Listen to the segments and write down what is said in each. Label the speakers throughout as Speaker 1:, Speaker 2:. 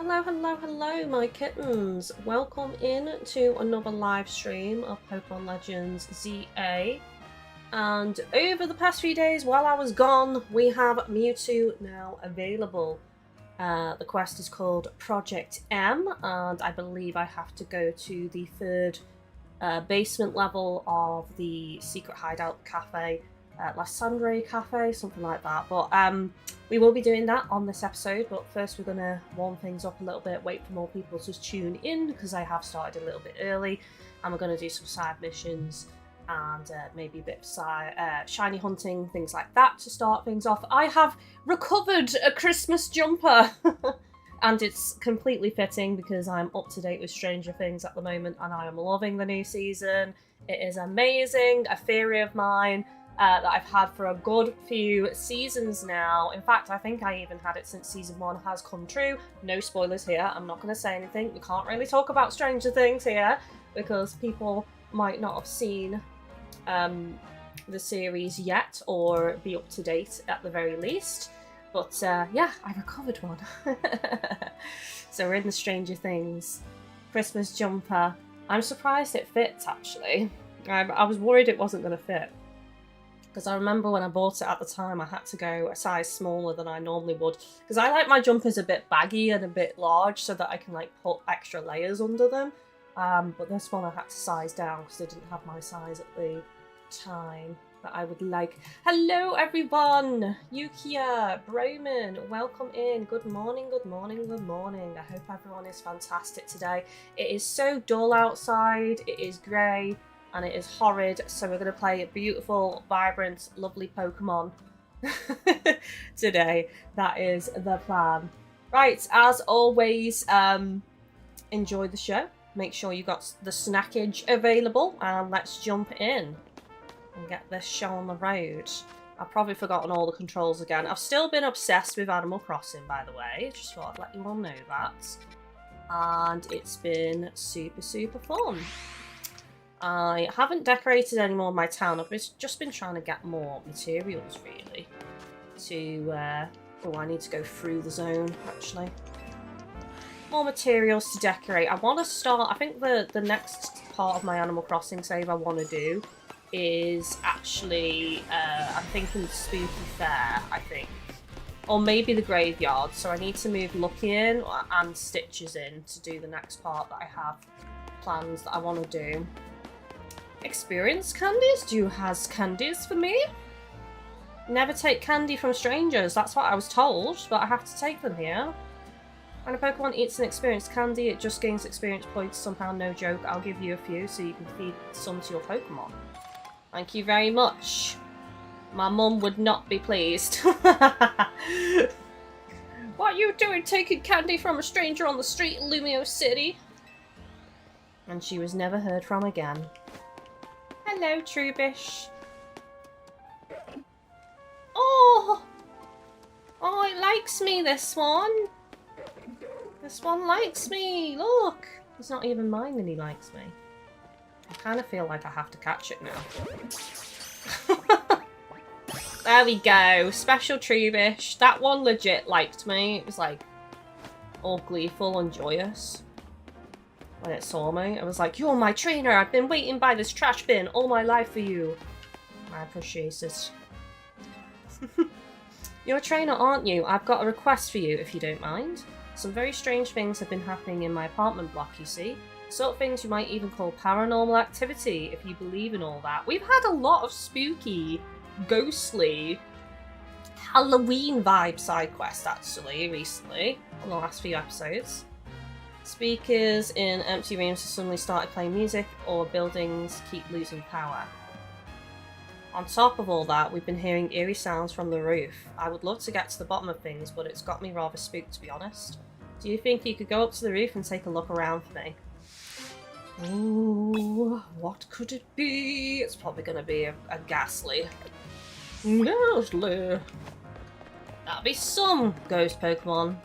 Speaker 1: Hello, hello, hello, my kittens. Welcome in to another live stream of Pokémon Legends ZA. And over the past few days, while I was gone, we have Mewtwo now available. The quest is called Project M, and I believe I have to go to the third basement level of the Secret Hideout Cafe, La Cendrée Cafe, something like that. But we will be doing that on this episode, but first we're going to warm things up a little bit, wait for more people to tune in, because I have started a little bit early, and we're going to do some side missions and maybe a bit of shiny hunting, things like that to start things off. I have recovered a Christmas jumper, and it's completely fitting because I'm up to date with Stranger Things at the moment, and I am loving the new season. It is amazing, a theory of mine that I've had for a good few seasons now. In fact, I think I even had it since season 1 has come true. No spoilers here, I'm not going to say anything. We can't really talk about Stranger Things here because people might not have seen the series yet or be up to date at the very least. But yeah, I recovered one. So we're in the Stranger Things Christmas jumper. I'm surprised it fits, actually. I was worried it wasn't going to fit. Because I remember when I bought it at the time, I had to go a size smaller than I normally would. Because I like my jumpers a bit baggy and a bit large so that I can like put extra layers under them. But this one I had to size down because they didn't have my size at the time that I would like. Hello everyone! Yukia, Broman, welcome in. Good morning, good morning, good morning. I hope everyone is fantastic today. It is so dull outside, it is grey. And it is horrid, so we're going to play a beautiful, vibrant, lovely Pokemon today. That is the plan. Right, as always, enjoy the show. Make sure you got the snackage available, and let's jump in and get this show on the road. I've probably forgotten all the controls again. I've still been obsessed with Animal Crossing, by the way. Just thought I'd let you all know that. And it's been super, super fun. I haven't decorated any more of my town. I've just been trying to get more materials, really. Oh, I need to go through the zone, actually. More materials to decorate. I want to start... I think the next part of my Animal Crossing save I want to do is actually... I'm thinking Spooky Fair, I think. Or maybe the Graveyard. So I need to move Lucky in and Stitches in to do the next part that I have plans that I want to do. Experience candies? Do you has candies for me? Never take candy from strangers. That's what I was told, but I have to take them here. When a Pokemon eats an experience candy, it just gains experience points somehow, no joke. I'll give you a few so you can feed some to your Pokemon. Thank you very much. My mum would not be pleased. What are you doing taking candy from a stranger on the street in Lumio City? And she was never heard from again. Hello, Trubbish. Oh! Oh, it likes me, this one. This one likes me. Look. He's not even minding he likes me. I kind of feel like I have to catch it now. There we go. Special Trubbish. That one legit liked me. It was like all gleeful and joyous. When it saw me, I was like, "You're my trainer! I've been waiting by this trash bin all my life for you." I appreciate it. You're a trainer, aren't you? I've got a request for you, if you don't mind. Some very strange things have been happening in my apartment block, you see. Sort of things you might even call paranormal activity, if you believe in all that. We've had a lot of spooky, ghostly, Halloween vibe side quests, actually, recently, in the last few episodes. Speakers in empty rooms have suddenly started playing music, or buildings keep losing power. On top of all that, we've been hearing eerie sounds from the roof. I would love to get to the bottom of things, but it's got me rather spooked, to be honest. Do you think you could go up to the roof and take a look around for me? Ooh, what could it be? It's probably going to be a ghastly. Ghastly. That'll be some ghost Pokemon.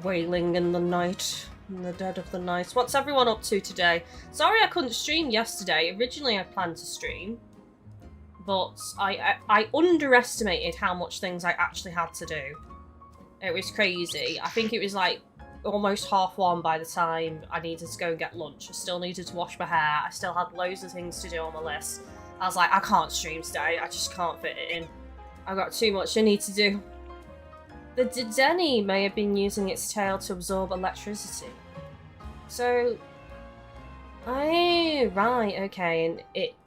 Speaker 1: Wailing in the night, in the dead of the night. What's everyone up to today? Sorry I couldn't stream yesterday. Originally I planned to stream, but I underestimated how much things I actually had to do. It was crazy. I think it was like almost 1:30 by the time I needed to go and get lunch. I still needed to wash my hair. I still had loads of things to do on my list. I was like, I can't stream today. I just can't fit it in. I've got too much I need to do. The Dedenne may have been using its tail to absorb electricity. So... oh, right, okay. And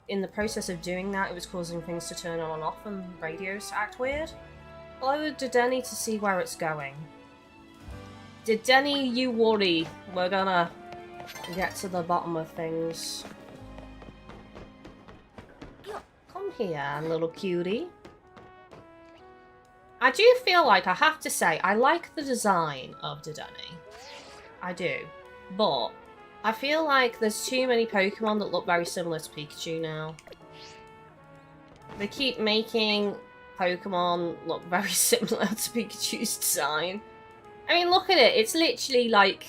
Speaker 1: in the process of doing that, it was causing things to turn on and off and radios to act weird. Follow the Dedenne to see where it's going. Dedenne, you worry. We're gonna get to the bottom of things. Come here, little cutie. I do feel like, I have to say, I like the design of Dedenne. I do. But I feel like there's too many Pokemon that look very similar to Pikachu now. They keep making Pokemon look very similar to Pikachu's design. I mean, look at it. It's literally like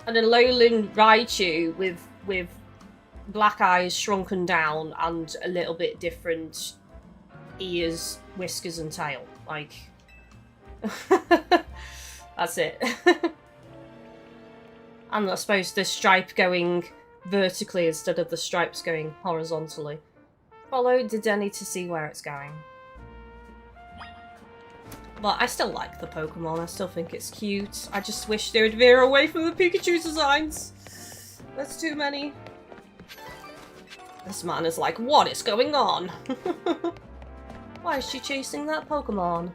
Speaker 1: an Alolan Raichu with black eyes shrunken down and a little bit different ears, whiskers and tail. Like, that's it. And I suppose the stripe going vertically instead of the stripes going horizontally. Follow Dedenne to see where it's going. But I still like the Pokemon, I still think it's cute. I just wish they would veer away from the Pikachu designs. There's too many. This man is like, what is going on? Why is she chasing that Pokemon?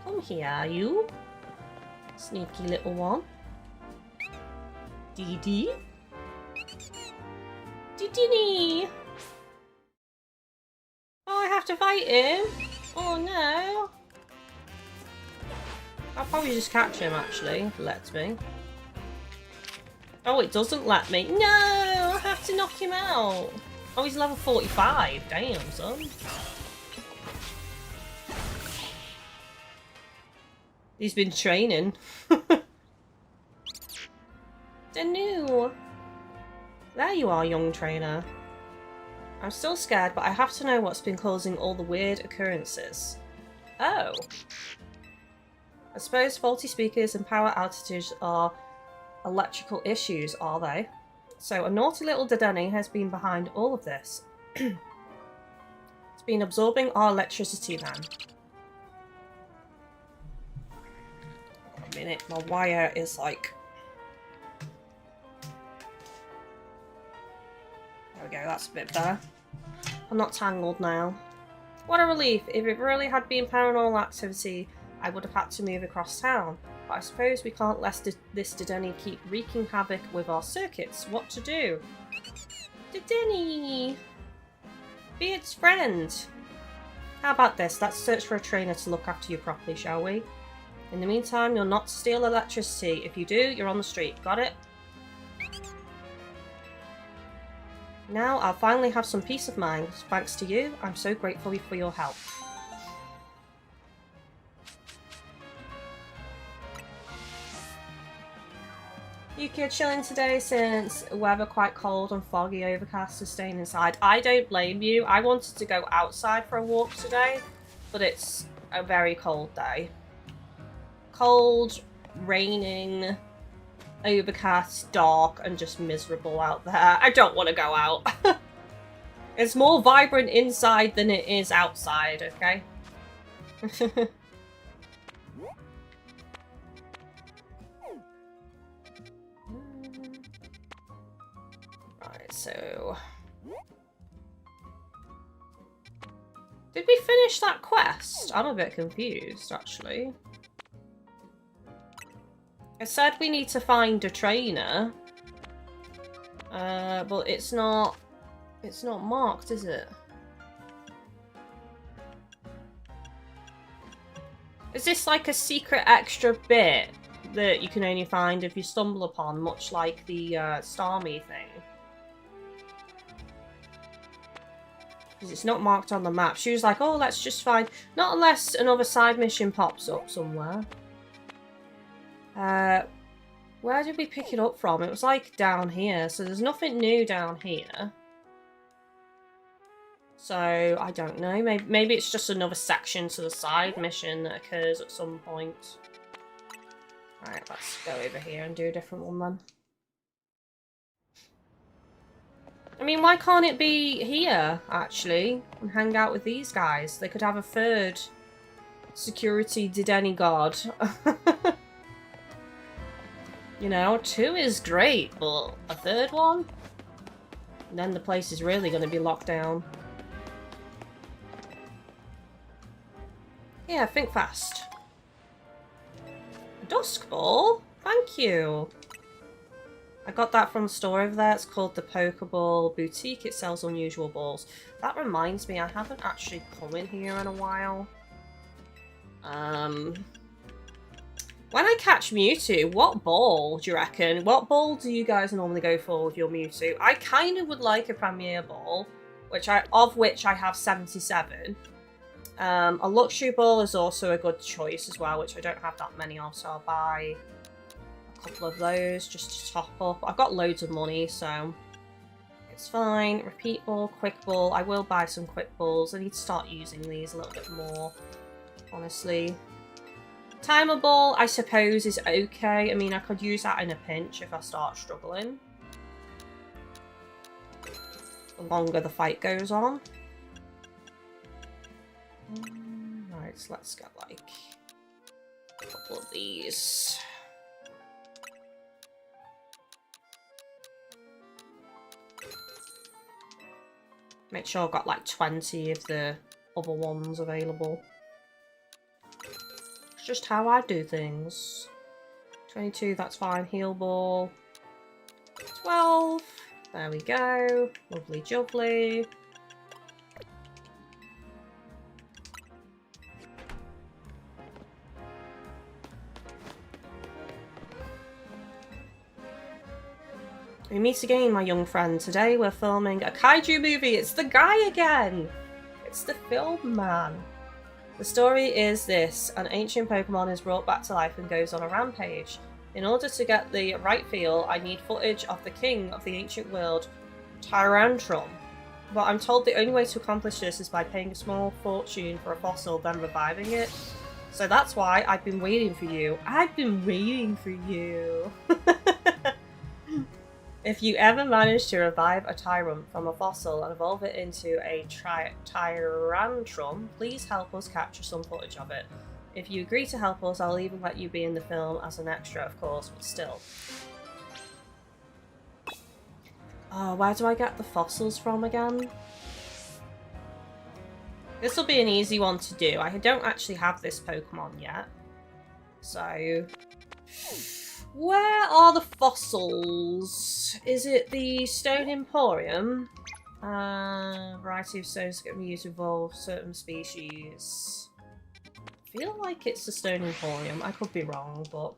Speaker 1: Come here, you. Sneaky little one. Dee. Dee. Oh, I have to fight him? Oh no. I'll probably just catch him actually, if it lets me. Oh, it doesn't let me. No! I have to knock him out. Oh, he's level 45. Damn, son. He's been training. Danu! There you are, young trainer. I'm still scared, but I have to know what's been causing all the weird occurrences. Oh. I suppose faulty speakers and power outages are electrical issues, are they? So a naughty little Dedenne has been behind all of this. It's been absorbing our electricity then. A minute, my wire is like... There we go, that's a bit better. I'm not tangled now. What a relief. If it really had been paranormal activity, I would have had to move across town. But I suppose we can't let this Dedenne keep wreaking havoc with our circuits. What to do? Dedenne! Be its friend! How about this? Let's search for a trainer to look after you properly, shall we? In the meantime, you're not to steal electricity. If you do, you're on the street. Got it? Now I'll finally have some peace of mind. Thanks to you, I'm so grateful for your help. Yuki are chilling today since weather quite cold and foggy, overcast, so staying inside. I don't blame you. I wanted to go outside for a walk today, but it's a very cold day. Cold, raining, overcast, dark, and just miserable out there. I don't want to go out. It's more vibrant inside than it is outside, okay? Right, so... Did we finish that quest? I'm a bit confused, actually. It said we need to find a trainer, but it's not marked, is it? Is this like a secret extra bit that you can only find if you stumble upon, much like the Starmie thing? Because it's not marked on the map. She was like, oh, let's just find... Not unless another side mission pops up somewhere. Where did we pick it up from? It was like down here, so there's nothing new down here. So, I don't know. Maybe it's just another section to the side mission that occurs at some point. Alright, let's go over here and do a different one then. I mean, why can't it be here, actually, and hang out with these guys? They could have a third security guard. You know, 2 is great, but a third one? And then the place is really going to be locked down. Yeah, think fast. A dusk ball? Thank you. I got that from a store over there. It's called the Pokeball Boutique. It sells unusual balls. That reminds me, I haven't actually come in here in a while. When I catch Mewtwo, what ball do you reckon? What ball do you guys normally go for with your Mewtwo? I kind of would like a Premier Ball, of which I have 77. A Luxury Ball is also a good choice as well, which I don't have that many of, so I'll buy a couple of those just to top up. I've got loads of money, so it's fine. Repeat Ball, Quick Ball. I will buy some Quick Balls. I need to start using these a little bit more, honestly. Timer Ball, I suppose, is okay. I mean, I could use that in a pinch if I start struggling. The longer the fight goes on. Right, so let's get, like, a couple of these. Make sure I've got, like, 20 of the other ones available. Just how I do things. 22, that's fine. Heal Ball. 12. There we go. Lovely jubbly. We meet again, my young friend. Today we're filming a kaiju movie. It's the guy again. It's the film man. The story is this: an ancient Pokemon is brought back to life and goes on a rampage. In order to get the right feel, I need footage of the king of the ancient world, Tyrantrum. But I'm told the only way to accomplish this is by paying a small fortune for a fossil, then reviving it. So that's why I've been waiting for you. I've been waiting for you. If you ever manage to revive a Tyrant from a fossil and evolve it into a Tyrantrum, please help us capture some footage of it. If you agree to help us, I'll even let you be in the film as an extra, of course, but still. Oh, where do I get the fossils from again? This will be an easy one to do. I don't actually have this Pokemon yet. So... where are the fossils? Is it the Stone Emporium? Variety of stones that can be used to evolve certain species. I feel like it's the Stone Emporium. I could be wrong, but...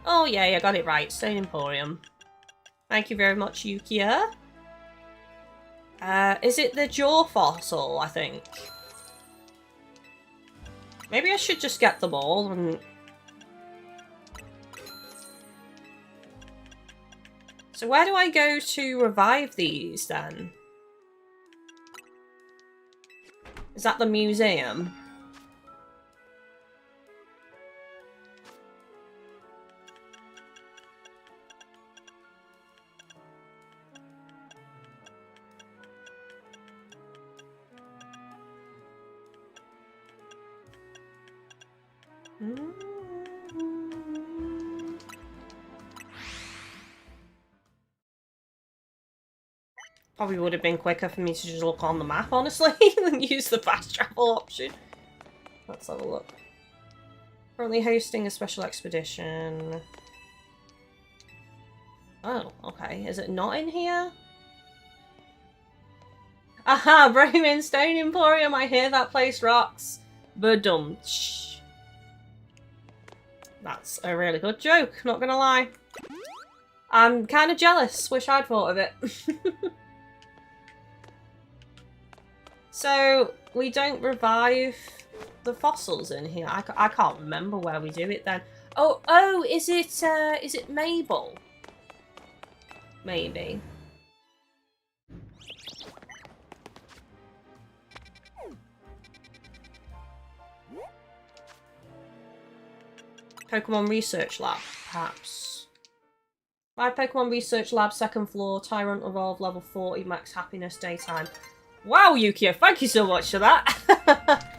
Speaker 1: Oh yeah, I got it right. Stone Emporium. Thank you very much, Yukia. Is it the jaw fossil, I think? Maybe I should just get them all and... So where do I go to revive these, then? Is that the museum? Probably would have been quicker for me to just look on the map, honestly, than use the fast travel option. Let's have a look. Currently hosting a special expedition. Oh, okay. Is it not in here? Aha! Bremen Stone Emporium! I hear that place rocks. Badumch. That's a really good joke, not gonna lie. I'm kind of jealous. Wish I'd thought of it. So, we don't revive the fossils in here. I can't remember where we do it then. Oh, is it Mabel? Maybe. Pokemon Research Lab, perhaps. My Pokemon Research Lab, 2nd floor, Tyrant Evolve, level 40, max happiness, daytime. Wow, Yukia, thank you so much for that.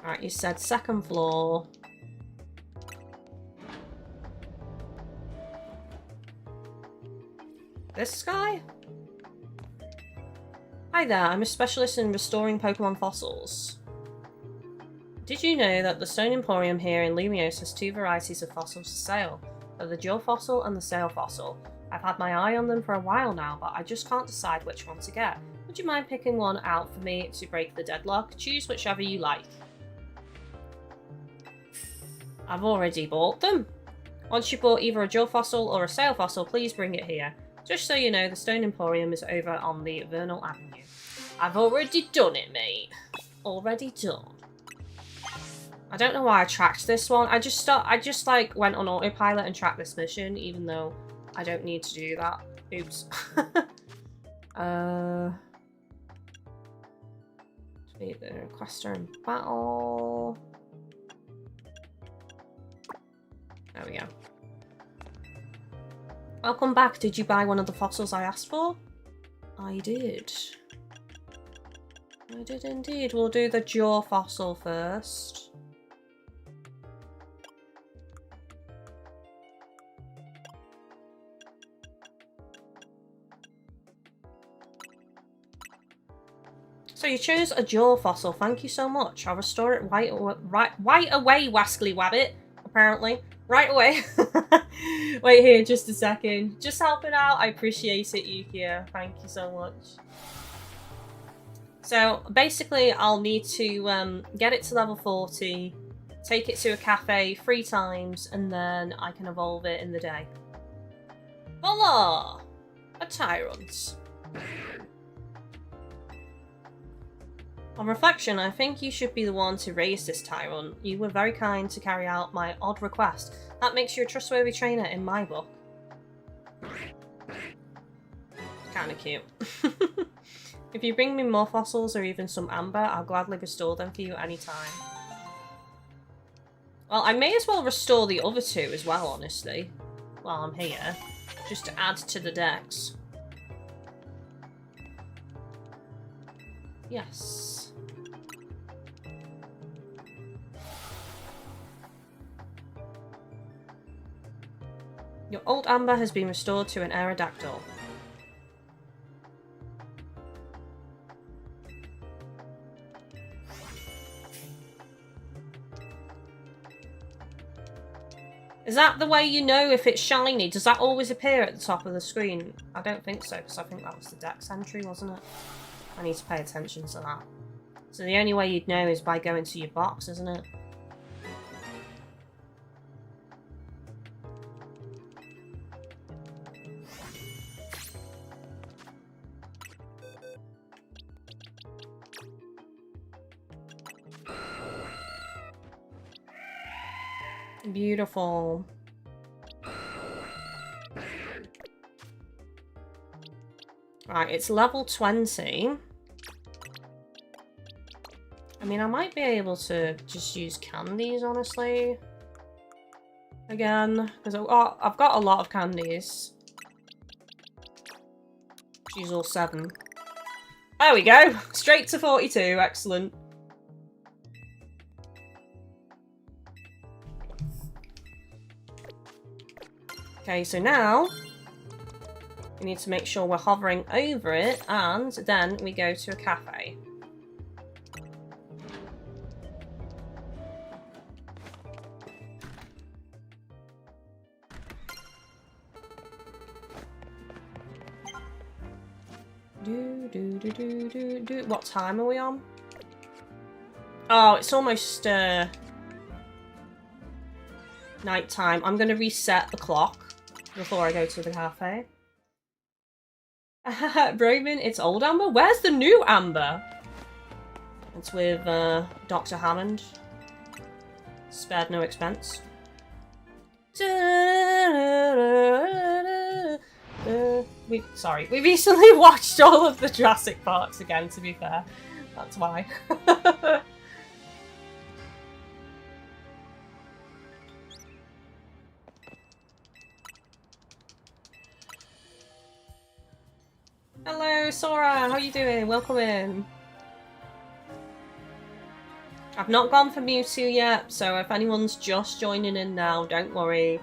Speaker 1: Alright, you said 2nd floor. This guy? Hi there, I'm a specialist in restoring Pokemon fossils. Did you know that the Stone Emporium here in Lumiose has 2 varieties of fossils for sale? The Dual Fossil and the Sail Fossil. I've had my eye on them for a while now, but I just can't decide which one to get. Would you mind picking one out for me to break the deadlock? Choose whichever you like. I've already bought them. Once you've bought either a Dual Fossil or a Sail Fossil, please bring it here. Just so you know, the Stone Emporium is over on the Vernal Avenue. I've already done it, mate. Already done. I don't know why I tracked this one. I just like went on autopilot and tracked this mission, even though I don't need to do that. Oops. Defeat the requester in battle. There we go. Welcome back. Did you buy one of the fossils I asked for? I did. I did indeed. We'll do the jaw fossil first. So you chose a jaw fossil. Thank you so much. I'll restore it right away, Wascally Wabbit. Apparently. Right away. Wait here just a second. Just helping out. I appreciate it, Yukia. Thank you so much. So basically I'll need to get it to level 40, take it to a cafe 3 times, and then I can evolve it in the day. Voila! A Tyrant. On reflection, I think you should be the one to raise this Tyrant. You were very kind to carry out my odd request. That makes you a trustworthy trainer in my book. Kinda cute. If you bring me more fossils or even some amber, I'll gladly restore them for you anytime. Well, I may as well restore the other 2 as well, honestly, while I'm here. Just to add to the decks. Yes. Your old amber has been restored to an Aerodactyl. Is that the way you know if it's shiny? Does that always appear at the top of the screen? I don't think so, because I think that was the dex entry, wasn't it? I need to pay attention to that. So the only way you'd know is by going to your box, isn't it? Beautiful. Right, it's level 20. I mean, I might be able to just use candies, honestly. Again, because I've got a lot of candies. Use all 7. There we go! Straight to 42, excellent. Okay, so now we need to make sure we're hovering over it, and then we go to a cafe. What time are we on? Oh, it's almost night time. I'm going to reset the clock before I go to the cafe. Roman, it's old Amber? Where's the new Amber? It's with Dr. Hammond. Spared no expense. Sorry, we recently watched all of the Jurassic Parks again, to be fair. That's why. Hello, Sora. How are you doing? Welcome in. I've not gone for Mewtwo yet, so if anyone's just joining in now, don't worry.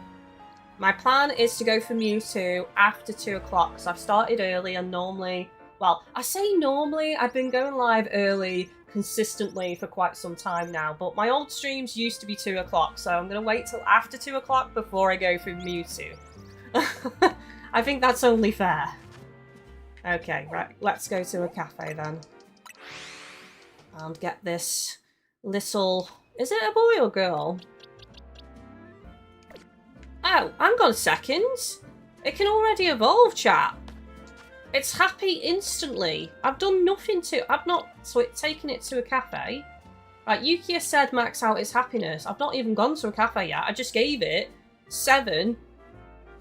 Speaker 1: My plan is to go for Mewtwo after 2 o'clock, because I've started early and normally... Well, I say normally, I've been going live early consistently for quite some time now, but my old streams used to be 2 o'clock, so I'm going to wait till after 2 o'clock before I go for Mewtwo. I think that's only fair. Okay, right, let's go to a cafe then. And get this little... Is it a boy or girl? Oh, hang on a second. It can already evolve, chat. It's happy instantly. I've done nothing to... I've not taken it to a cafe. Right, Yukia said max out its happiness. I've not even gone to a cafe yet. I just gave it 7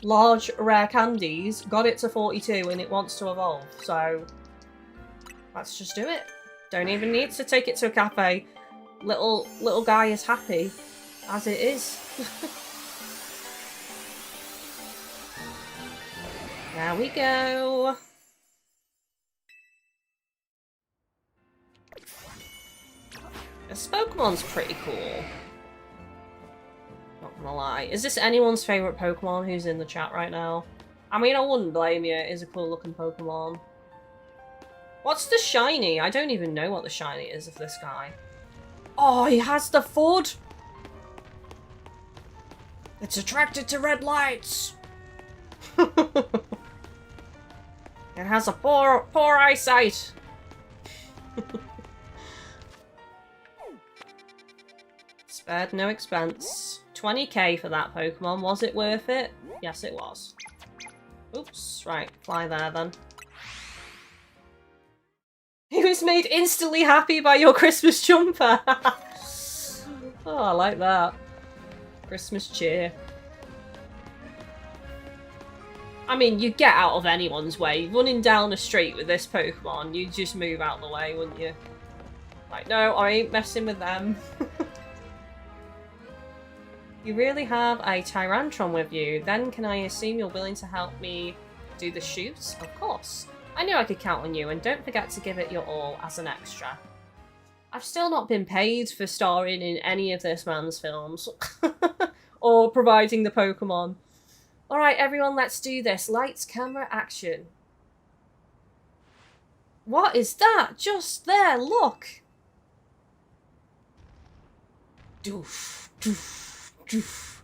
Speaker 1: large rare candies, got it to 42, and it wants to evolve. So, let's just do it. Don't even need to take it to a cafe. Little guy is happy as it is. There we go. This Pokemon's pretty cool. Not gonna lie. Is this anyone's favourite Pokemon who's in the chat right now? I mean, I wouldn't blame you. It is a cool looking Pokemon. What's the shiny? I don't even know what the shiny is of this guy. Oh, he has the FUD! It's attracted to red lights! It has a poor eyesight! Spared no expense. 20k for that Pokemon. Was it worth it? Yes, it was. Oops. Right, fly there then. He was made instantly happy by your Christmas jumper. Oh, I like that. Christmas cheer. I mean, you get out of anyone's way. Running down a street with this Pokemon, you'd just move out the way, wouldn't you? Like, no, I ain't messing with them. You really have a Tyrantron with you. Then can I assume you're willing to help me do the shoot? Of course. I knew I could count on you, and don't forget to give it your all as an extra. I've still not been paid for starring in any of this man's films. Or providing the Pokemon. Alright, everyone, let's do this. Lights, camera, action. What is that? Just there, look! Doof, doof, doof.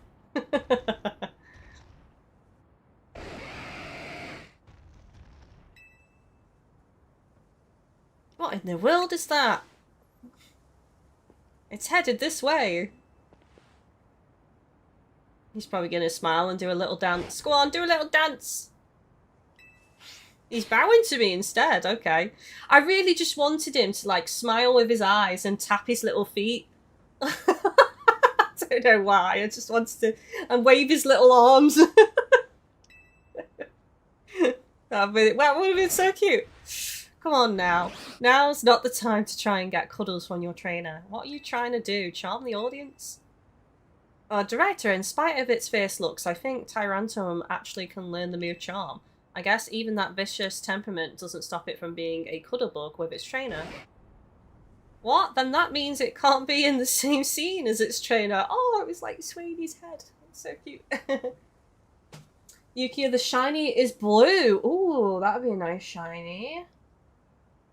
Speaker 1: What in the world is that? It's headed this way. He's probably going to smile and do a little dance. Go on, do a little dance. He's bowing to me instead. Okay. I really just wanted him to, like, smile with his eyes and tap his little feet. I don't know why. I just wanted to... And wave his little arms. That would have been so cute. Come on now. Now's not the time to try and get cuddles from your trainer. What are you trying to do? Charm the audience? Director, in spite of its fierce looks, I think Tyrantum actually can learn the move Charm. I guess even that vicious temperament doesn't stop it from being a cuddlebug with its trainer. What? Then that means it can't be in the same scene as its trainer. Oh, it was like swaying his head. It's so cute. Yukia, the shiny is blue. Ooh, that would be a nice shiny.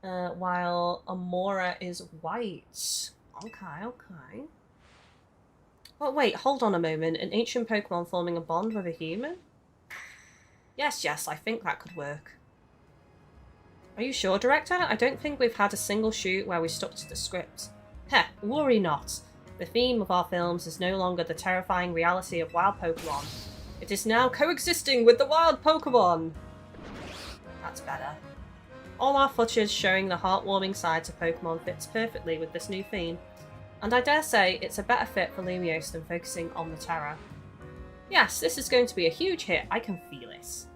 Speaker 1: While Amora is white. Okay, okay. Oh, wait, hold on a moment. An ancient Pokemon forming a bond with a human? Yes, I think that could work. Are you sure, Director? I don't think we've had a single shoot where we stuck to the script. Heh, worry not. The theme of our films is no longer the terrifying reality of wild Pokemon. It is now coexisting with the wild Pokemon! That's better. All our footage showing the heartwarming sides of Pokemon fits perfectly with this new theme, and I dare say it's a better fit for Lumiose than focusing on the terror. Yes, this is going to be a huge hit, I can feel it.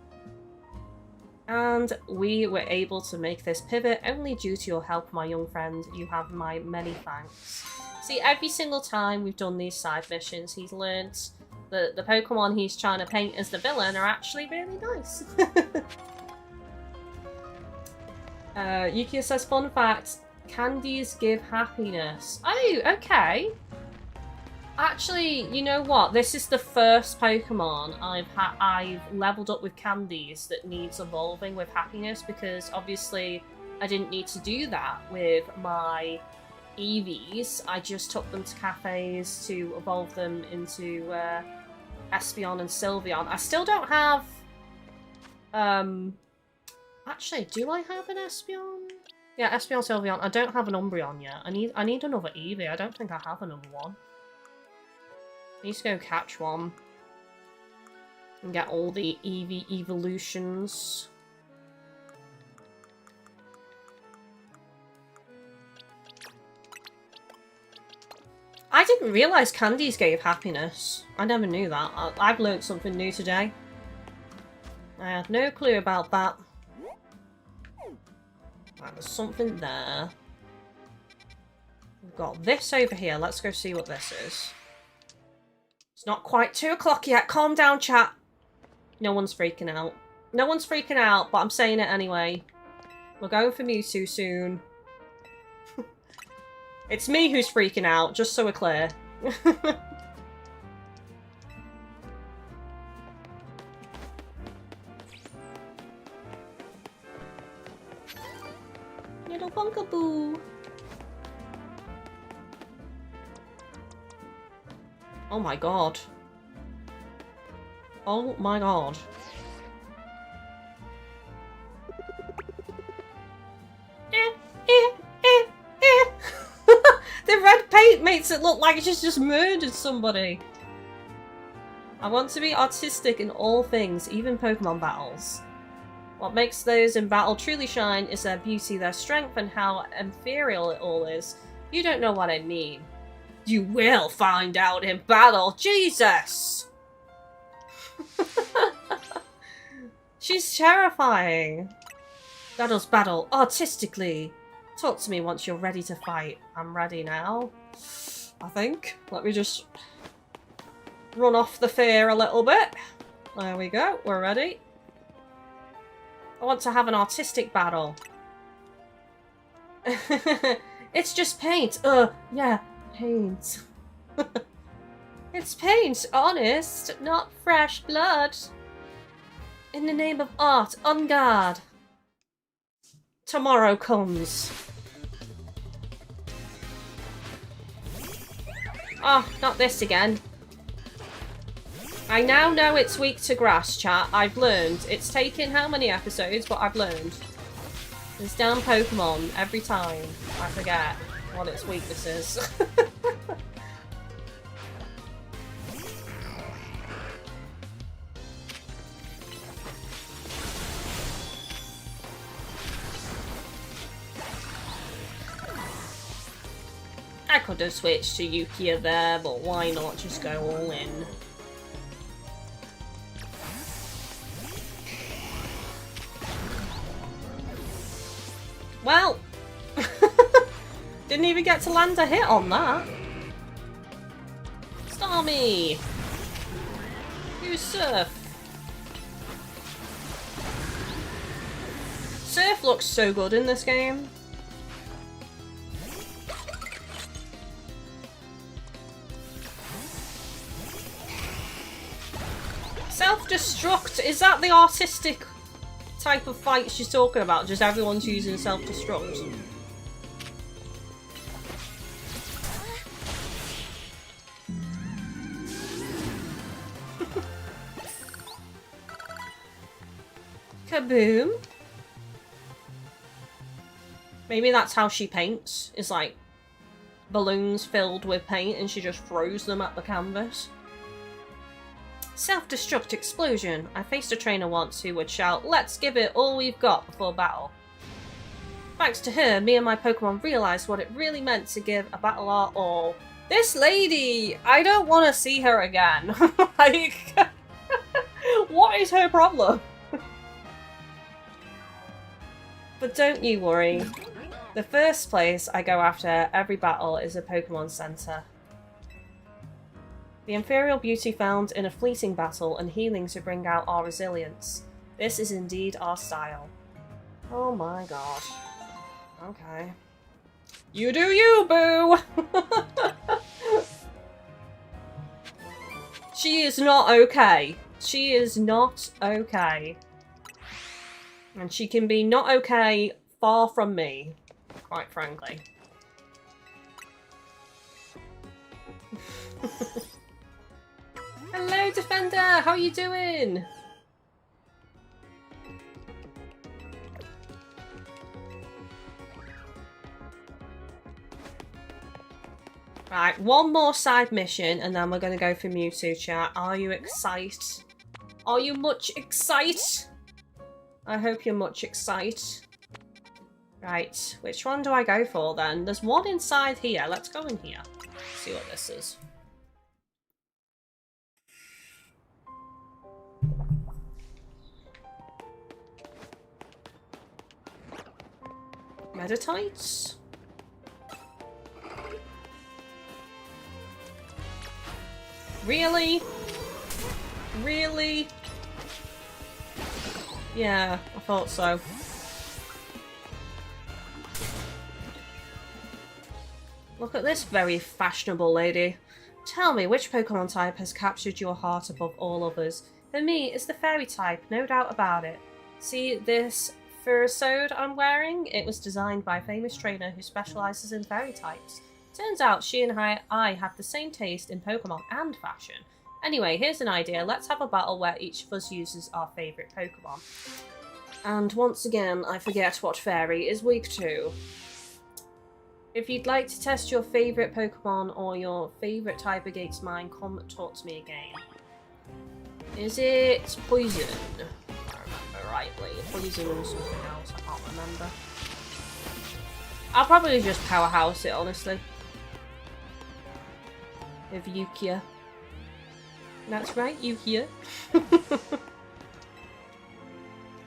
Speaker 1: And we were able to make this pivot only due to your help, my young friend. You have my many thanks. See, every single time we've done these side missions, he's learnt that the Pokemon he's trying to paint as the villain are actually really nice. Yukia says, fun fact, candies give happiness. Oh, okay. Actually, you know what? This is the first Pokemon I've leveled up with candies that needs evolving with happiness, because obviously I didn't need to do that with my Eevees. I just took them to cafes to evolve them into Espeon and Sylveon. I still don't have... Actually, do I have an Espeon? Yeah, Espeon, Sylveon. I don't have an Umbreon yet. I need another Eevee. I don't think I have another one. I need to go catch one. And get all the Eevee evolutions. I didn't realise candies gave happiness. I never knew that. I've learnt something new today. I had no clue about that. Right, there's something there. We've got this over here. Let's go see what this is. It's not quite 2 o'clock yet. Calm down, chat. No one's freaking out. No one's freaking out, but I'm saying it anyway. We're going for Mewtwo soon. It's me who's freaking out, just so we're clear. Little Bunkaboo. Oh my god. Oh my god. The red paint makes it look like she's just murdered somebody. I want to be artistic in all things, even Pokemon battles. What makes those in battle truly shine is their beauty, their strength, and how ethereal it all is. You don't know what I mean. You will find out in battle. Jesus! She's terrifying. Let us battle artistically. Talk to me once you're ready to fight. I'm ready now, I think. Let me just run off the fear a little bit. There we go. We're ready. I want to have an artistic battle. It's just paint. Yeah, paint. It's paint, honest, not fresh blood. In the name of art, on guard. Tomorrow comes. Oh, not this again. I now know it's weak to grass, chat. I've learned. It's taken how many episodes, but I've learned. This damn Pokemon, every time, I forget what its weakness is. I could have switched to Yukia there, but why not just go all in? Well, didn't even get to land a hit on that. Stormy! Use Surf. Surf looks so good in this game. Self-destruct, is that the artistic type of fight she's talking about? Just everyone's using self-destruct? Kaboom. Maybe that's how she paints, is like balloons filled with paint and she just throws them at the canvas. Self-destruct explosion. I faced a trainer once who would shout, "Let's give it all we've got before battle." Thanks to her, me and my Pokemon realised what it really meant to give a battle our all. This lady! I don't want to see her again. Like, what is her problem? But don't you worry. The first place I go after every battle is a Pokemon Center. The Imperial Beauty found in a fleeting battle and healing to bring out our resilience. This is indeed our style. Oh my god. Okay. You do you, boo! She is not okay. She is not okay. And she can be not okay far from me, quite frankly. Hello, Defender! How are you doing? Right, one more side mission and then we're going to go for Mewtwo, chat. Are you excited? Are you much excited? I hope you're much excited. Right, which one do I go for then? There's one inside here. Let's go in here. See what this is. Meditites? Really? Really? Yeah, I thought so. Look at this very fashionable lady. Tell me, which Pokemon type has captured your heart above all others? For me, it's the Fairy type, no doubt about it. See this fursuit I'm wearing? It was designed by a famous trainer who specialises in Fairy types. Turns out she and I have the same taste in Pokemon and fashion. Anyway, here's an idea. Let's have a battle where each of us uses our favourite Pokemon. And once again, I forget what Fairy is weak to. If you'd like to test your favourite Pokemon or your favourite type against mine, come talk to me again. Is it Poison? If I remember rightly. Poison and something else, I can't remember. I'll probably just powerhouse it, honestly. With Yukia. That's right, Yukia.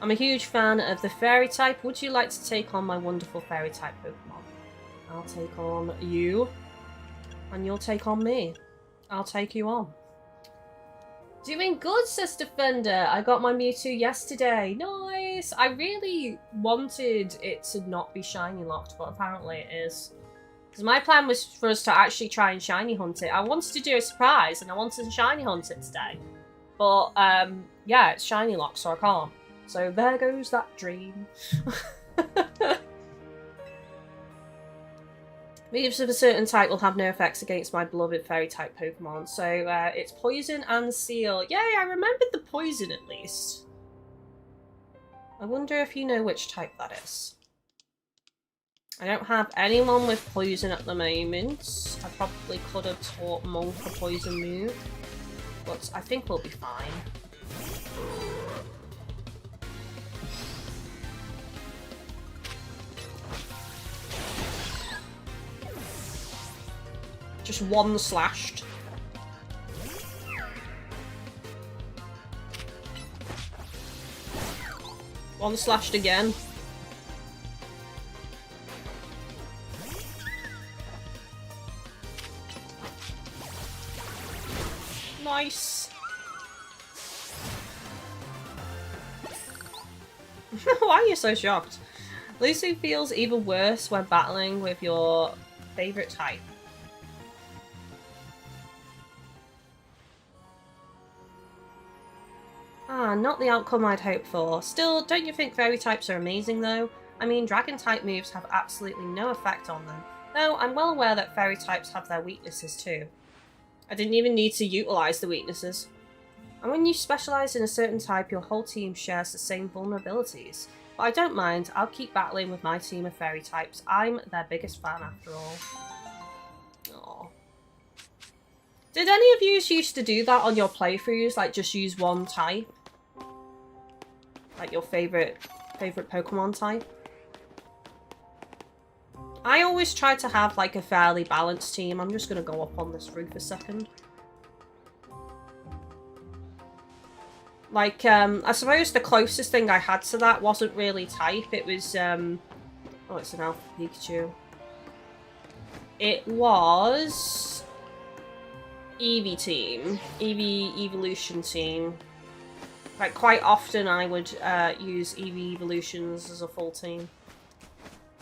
Speaker 1: I'm a huge fan of the Fairy type. Would you like to take on my wonderful Fairy type Pokemon? I'll take on you. And you'll take on me. I'll take you on. Doing good, Sister Fender. I got my Mewtwo yesterday. Nice! I really wanted it to not be shiny locked, but apparently it is. Because my plan was for us to actually try and shiny hunt it. I wanted to do a surprise, and I wanted to shiny hunt it today. But, yeah, it's shiny locked, so I can't. So there goes that dream. Moves of a certain type will have no effects against my beloved Fairy type Pokemon. So, it's Poison and Seal. Yay, I remembered the Poison at least. I wonder if you know which type that is. I don't have anyone with Poison at the moment. I probably could have taught Monk a Poison move. But I think we'll be fine. Just one slashed. One slashed again. Nice. Why are you so shocked? Losing feels even worse when battling with your favourite type. Ah, not the outcome I'd hoped for. Still, don't you think Fairy types are amazing though? I mean, Dragon type moves have absolutely no effect on them. Though, I'm well aware that Fairy types have their weaknesses too. I didn't even need to utilise the weaknesses. And when you specialise in a certain type, your whole team shares the same vulnerabilities. But I don't mind, I'll keep battling with my team of Fairy types. I'm their biggest fan after all. Did any of you used to do that on your playthroughs? Like, just use one type? Like, your favorite Pokemon type? I always try to have, like, a fairly balanced team. I'm just gonna go up on this roof a second. Like, I suppose the closest thing I had to that wasn't really type. It was, oh, it's an Alpha Pikachu. It was Eevee team. Eevee Evolution team. Like, quite often I would use Eevee Evolutions as a full team.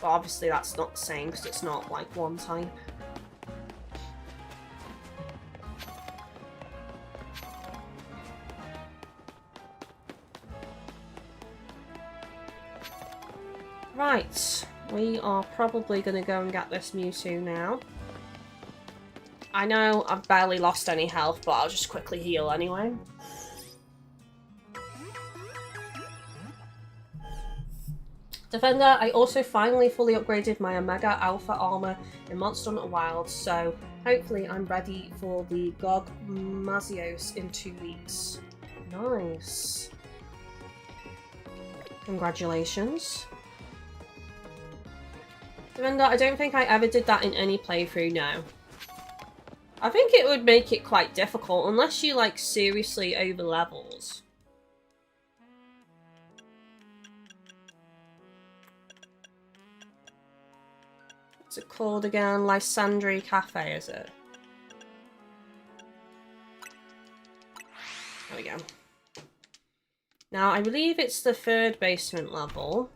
Speaker 1: But obviously that's not the same because it's not, like, one type. Right, we are probably going to go and get this Mewtwo now. I know I've barely lost any health, but I'll just quickly heal anyway. Defender, I also finally fully upgraded my Omega Alpha armor in Monster Hunter Wilds, so hopefully I'm ready for the God Mazios in 2 weeks. Nice. Congratulations. Defender, I don't think I ever did that in any playthrough, no. I think it would make it quite difficult, unless you, like, seriously over-levels. What's it called again? Lysandre Cafe, is it? There we go. Now, I believe it's the 3rd basement level.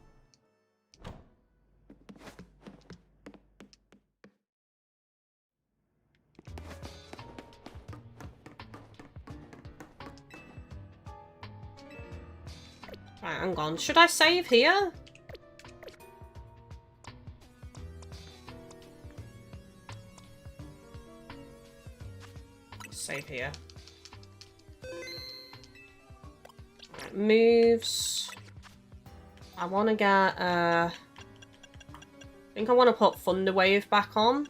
Speaker 1: Right, hang on. Should I save here? Save here. Right, moves. I want to get, I think I want to put Thunder Wave back on.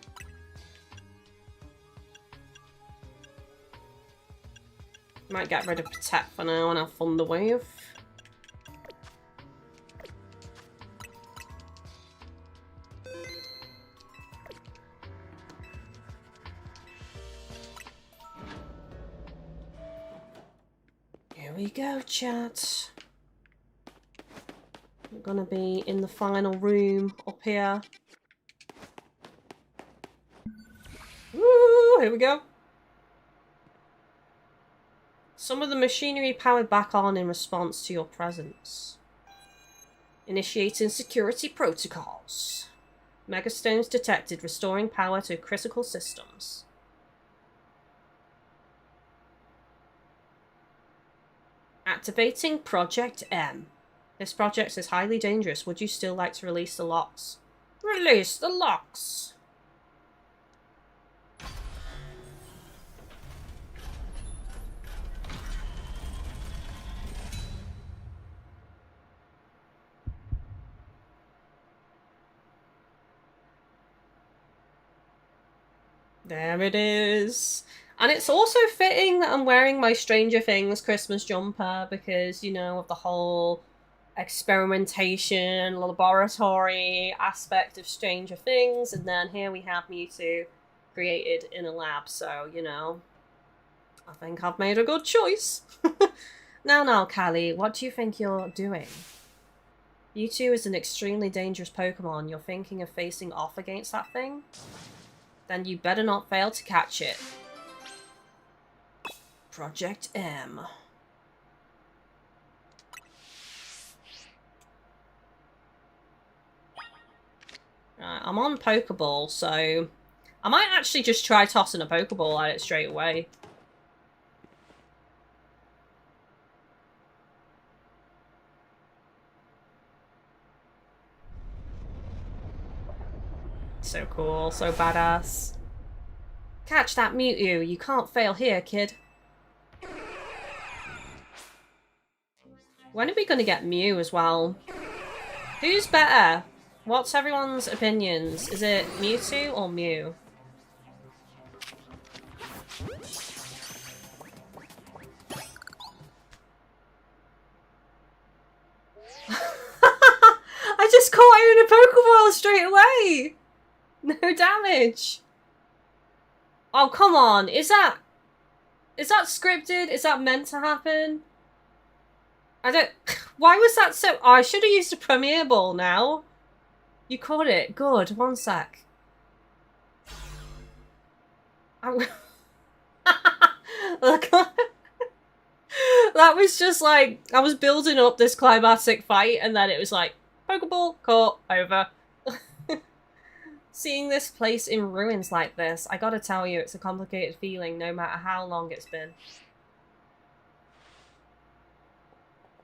Speaker 1: Might get rid of Protect for now and have Thunder Wave. Here we go, chat. We're gonna be in the final room up here. Woo! Here we go. Some of the machinery powered back on in response to your presence. Initiating security protocols. Megastones detected, restoring power to critical systems. Activating Project M. This project is highly dangerous. Would you still like to release the locks? Release the locks! There it is. And it's also fitting that I'm wearing my Stranger Things Christmas jumper because, you know, of the whole experimentation, laboratory aspect of Stranger Things. And then here we have Mewtwo created in a lab. So, you know, I think I've made a good choice. Now, Kylie, what do you think you're doing? Mewtwo is an extremely dangerous Pokemon. You're thinking of facing off against that thing? Then you better not fail to catch it. Project M. Right, I'm on Pokeball, so I might actually just try tossing a Pokeball at it straight away. So cool, so badass. Catch that Mewtwo, you can't fail here, kid. When are we going to get Mew as well? Who's better? What's everyone's opinions? Is it Mewtwo or Mew? I just caught him in a Pokeball straight away! No damage! Oh, come on. Is that scripted? Is that meant to happen? I don't... Why was that so... Oh, I should have used a Premier Ball now. You caught it. Good. 1 sec. Look, that was just like... I was building up this climatic fight and then it was like, Pokeball, caught, over. Seeing this place in ruins like this, I gotta tell you, it's a complicated feeling no matter how long it's been.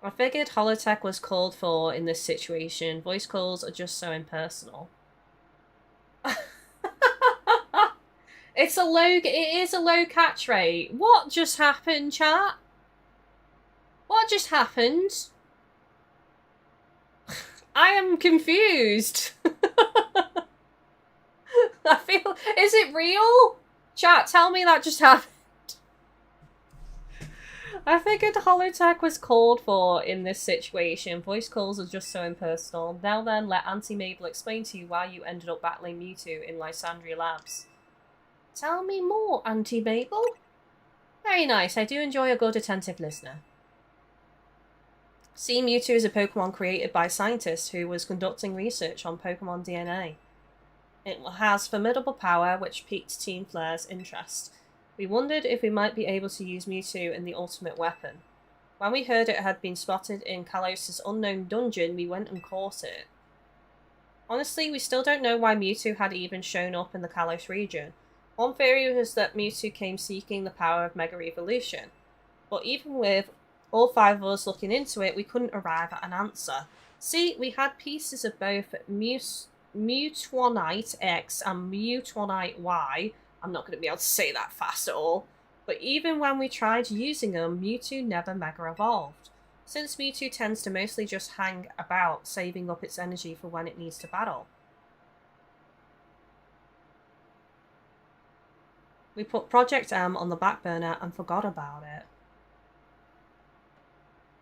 Speaker 1: I figured holotech was called for in this situation. Voice calls are just so impersonal. It is a low catch rate. What just happened, chat? What just happened? I am confused. I feel... Is it real? Chat, tell me that just happened. I figured holotech was called for in this situation. Voice calls are just so impersonal. Now then, let Auntie Mabel explain to you why you ended up battling Mewtwo in Lysandria Labs. Tell me more, Auntie Mabel. Very nice. I do enjoy a good attentive listener. See, Mewtwo is a Pokemon created by scientists who was conducting research on Pokemon DNA. It has formidable power, which piqued Team Flair's interest. We wondered if we might be able to use Mewtwo in the ultimate weapon. When we heard it had been spotted in Kalos' unknown dungeon, we went and caught it. Honestly, we still don't know why Mewtwo had even shown up in the Kalos region. One theory was that Mewtwo came seeking the power of Mega Evolution. But even with all 5 of us looking into it, we couldn't arrive at an answer. See, we had pieces of both Mewtwonite X and Mewtwonite Y. I'm not going to be able to say that fast at all. But even when we tried using them, Mewtwo never Mega Evolved. Since Mewtwo tends to mostly just hang about, saving up its energy for when it needs to battle. We put Project M on the back burner and forgot about it.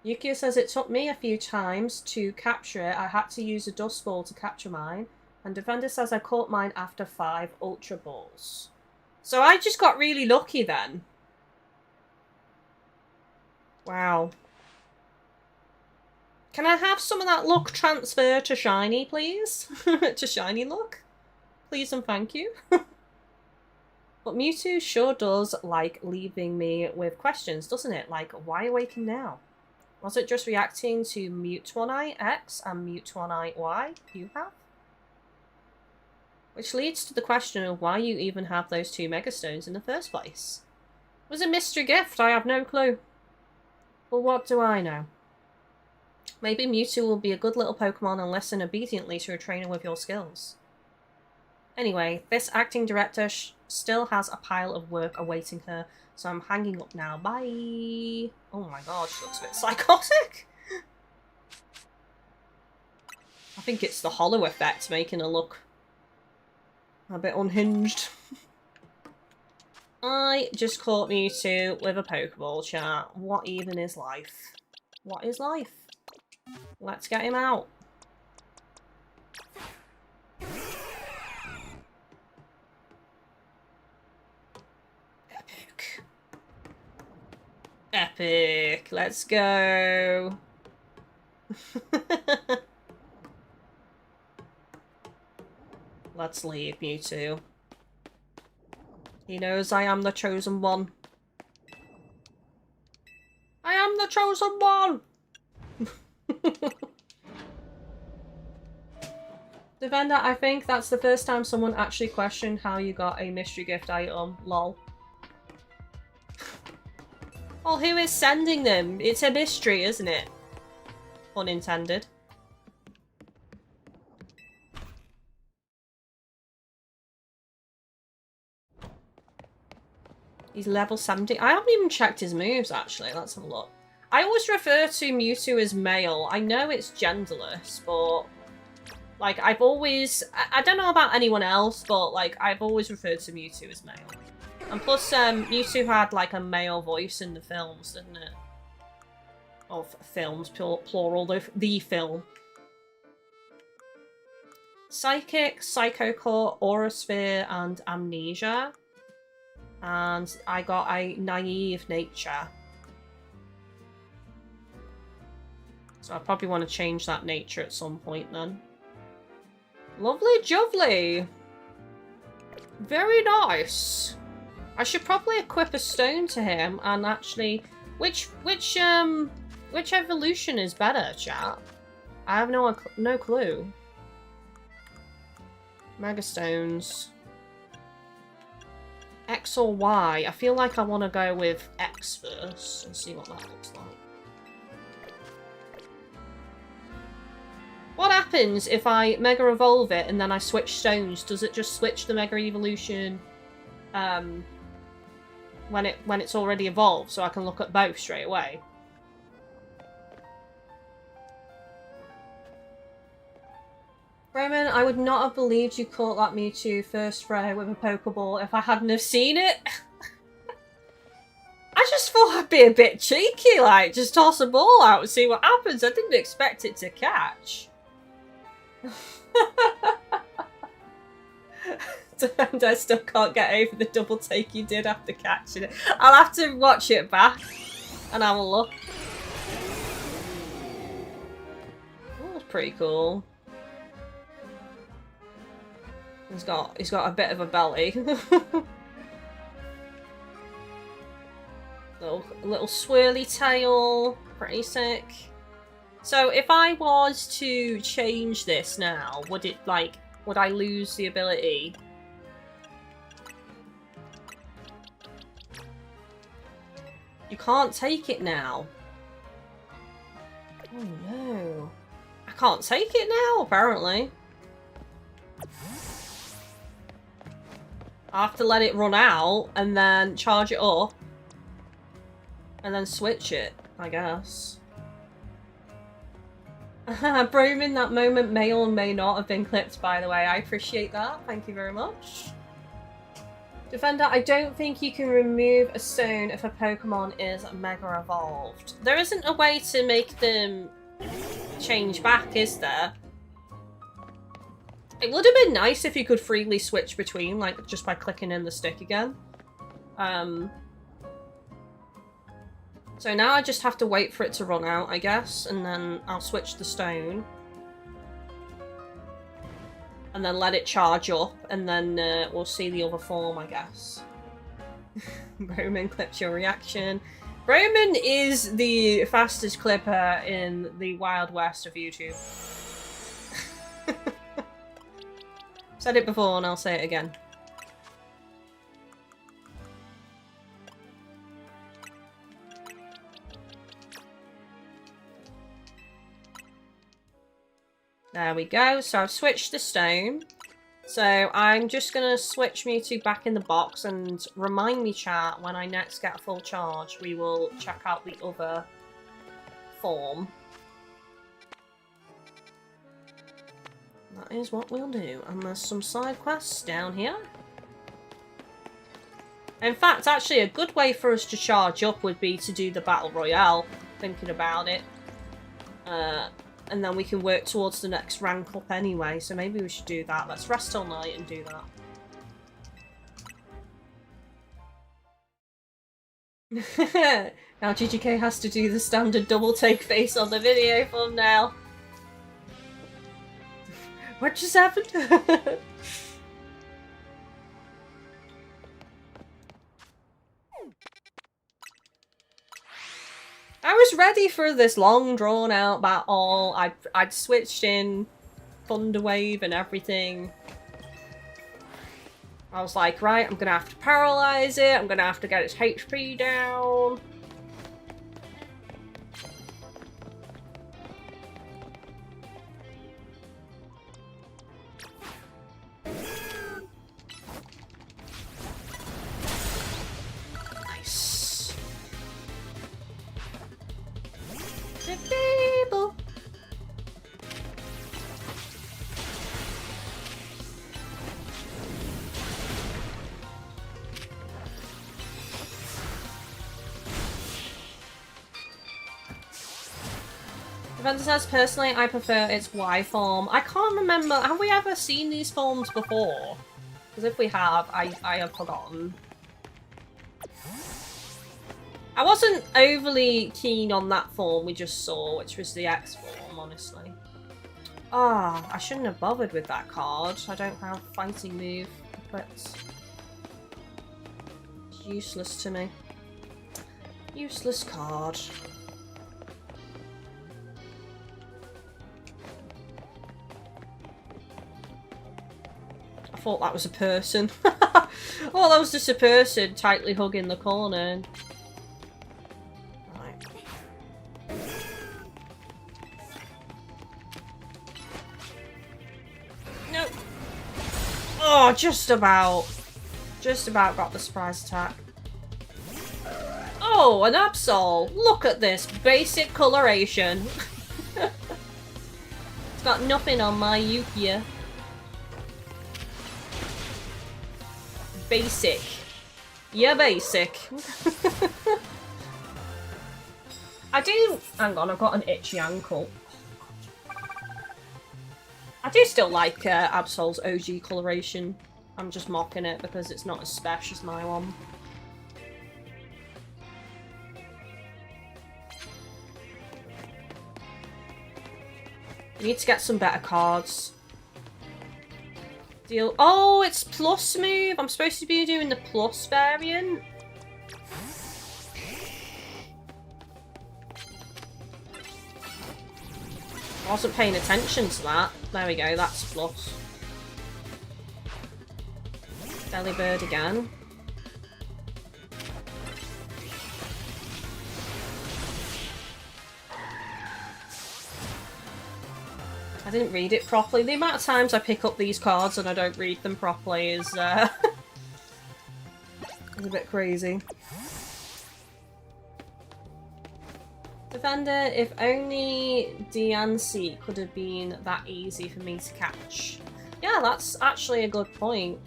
Speaker 1: Yukia says it took me a few times to capture it. I had to use a dust ball to capture mine. And Defender says I caught mine after 5 Ultra Balls. So I just got really lucky then. Wow. Can I have some of that luck transfer to Shiny, please? To Shiny luck? Please and thank you. But Mewtwo sure does like leaving me with questions, doesn't it? Like, why awaken now? Was it just reacting to Mewtwonite X and Mewtwonite Y you have? Which leads to the question of why you even have those 2 Megastones in the first place. It was a mystery gift, I have no clue. But what do I know? Maybe Mewtwo will be a good little Pokemon and listen obediently to a trainer with your skills. Anyway, this acting director still has a pile of work awaiting her, so I'm hanging up now. Bye! Oh my god, she looks a bit psychotic! I think it's the holo effect making her look a bit unhinged. I just caught Mewtwo with a Pokeball, chat. What even is life? What is life? Let's get him out. Epic. Epic. Let's go. Let's leave Mewtwo. He knows I am the chosen one. I am the chosen one! Defender, I think that's the first time someone actually questioned how you got a mystery gift item. Lol. Well, who is sending them? It's a mystery, isn't it? Unintended. He's level 70. I haven't even checked his moves, actually. Let's have a look. I always refer to Mewtwo as male. I know it's genderless, but... like, I've always... I don't know about anyone else, but, like, I've always referred to Mewtwo as male. And plus, Mewtwo had like a male voice in the films, didn't it? Of films, plural, the film. Psychic, Psycho Core, Aura Sphere, and Amnesia. And I got a naive nature. So I probably want to change that nature at some point then. Lovely jubbly. Very nice. I should probably equip a stone to him and actually... Which evolution is better, chat? I have no clue. Mega Stones. X or Y? I feel like I want to go with X first and see what that looks like. What happens if I Mega Evolve it and then I switch stones? Does it just switch the Mega Evolution when it's already evolved, so I can look at both straight away? Roman, I would not have believed you caught that Mewtwo first throw with a Pokeball if I hadn't have seen it. I just thought I'd be a bit cheeky, like, just toss a ball out and see what happens. I didn't expect it to catch. And I still can't get over the double take you did after catching it. I'll have to watch it back and have a look. That was pretty cool. He's got a bit of a belly. little swirly tail, pretty sick. So if I was to change this now, would I lose the ability? You can't take it now. Oh no. I can't take it now, apparently. I have to let it run out and then charge it up and then switch it, I guess. Broom, that moment may or may not have been clipped, by the way. I appreciate that. Thank you very much. Defender, I don't think you can remove a stone if a Pokemon is Mega Evolved. There isn't a way to make them change back, is there? It would have been nice if you could freely switch between, like, just by clicking in the stick again. So now I just have to wait for it to run out, I guess, and then I'll switch the stone. And then let it charge up, and then we'll see the other form, I guess. Roman clips your reaction. Roman is the fastest clipper in the Wild West of YouTube. Said it before and I'll say it again. There we go. So I've switched the stone. So I'm just going to switch Mewtwo back in the box and remind me, chat, when I next get a full charge, we will check out the other form. That is what we'll do. And there's some side quests down here. In fact, actually, a good way for us to charge up would be to do the Battle Royale, thinking about it. And then we can work towards the next rank up anyway, so maybe we should do that. Let's rest all night and do that. Now GGK has to do the standard double take face on the video thumbnail. What just happened? I was ready for this long drawn out battle. I'd switched in Thunder Wave and everything. I was like, right, I'm gonna have to paralyze it. I'm gonna have to get its HP down. Venta says, personally, I prefer its Y form. I can't remember. Have we ever seen these forms before? Because if we have, I have forgotten. I wasn't overly keen on that form we just saw, which was the X form, honestly. Ah, I shouldn't have bothered with that card. I don't have fighting move equipped. It's useless to me. Useless card. I thought that was a person. Oh, that was just a person tightly hugging the corner. Right. No. Oh, just about. Just about got the surprise attack. Oh, an Absol! Look at this basic coloration. It's got nothing on my Yukia. Basic. Yeah, basic. I do... Hang on, I've got an itchy ankle. I do still like Absol's OG coloration. I'm just mocking it because it's not as special as my one. We need to get some better cards. Deal. Oh, it's plus move. I'm supposed to be doing the plus variant. I wasn't paying attention to that. There we go, that's plus. Delibird again. I didn't read it properly. The amount of times I pick up these cards and I don't read them properly is, is a bit crazy. Defender, if only DNC could have been that easy for me to catch. Yeah, that's actually a good point.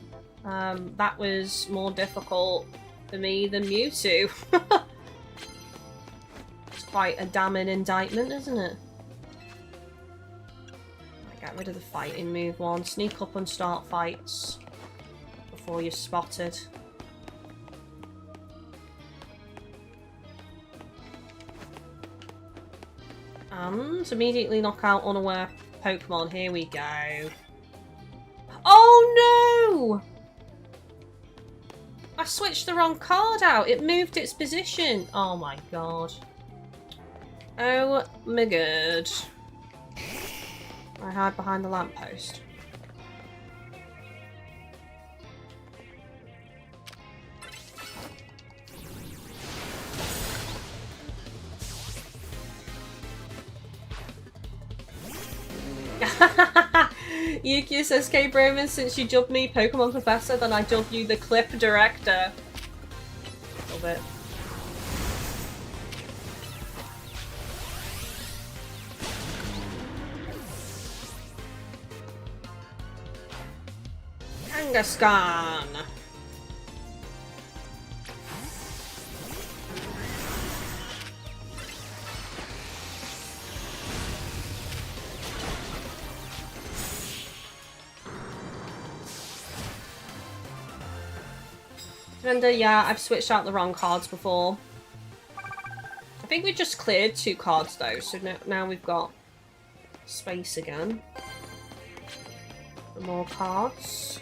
Speaker 1: That was more difficult for me than Mewtwo. It's quite a damning indictment, isn't it? Get rid of the fighting move one. Sneak up and start fights before you're spotted. And immediately knock out unaware Pokemon. Here we go. Oh no! I switched the wrong card out. It moved its position. Oh my god. Oh my god. I hide behind the lamppost. Yukia says, K Broman, since you dubbed me Pokemon Professor, then I dub you the Clip Director. Love it. Kangaskhan. Defender, yeah, I've switched out the wrong cards before. I think we just cleared 2 cards though, so now we've got space again for more cards.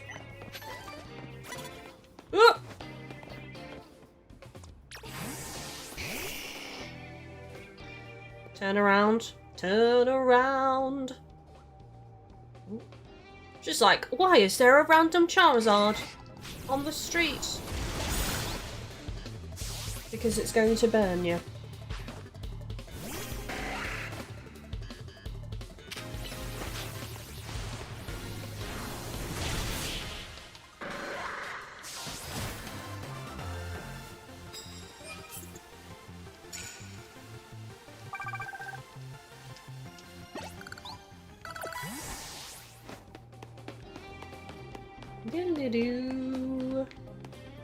Speaker 1: Ooh! Turn around. Turn around. Just like, why is there a random Charizard on the street? Because it's going to burn you.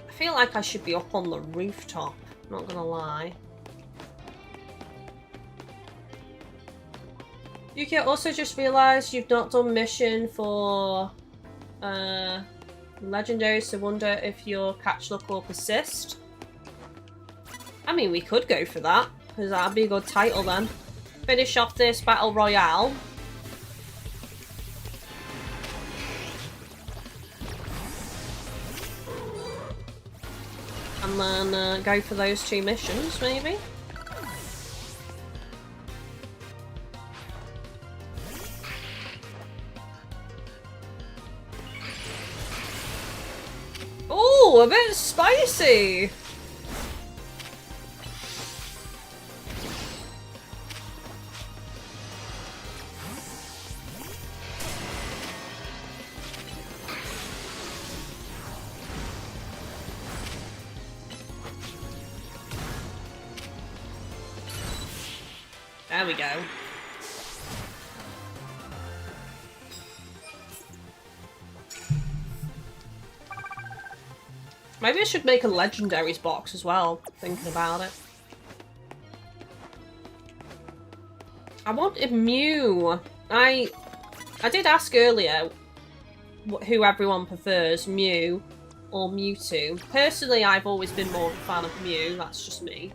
Speaker 1: I feel like I should be up on the rooftop, not gonna lie. Yuki, I also just realised you've not done mission for Legendaries, so wonder if your catch luck will persist. I mean, we could go for that, because that'd be a good title then. Finish off this battle royale. And then go for those 2 missions, maybe? Ooh, a bit spicy! There we go. Maybe I should make a Legendaries box as well, thinking about it. I wanted Mew. I did ask earlier who everyone prefers, Mew or Mewtwo. Personally, I've always been more of a fan of Mew, that's just me.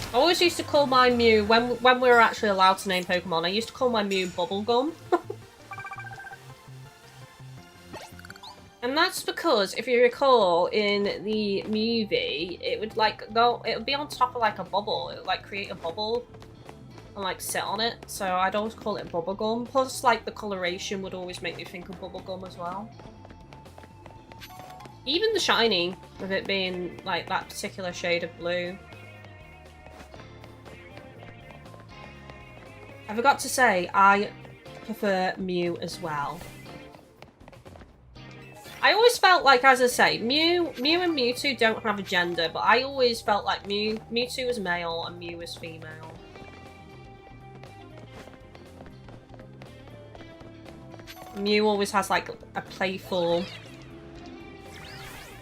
Speaker 1: I always used to call my Mew, when we were actually allowed to name Pokemon, I used to call my Mew Bubblegum. And that's because, if you recall, in the movie, it would like go, it would be on top of like a bubble. It would like create a bubble and like sit on it. So I'd always call it Bubblegum. Plus like the coloration would always make me think of Bubblegum as well. Even the shiny, with it being like that particular shade of blue. I forgot to say, I prefer Mew as well. I always felt like, as I say, Mew and Mewtwo don't have a gender, but I always felt like Mewtwo was male and Mew was female. Mew always has like a playful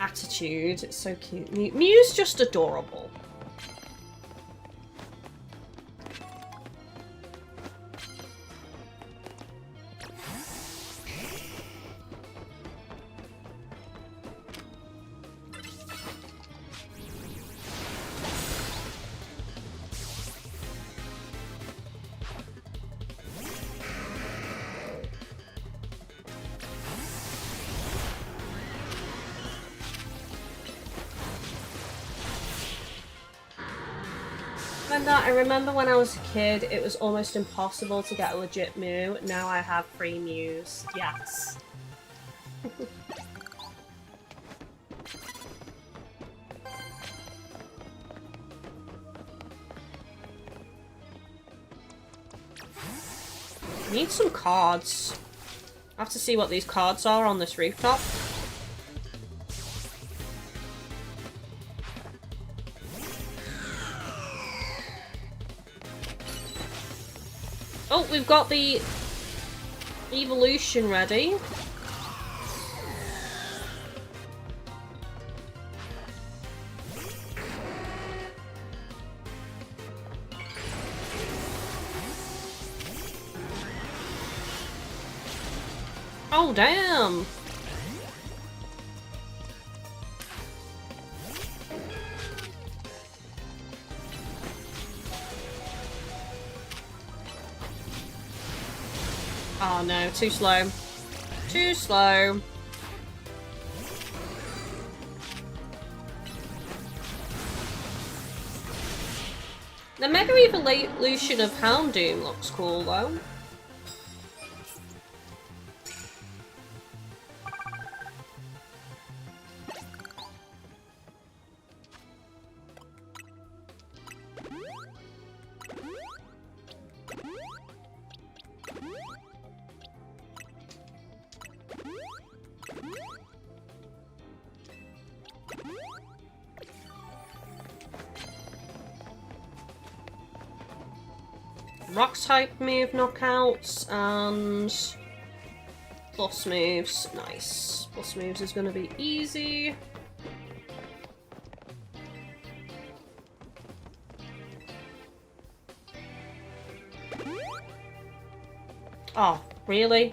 Speaker 1: attitude. It's so cute. Mew's just adorable. I remember when I was a kid, it was almost impossible to get a legit Mew. Now I have 3 Mews. Yes. I need some cards. I have to see what these cards are on this rooftop. Oh, we've got the evolution ready. Oh, damn! Oh no, too slow. Too slow. The Mega Evolution of Houndoom looks cool though. rock type move knockouts and plus moves. Nice. Plus moves is going to be easy. Oh, really?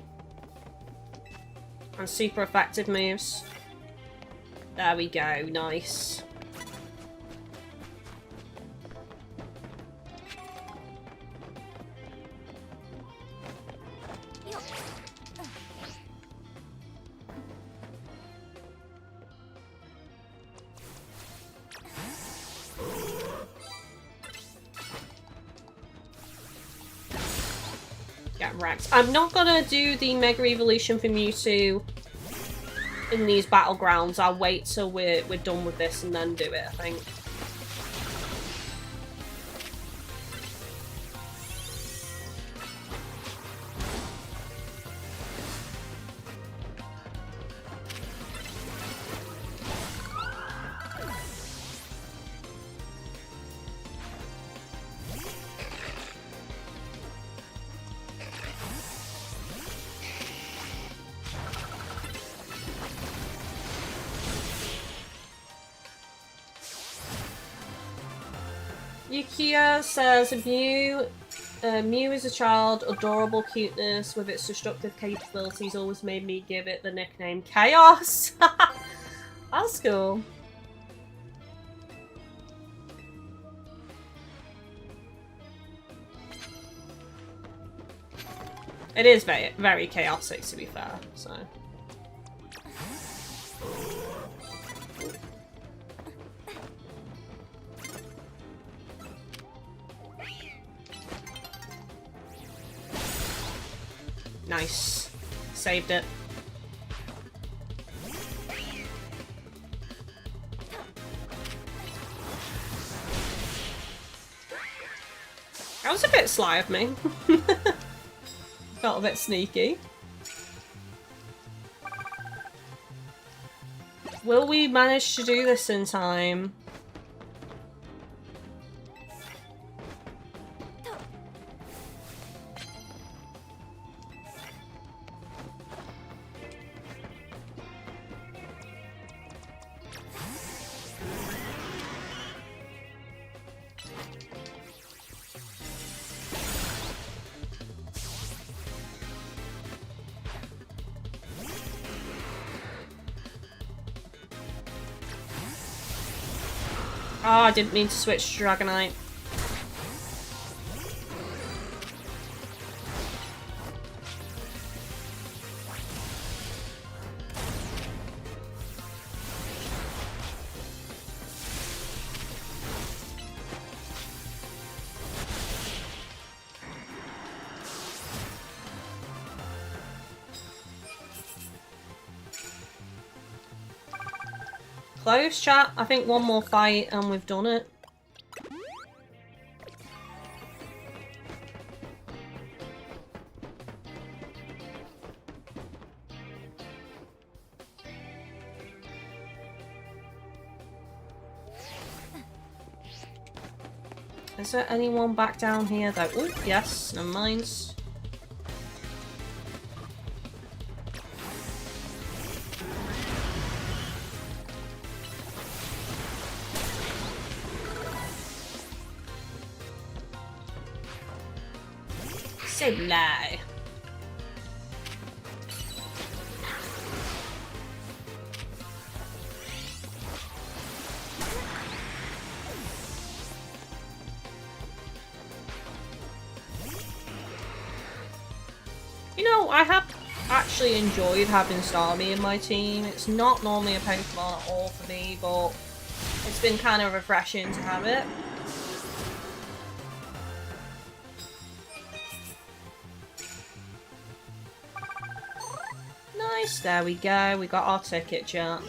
Speaker 1: And super effective moves. There we go, nice. Get wrecked. I'm not gonna do the Mega Evolution for Mewtwo in these battlegrounds. I'll wait till we're done with this and then do it, I think. Yukia says, Mew is a child, adorable cuteness with its destructive capabilities always made me give it the nickname Chaos. That's cool. It is very, very chaotic, to be fair, so... Nice. Saved it. That was a bit sly of me. Felt a bit sneaky. Will we manage to do this in time? Oh, I didn't mean to switch to Dragonite. Close, chat. I think one more fight and we've done it. Is there anyone back down here though? Oh, yes, never mind. Lie. You know, I have actually enjoyed having Starmie in my team. It's not normally a Pokemon at all for me, but it's been kind of refreshing to have it. There we go, we got our ticket, chat.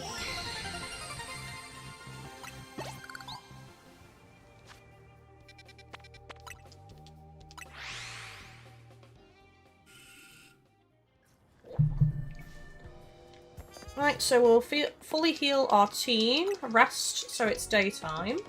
Speaker 1: Right, so we'll fully heal our team, rest so it's daytime.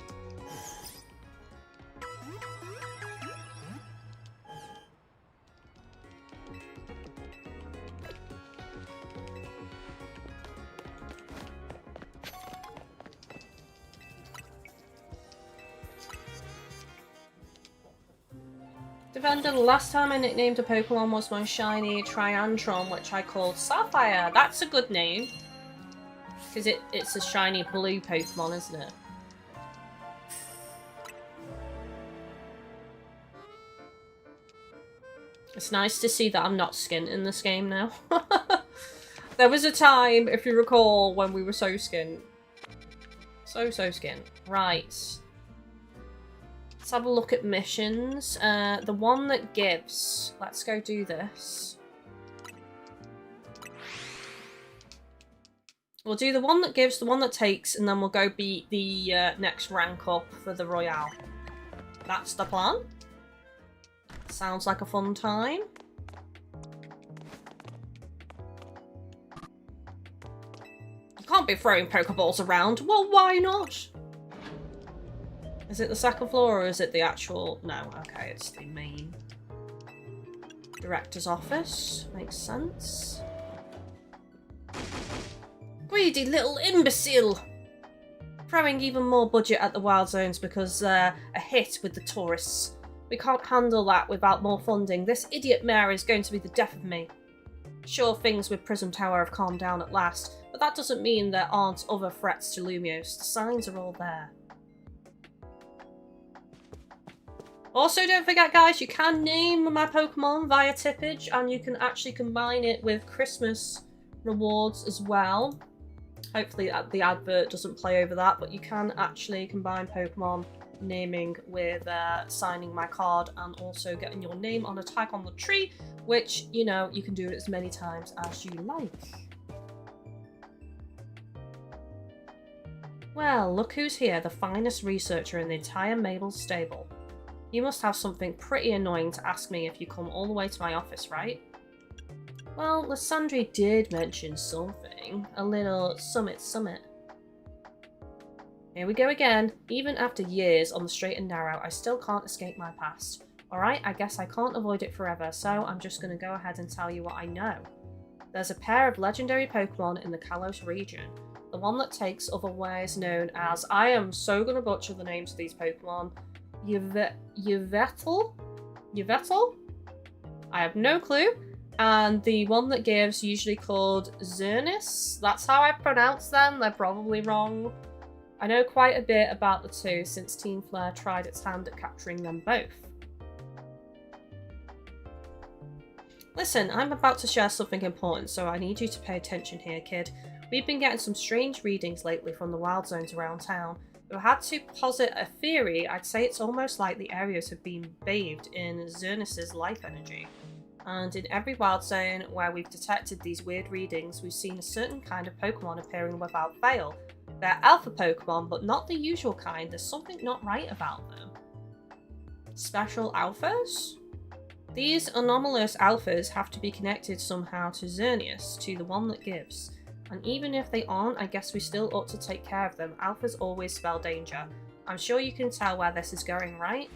Speaker 1: Vendor, the last time I nicknamed a Pokemon was my shiny Triantron, which I called Sapphire. That's a good name. Because it's a shiny blue Pokemon, isn't it? It's nice to see that I'm not skint in this game now. There was a time, if you recall, when we were so skint. So skint. Right. Let's have a look at missions. The one that gives. Let's go do this. We'll do the one that gives, the one that takes, and then we'll go beat the next rank up for the Royale. That's the plan. Sounds like a fun time. You can't be throwing Pokeballs around. Well, why not? Is it the second floor or is it the actual... No, okay, it's the main director's office. Makes sense. Greedy little imbecile! Throwing even more budget at the wild zones because a hit with the tourists. We can't handle that without more funding. This idiot mayor is going to be the death of me. Sure, things with Prism Tower have calmed down at last, but that doesn't mean there aren't other threats to Lumios. The signs are all there. Also, don't forget, guys, you can name my Pokemon via tippage, and you can actually combine it with Christmas rewards as well. Hopefully the advert doesn't play over that, but you can actually combine Pokemon naming with signing my card and also getting your name on a tag on the tree, which, you know, you can do it as many times as you like. Well, look who's here, the finest researcher in the entire Mabel stable. You must have something pretty annoying to ask me if you come all the way to my office, right? Well, Lysandre did mention something. A little summit. Here we go again. Even after years on the straight and narrow, I still can't escape my past. Alright, I guess I can't avoid it forever, so I'm just going to go ahead and tell you what I know. There's a pair of legendary Pokemon in the Kalos region. The one that takes otherwise known as... I am so going to butcher the names of these Pokemon. Yveltal? I have no clue. And the one that gives, usually called Xerneas. That's how I pronounce them. They're probably wrong. I know quite a bit about the two since Team Flare tried its hand at capturing them both. Listen, I'm about to share something important, so I need you to pay attention here, kid. We've been getting some strange readings lately from the wild zones around town. If I had to posit a theory, I'd say it's almost like the areas have been bathed in Xerneas' life energy. And in every wild zone where we've detected these weird readings, we've seen a certain kind of Pokemon appearing without fail. They're alpha Pokemon, but not the usual kind. There's something not right about them. Special alphas? These anomalous alphas have to be connected somehow to Xerneas, to the one that gives. And even if they aren't, I guess we still ought to take care of them. Alphas always spell danger. I'm sure you can tell where this is going, right?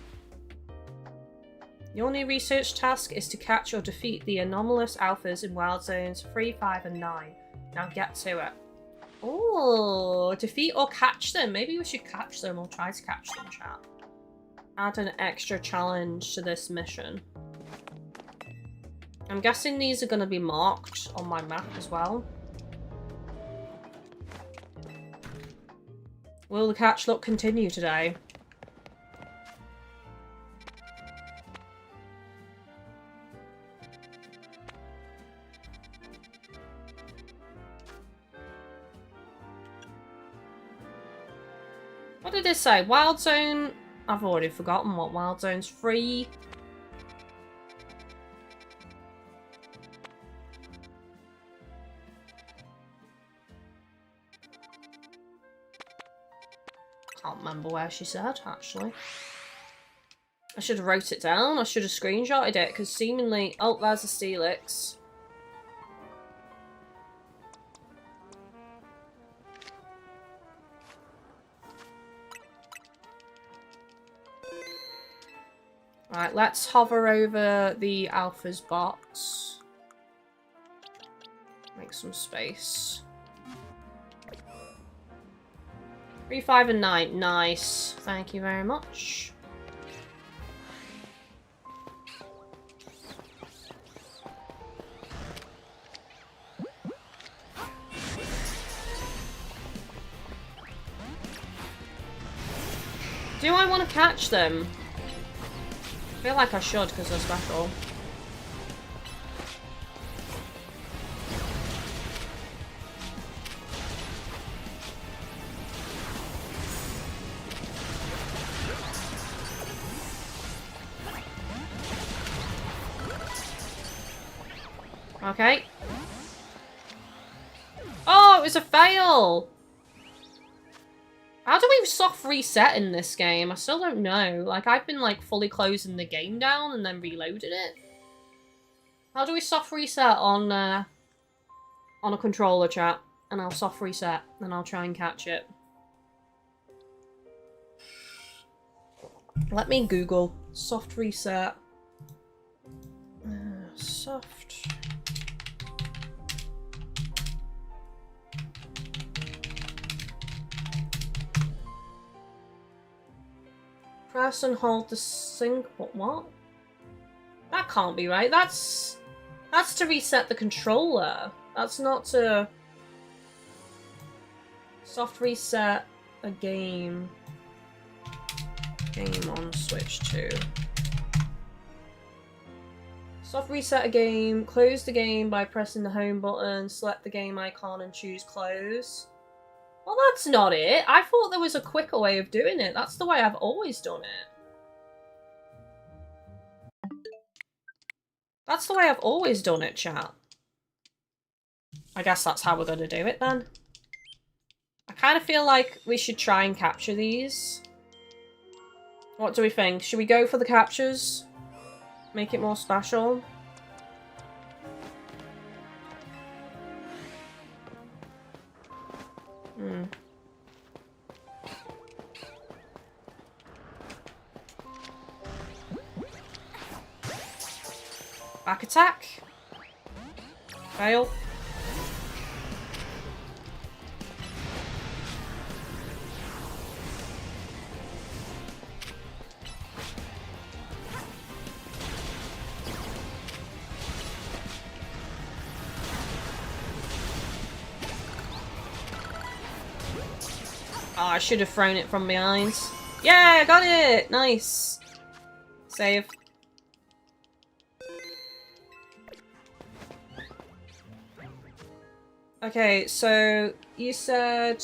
Speaker 1: Your new research task is to catch or defeat the anomalous alphas in wild zones 3, 5, and 9. Now get to it. Oh, defeat or catch them. Maybe we should catch them or try to catch them, chat. Add an extra challenge to this mission. I'm guessing these are going to be marked on my map as well. Will the catch luck continue today? What did it say? Wild Zone... I've already forgotten what Wild Zone's 3. Can't remember where she said, actually. I should have wrote it down. I should have screenshotted it, because seemingly... Oh, there's a Steelix. Right, let's hover over the Alpha's box. Make some space. 3, 5, and 9. Nice. Thank you very much. Do I want to catch them? I feel like I should because they're special. Okay. Oh, it was a fail! How do we soft reset in this game? I still don't know. Like, I've been, like, fully closing the game down and then reloaded it. How do we soft reset on a controller, chat? And I'll soft reset, and I'll try and catch it. Let me Google. Soft reset. Soft... Press and hold the sync. What? That can't be right. That's to reset the controller. That's not to soft reset a game. Game on Switch 2. Soft reset a game. Close the game by pressing the home button. Select the game icon and choose close. Well, that's not it. I thought there was a quicker way of doing it. That's the way I've always done it. That's the way I've always done it, chat. I guess that's how we're going to do it then. I kind of feel like we should try and capture these. What do we think? Should we go for the captures? Make it more special? Back attack. Fail. Oh, I should have thrown it from behind. Yeah, I got it! Nice. Save. Okay, so you said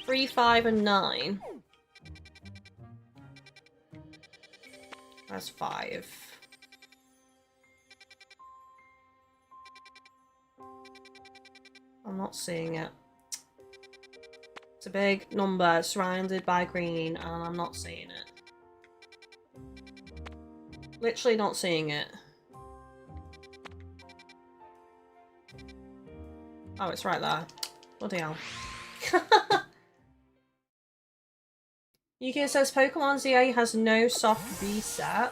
Speaker 1: 3, 5, and 9. That's 5. I'm not seeing it. It's a big number surrounded by green, and I'm not seeing it. Literally not seeing it. Oh, it's right there. Bloody hell. Yukia says Pokemon ZA has no soft reset,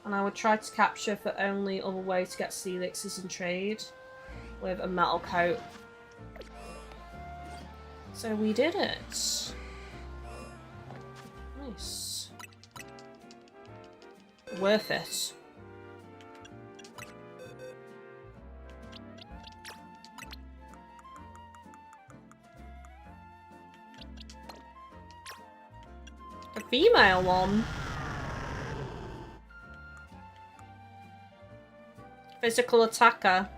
Speaker 1: and I would try to capture for only other way to get Celixes in trade with a metal coat. So we did it. Nice. Worth it. A female one. Physical attacker.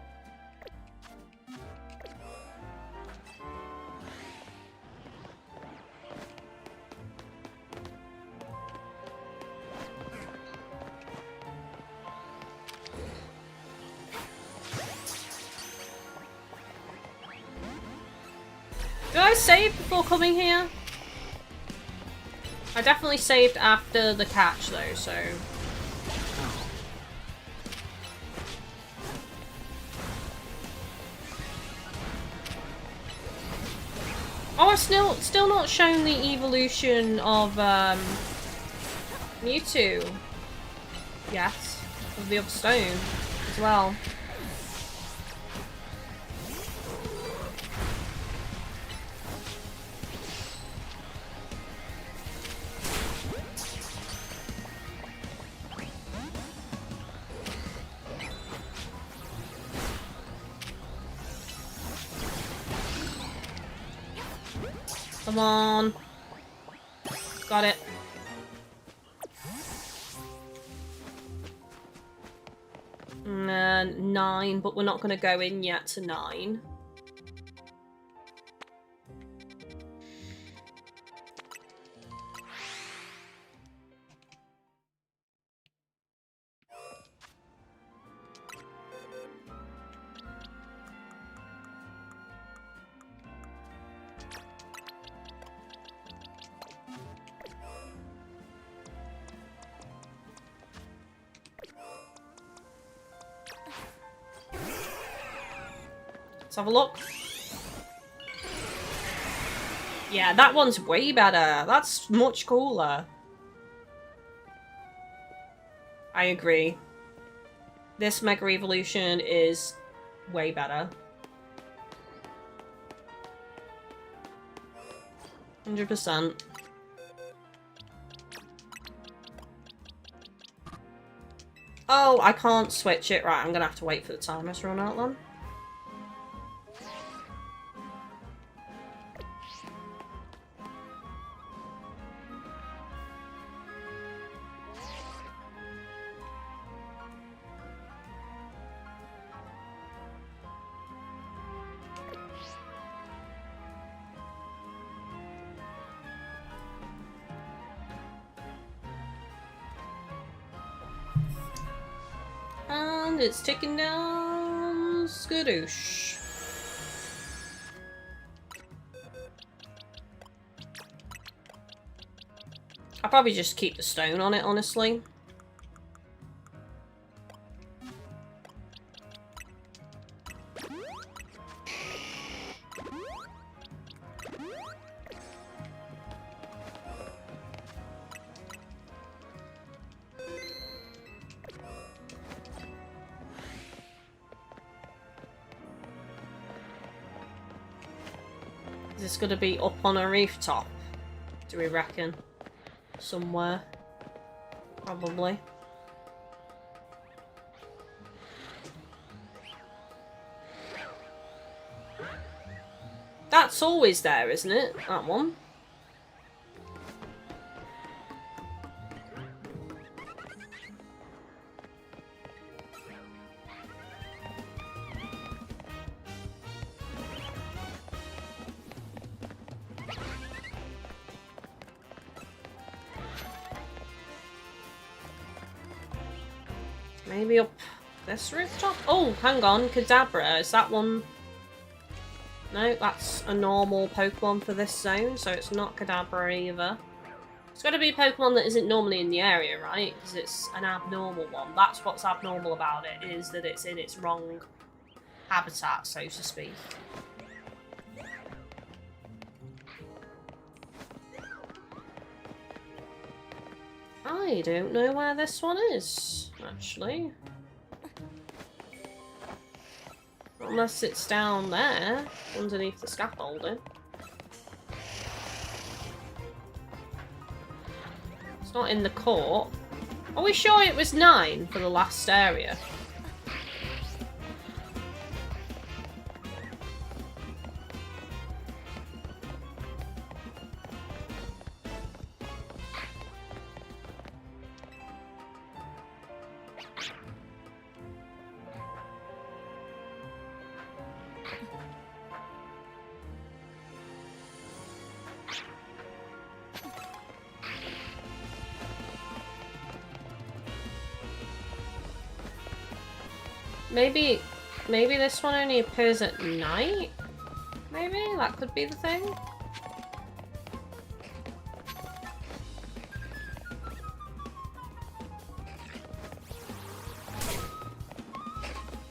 Speaker 1: Did I save before coming here? I definitely saved after the catch though, so... Oh, I've still not shown the evolution of Mewtwo yet, of the other stone as well. Come on. Got it. And 9, but we're not going to go in yet to 9. Let's have a look. Yeah, that one's way better. That's much cooler. I agree. This Mega Evolution is way better. 100%. Oh, I can't switch it. Right, I'm gonna have to wait for the timer to run out then. And it's ticking down. Skadoosh. I'll probably just keep the stone on it, honestly. Is this going to be up on a rooftop? Do we reckon? Somewhere. Probably. That's always there, isn't it? That one. Maybe up this rooftop? Oh, hang on. Kadabra. Is that one? No, that's a normal Pokemon for this zone, so it's not Kadabra either. It's got to be a Pokemon that isn't normally in the area, right? Because it's an abnormal one. That's what's abnormal about it, is that it's in its wrong habitat, so to speak. I don't know where this one is, actually. Unless it's down there, underneath the scaffolding. It's not in the court. Are we sure it was 9 for the last area? Maybe this one only appears at night? Maybe? That could be the thing?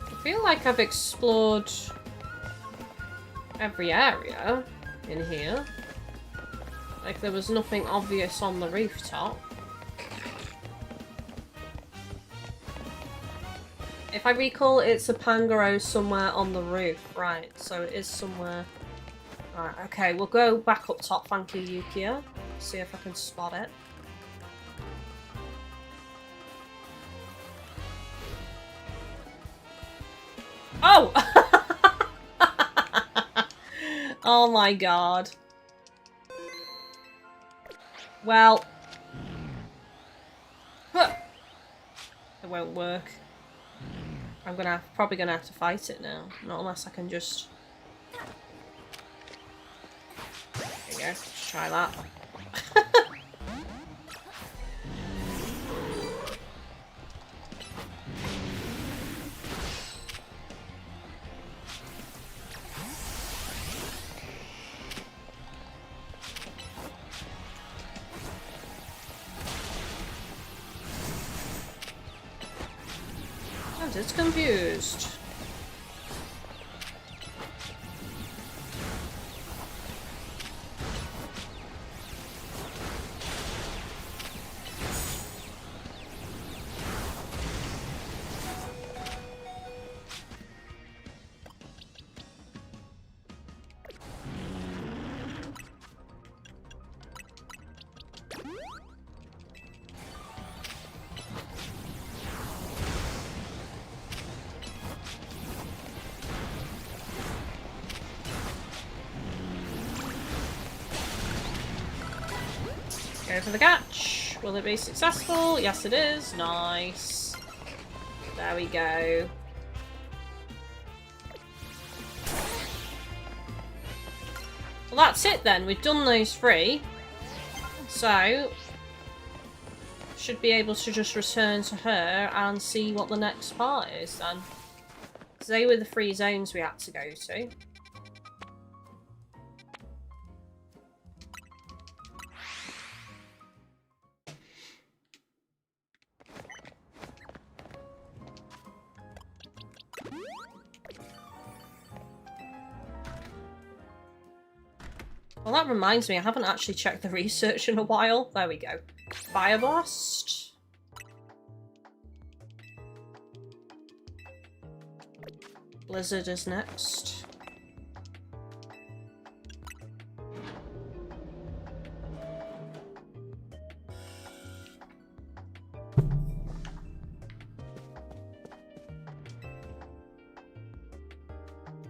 Speaker 1: I feel like I've explored every area in here. Like there was nothing obvious on the rooftop. If I recall, it's a Pangoro somewhere on the roof. Right, so it is somewhere. Right, okay, we'll go back up top, thank you, Yukia. See if I can spot it. Oh! Oh my god. Well... Huh. It won't work. I'm probably gonna have to fight it now. Not unless I can just... There you go. Let's try that. I'm just confused. Go for the catch. Will it be successful? Yes, it is. Nice. There we go. Well, that's it then. We've done those 3. So, should be able to just return to her and see what the next part is then. Because they were the 3 zones we had to go to. Well, that reminds me, I haven't actually checked the research in a while. There we go. Fire Blast. Blizzard is next.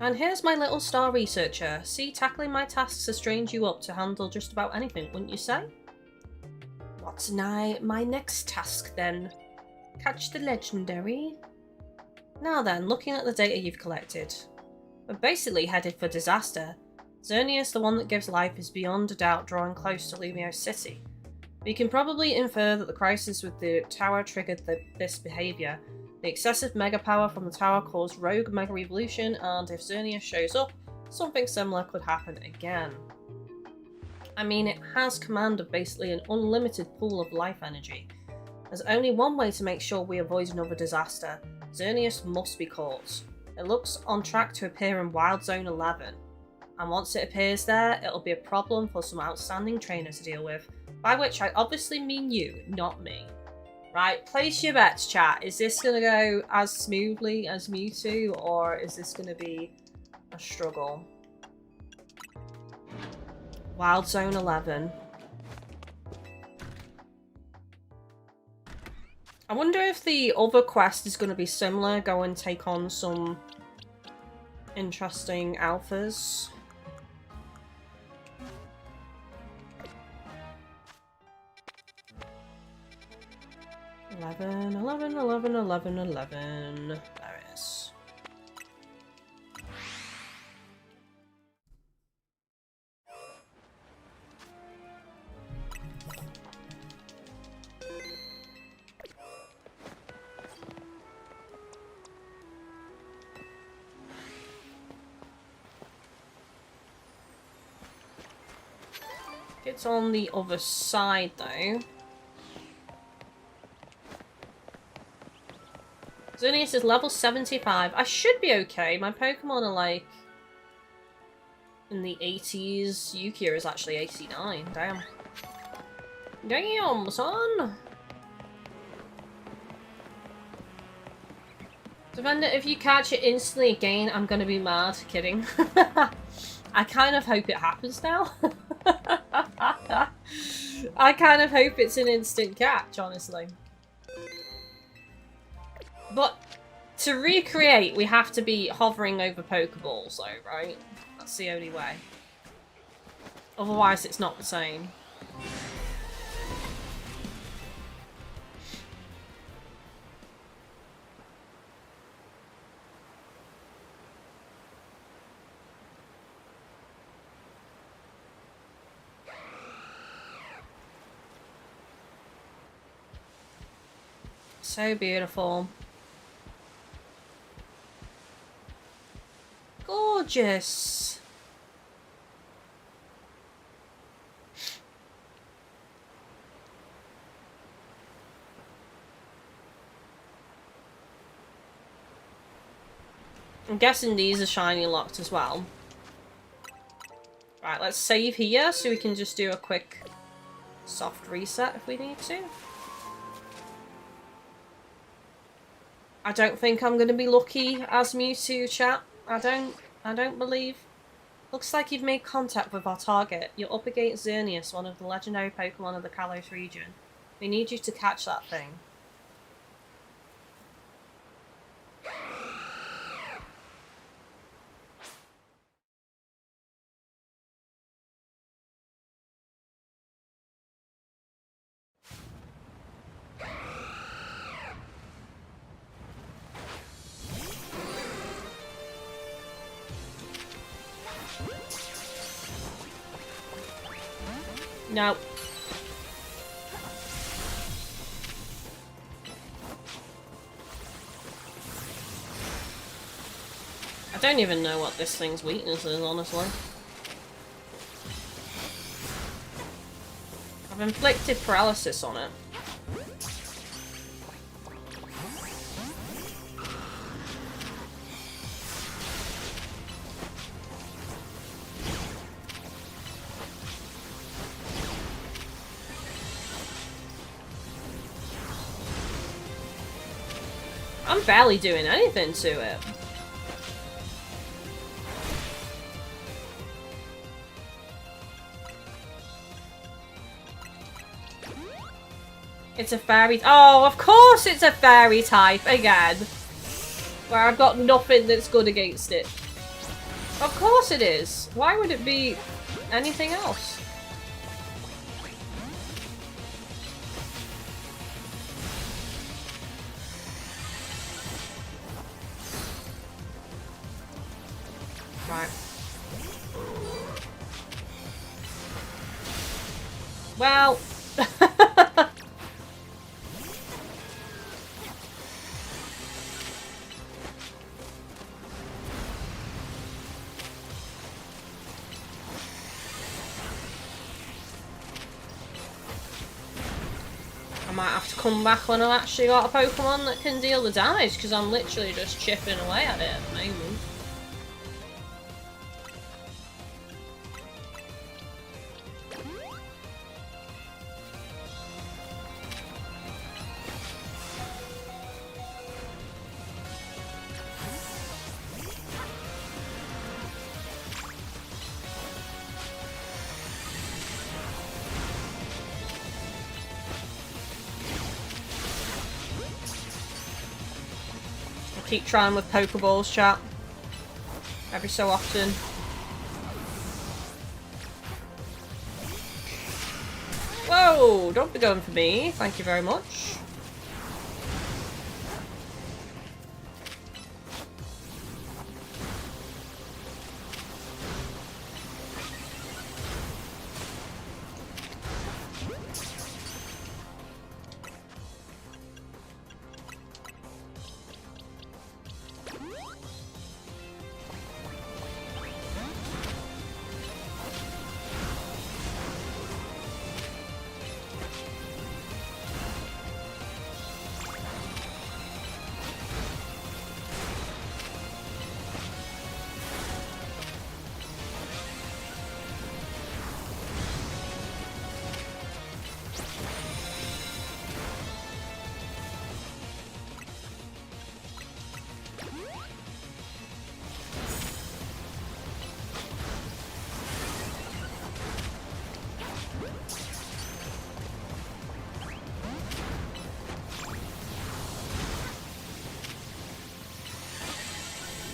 Speaker 1: And here's my little star researcher. See, tackling my tasks has trained you up to handle just about anything, wouldn't you say? What's my next task then? Catch the legendary. Now then, looking at the data you've collected. We're basically headed for disaster. Xerneas, the one that gives life, is beyond a doubt drawing close to Lumio City. We can probably infer that the crisis with the tower triggered this behaviour. The excessive mega power from the tower caused rogue mega evolution, and if Xerneas shows up, something similar could happen again. I mean, it has command of basically an unlimited pool of life energy. There's only one way to make sure we avoid another disaster. Xerneas must be caught. It looks on track to appear in Wild Zone 11. And once it appears there, it'll be a problem for some outstanding trainer to deal with. By which I obviously mean you, not me. Right, place your bets, chat. Is this going to go as smoothly as Mewtwo, or is this going to be a struggle? Wild Zone 11. I wonder if the other quest is going to be similar, go and take on some interesting alphas. Eleven. There it is. It's on the other side though. Xerneas is level 75. I should be okay. My Pokemon are like in the 80s. Yukia is actually 89. Damn. Damn, son! Defender, if you catch it instantly again, I'm gonna be mad. Kidding. I kind of hope it happens now. I kind of hope it's an instant catch, honestly. But to recreate, we have to be hovering over Pokeballs, though, right? That's the only way. Otherwise, it's not the same. So beautiful. Gorgeous. I'm guessing these are shiny locked as well. Right, let's save here so we can just do a quick soft reset if we need to. I don't think I'm going to be lucky as Mewtwo, chat. I don't believe. Looks like you've made contact with our target. You're up against Xerneas, one of the legendary Pokemon of the Kalos region. We need you to catch that thing. No. I don't even know what this thing's weakness is, honestly. I've inflicted paralysis on it. I'm barely doing anything to it. It's a fairy. Oh, of course it's a fairy type again. Where I've got nothing that's good against it. Of course it is. Why would it be anything else? Right. Well. I might have to come back when I've actually got a Pokemon that can deal the damage, because I'm literally just chipping away at it at the moment. Keep trying with Pokeballs, chat. Every so often. Whoa! Don't be going for me. Thank you very much.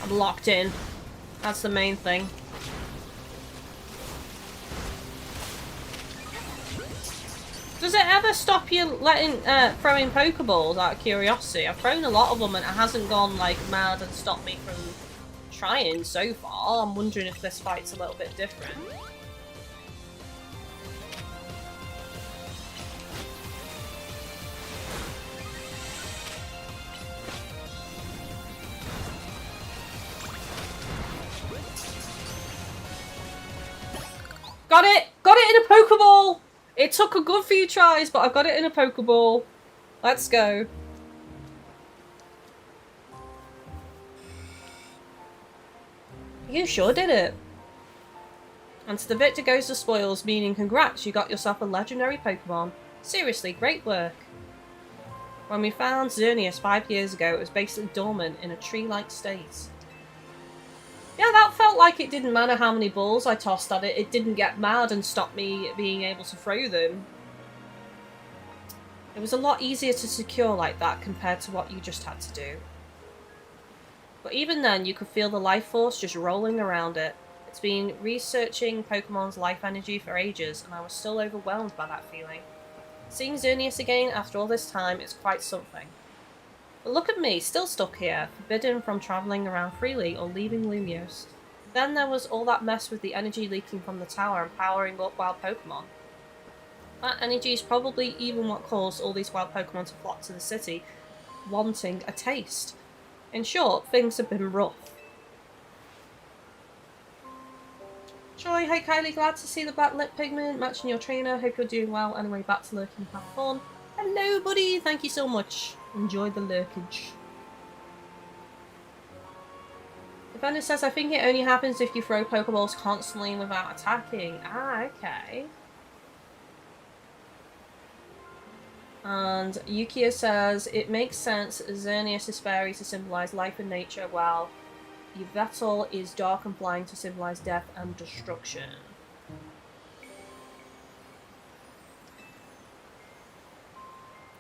Speaker 1: I'm locked in. That's the main thing. Does it ever stop you throwing Pokeballs out of curiosity? I've thrown a lot of them and it hasn't gone like mad and stopped me from trying so far. I'm wondering if this fight's a little bit different. Got it! Got it in a Pokeball! It took a good few tries, but I got it in a Pokeball. Let's go. You sure did it. And to the victor goes the spoils, meaning congrats, you got yourself a legendary Pokemon. Seriously, great work. When we found Xerneas 5 years ago, it was basically dormant in a tree-like state. Yeah, that felt like it didn't matter how many balls I tossed at it, it didn't get mad and stop me being able to throw them. It was a lot easier to secure like that compared to what you just had to do. But even then, you could feel the life force just rolling around it. It's been researching Pokemon's life energy for ages, and I was still overwhelmed by that feeling. Seeing Xerneas again after all this time is quite something. But look at me, still stuck here, forbidden from travelling around freely or leaving Lumiose. Then there was all that mess with the energy leaking from the tower and powering up wild Pokemon. That energy is probably even what caused all these wild Pokemon to flock to the city, wanting a taste. In short, things have been rough. Joy, hey Kylie, glad to see the black lip pigment matching your trainer. Hope you're doing well. Anyway, back to lurking, have fun. Hello, buddy. Thank you so much. Enjoy the lurkage. Defender says, I think it only happens if you throw Pokeballs constantly without attacking. Ah, okay. And Yukia says, it makes sense. Xerneas is fairy to symbolise life and nature, while Yveltal is dark and flying to symbolise death and destruction.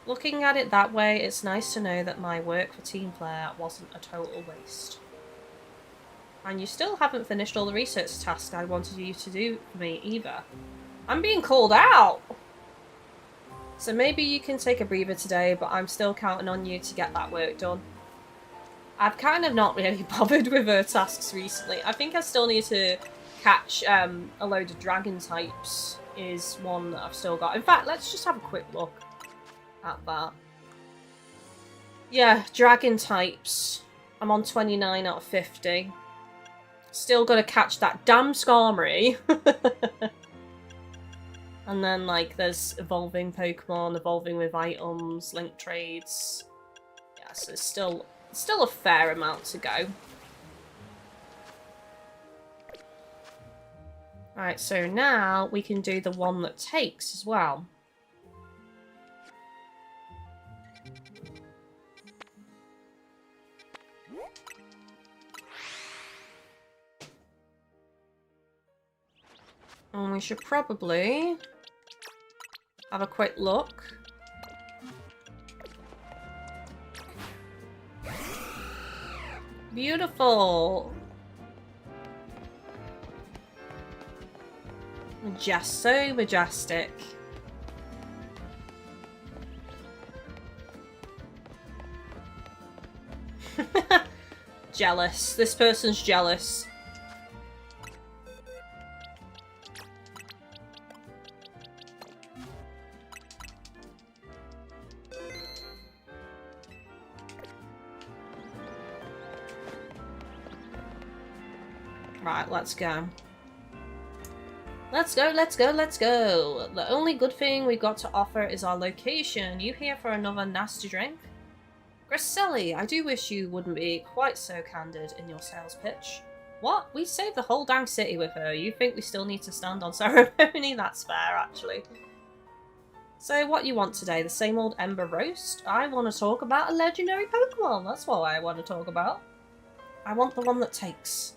Speaker 1: Looking at it that way, it's nice to know that my work for Team Flare wasn't a total waste. And you still haven't finished all the research tasks I wanted you to do for me either. I'm being called out! So maybe you can take a breather today, but I'm still counting on you to get that work done. I've kind of not really bothered with her tasks recently. I think I still need to catch a load of dragon types is one that I've still got. In fact, let's just have a quick look at that. Yeah, dragon types. I'm on 29 out of 50. Still got to catch that damn Skarmory. And then, like, there's evolving Pokemon, evolving with items, link trades. Yeah, so it's still a fair amount to go. Right, so now we can do the one that takes as well. And we should probably have a quick look. Beautiful! Just so majestic. Jealous. This person's jealous. Right, let's go. Let's go, let's go, let's go. The only good thing we've got to offer is our location. You here for another nasty drink? Gracelli, I do wish you wouldn't be quite so candid in your sales pitch. What? We saved the whole dang city with her. You think we still need to stand on ceremony? That's fair, actually. So what you want today? The same old Ember Roast? I want to talk about a legendary Pokemon. That's what I want to talk about. I want the one that takes.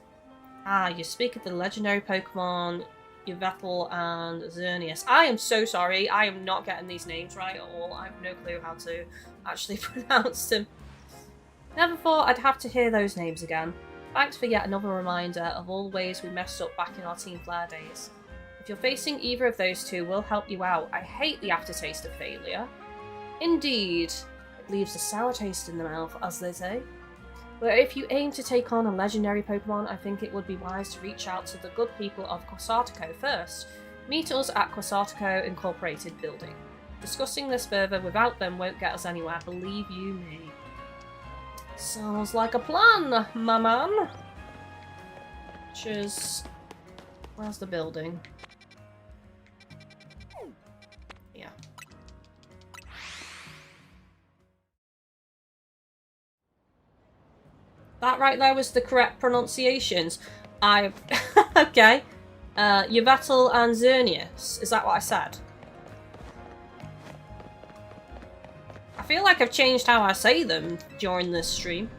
Speaker 1: Ah, you speak of the legendary Pokemon, Yveltal and Xerneas. I am so sorry. I am not getting these names right at all. I have no clue how to actually pronounce them. Never thought I'd have to hear those names again. Thanks for yet another reminder of all the ways we messed up back in our Team Flare days. If you're facing either of those two, we'll help you out. I hate the aftertaste of failure. Indeed. It leaves a sour taste in the mouth, as they say. But if you aim to take on a legendary Pokemon, I think it would be wise to reach out to the good people of Quasartico first. Meet us at Quasartico Incorporated building. Discussing this further without them won't get us anywhere, believe you me. Sounds like a plan, my man. Which is... where's the building? That right there was the correct pronunciations. Okay. Yveltal and Xerneas. Is that what I said? I feel like I've changed how I say them during this stream.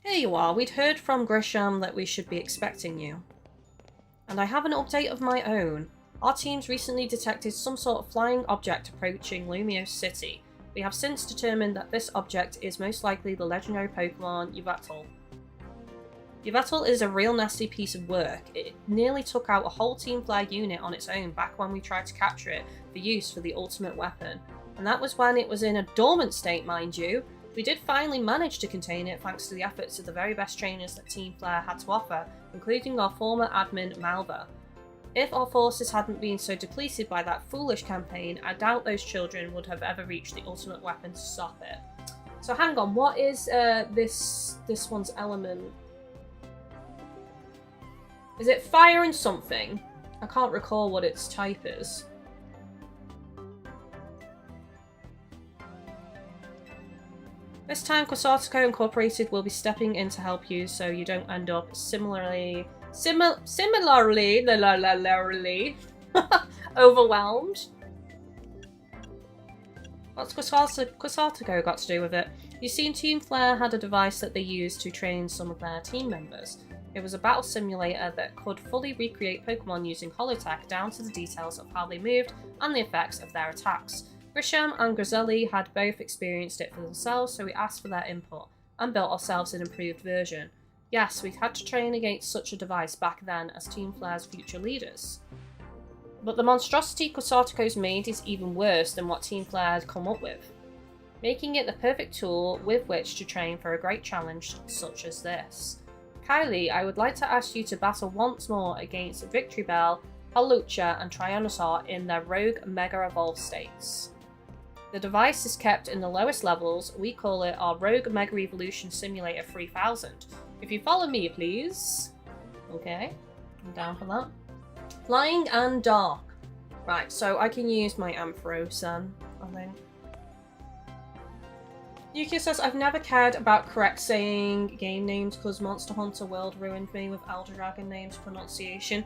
Speaker 1: Here you are. We'd heard from Grisham that we should be expecting you. And I have an update of my own. Our teams recently detected some sort of flying object approaching Lumiose City. We have since determined that this object is most likely the legendary Pokemon Yveltal. Yveltal is a real nasty piece of work. It nearly took out a whole Team Flare unit on its own back when we tried to capture it for use for the ultimate weapon. And that was when it was in a dormant state, mind you. We did finally manage to contain it thanks to the efforts of the very best trainers that Team Flare had to offer, including our former admin Malva. If our forces hadn't been so depleted by that foolish campaign, I doubt those children would have ever reached the ultimate weapon to stop it. So hang on, what is this one's element? Is it fire and something? I can't recall what its type is. This time, Quasartico Incorporated will be stepping in to help you so you don't end up similarly overwhelmed. What's Quasartico got to do with it? You've seen Team Flare had a device that they used to train some of their team members. It was a battle simulator that could fully recreate Pokemon using holotech down to the details of how they moved and the effects of their attacks. Grisham and Griselli had both experienced it for themselves, so we asked for their input and built ourselves an improved version. Yes, we had to train against such a device back then as Team Flare's future leaders. But the monstrosity Quasartico's made is even worse than what Team Flare had come up with, making it the perfect tool with which to train for a great challenge such as this. Kylie, I would like to ask you to battle once more against Victreebel, Hawlucha and Tyrannosaur in their Rogue Mega Evolved states. The device is kept in the lowest levels. We call it our Rogue Mega Evolution Simulator 3000. If you follow me, please. Okay, I'm down for that. Flying and Dark. Right, so I can use my Ampharos then, I think. Yukia says, I've never cared about correct saying game names because Monster Hunter World ruined me with Elder Dragon names pronunciation.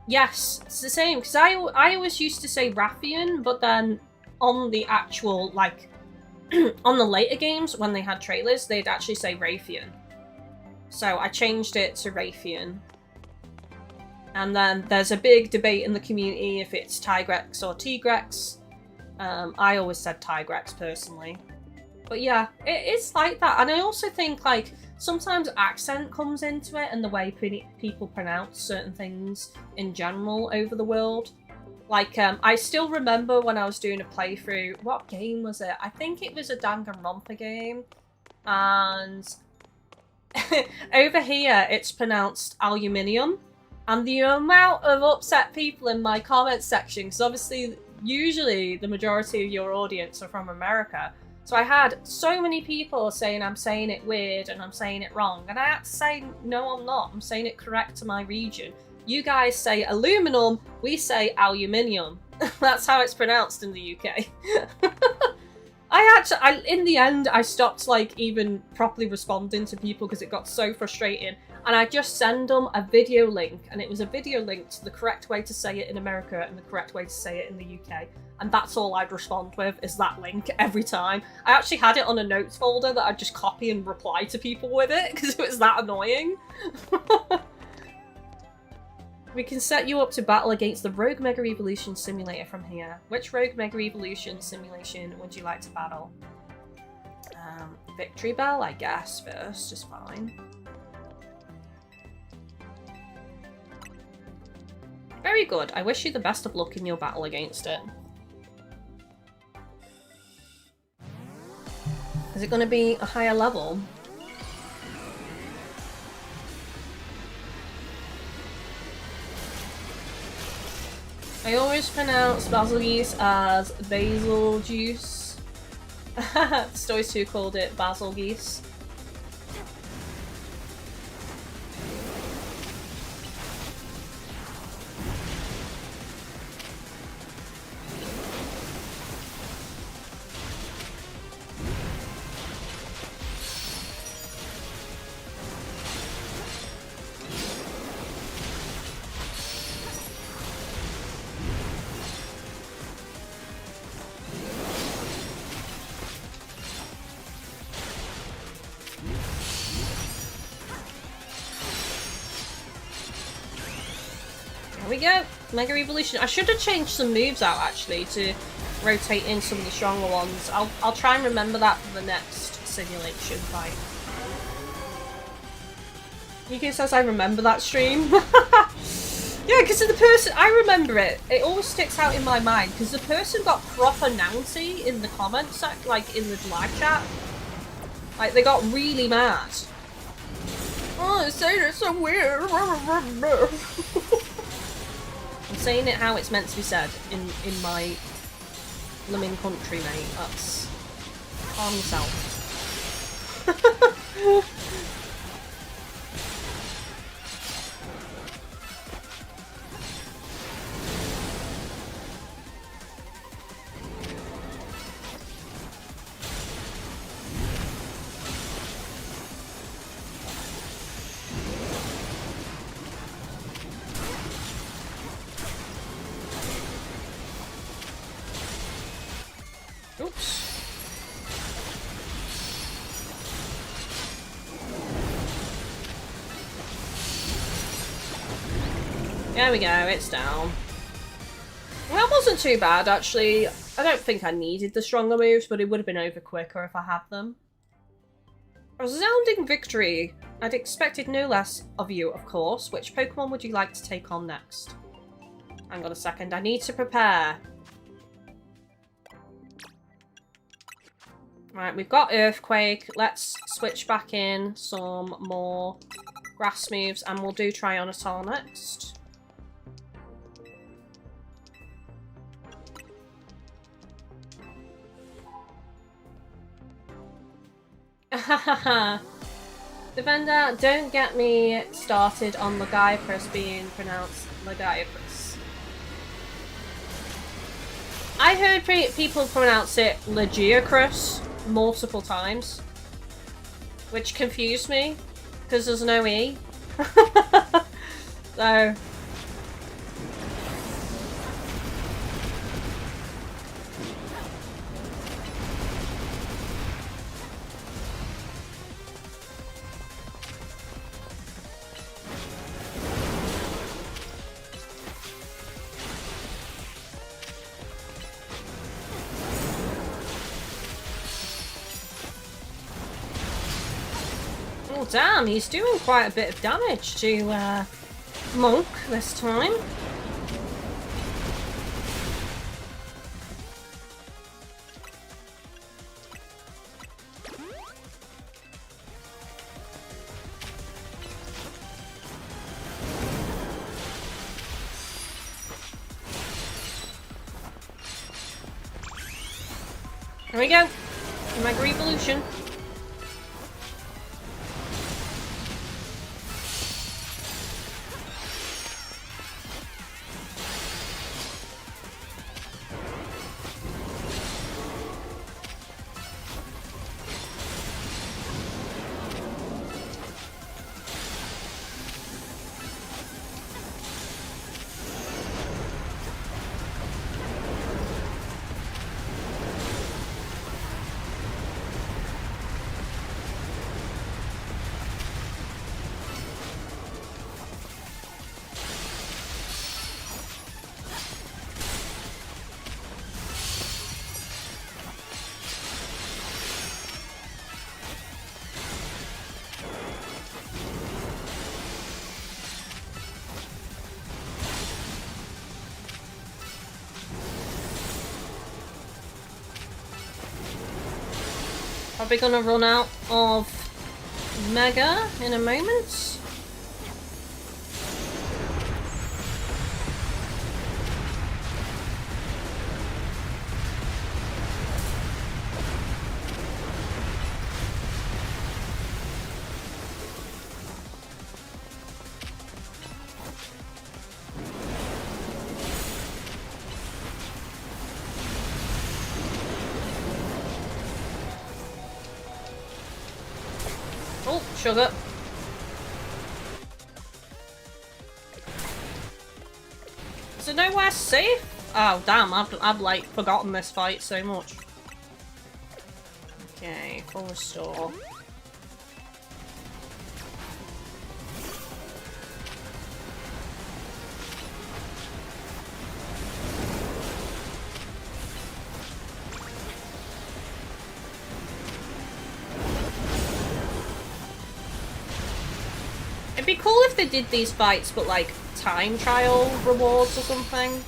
Speaker 1: Yes, it's the same, because I always used to say Rathian, but then on the actual, like, on the later games, when they had trailers, they'd actually say Raytheon. So I changed it to Raytheon. And then there's a big debate in the community if it's Tigrex or Tigrex. I always said Tigrex, personally. But yeah, it's like that. And I also think, like, sometimes accent comes into it and the way people pronounce certain things in general over the world. Like, I still remember when I was doing a playthrough, what game was it? I think it was a Danganronpa game. And over here, it's pronounced aluminium. And the amount of upset people in my comments section, because obviously, usually the majority of your audience are from America. So I had so many people saying I'm saying it weird and I'm saying it wrong. And I had to say, no, I'm not. I'm saying it correct to my region. You guys say aluminum, we say aluminium. That's how it's pronounced in the UK. In the end, I stopped, like, even properly responding to people because it got so frustrating. And I just send them a video link, and it was a video link to the correct way to say it in America and the correct way to say it in the UK. And that's all I'd respond with, is that link every time. I actually had it on a notes folder that I'd just copy and reply to people with it, because it was that annoying. We can set you up to battle against the Rogue Mega Evolution Simulator from here. Which Rogue Mega Evolution simulation would you like to battle? Victreebel, I guess, first, is fine. Very good. I wish you the best of luck in your battle against it. Is it going to be a higher level? I always pronounce basil geese as basil juice. Stories 2 called it basil geese. There we go. Mega Evolution. I should have changed some moves out, actually, to rotate in some of the stronger ones. I'll try and remember that for the next simulation fight. Yuki says I remember that stream. Yeah, because the person, I remember it. It always sticks out in my mind, because the person got proper Nounty in the comment section, like in the live chat. Like, they got really mad. Oh, it's saying it so weird. I'm saying it how it's meant to be said in my blooming country, mate. That's calm yourself. Oops. There we go, it's down. Well, that wasn't too bad, actually. I don't think I needed the stronger moves, but it would have been over quicker if I had them. A resounding victory. I'd expected no less of you, of course. Which Pokemon would you like to take on next? Hang on a second, I need to prepare. Right, we've got Earthquake. Let's switch back in some more grass moves, and we'll do Trionital next. Defender, don't get me started on Legiaprus being pronounced Legiaprus. I heard people pronounce it Legiacrus multiple times, which confused me because there's no E. So oh damn, he's doing quite a bit of damage to Monk this time. There we go. Mega Evolution. Probably gonna run out of Mega in a moment. Oh, sugar. Is there nowhere safe? Oh, damn, I've like forgotten this fight so much. Okay, full restore. It'd be cool if they did these fights, but like time trial rewards or something.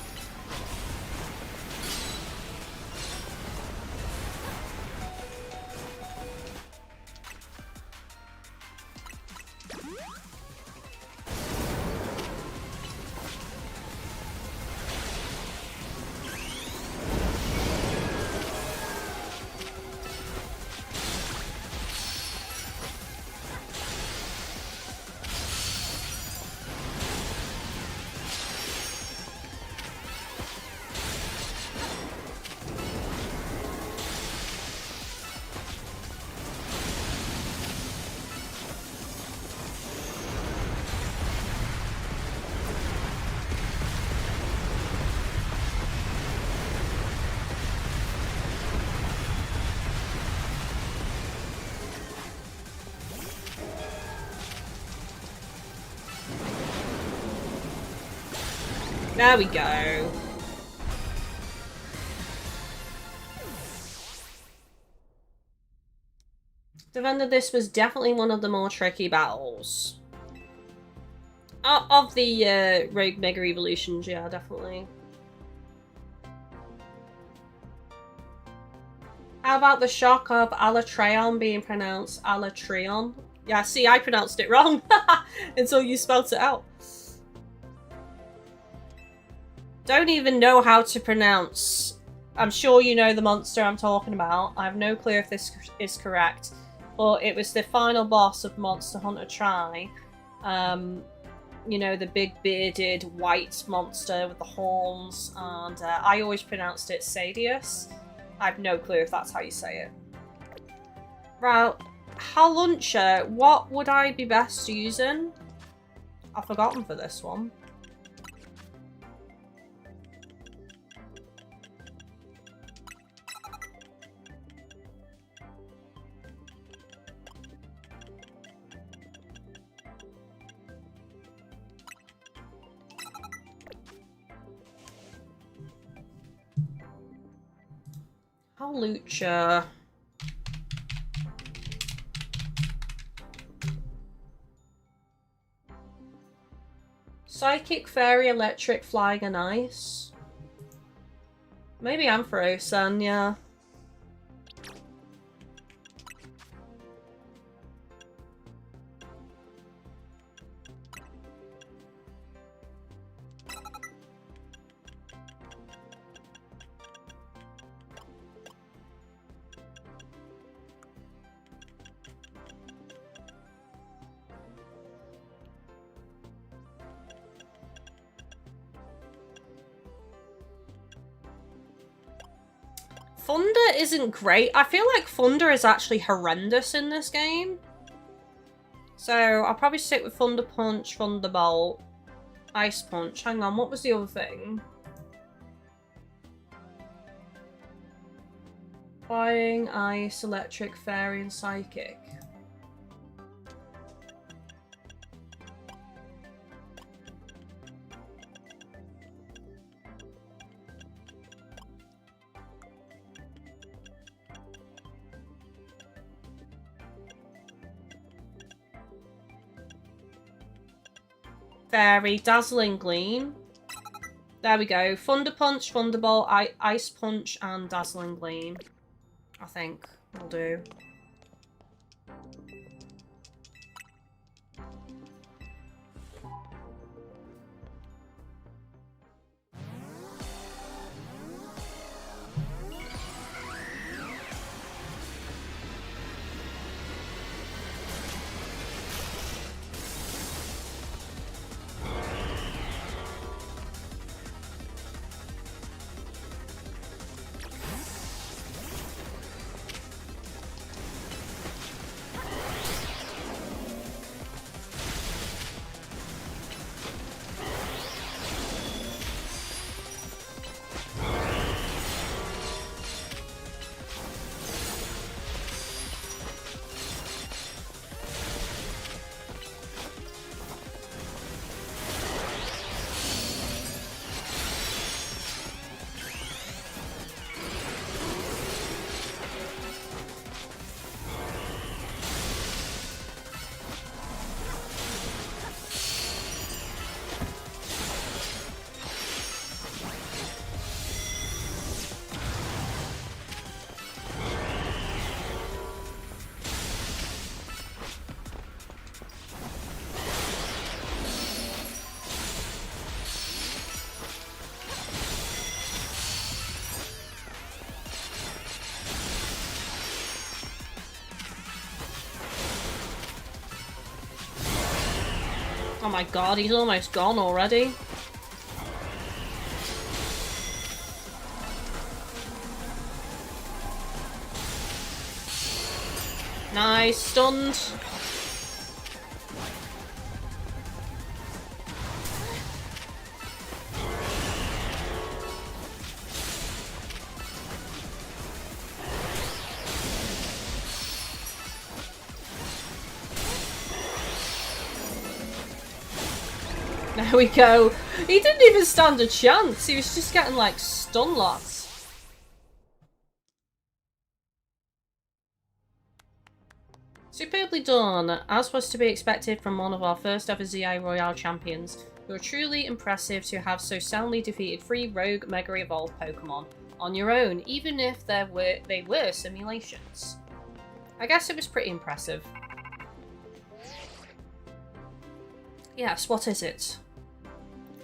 Speaker 1: There we go. Defender, this was definitely one of the more tricky battles. Of the Rogue Mega Evolutions, yeah, definitely. How about the shock of Alatreon being pronounced Alatreon? Yeah, see, I pronounced it wrong until you spelt it out. Don't even know how to pronounce. I'm sure you know the monster I'm talking about. I have no clue if this is correct. But it was the final boss of Monster Hunter Tri. You know, the big bearded white monster with the horns. And I always pronounced it Sadius. I have no clue if that's how you say it. Right, Haluncher, what would I be best using? I've forgotten for this one. Lucha. Psychic, Fairy, Electric, Flying, and Ice. Maybe Ampharosan, yeah. Thunder isn't great. I feel like Thunder is actually horrendous in this game. So I'll probably stick with Thunder Punch, Thunderbolt, Ice Punch. Hang on, what was the other thing? Flying, Ice, Electric, Fairy, and Psychic. Fairy, Dazzling Gleam. There we go. Thunder Punch, Thunderbolt, Ice Punch, and Dazzling Gleam. I think will do. Oh my god, he's almost gone already. Nice, stunned. There we go. He didn't even stand a chance. He was just getting like stun lots. Superbly done, as was to be expected from one of our first ever ZI Royale champions. You're truly impressive to have so soundly defeated 3 rogue Mega Evolved Pokemon on your own, even if they were simulations. I guess it was pretty impressive. Yes, what is it?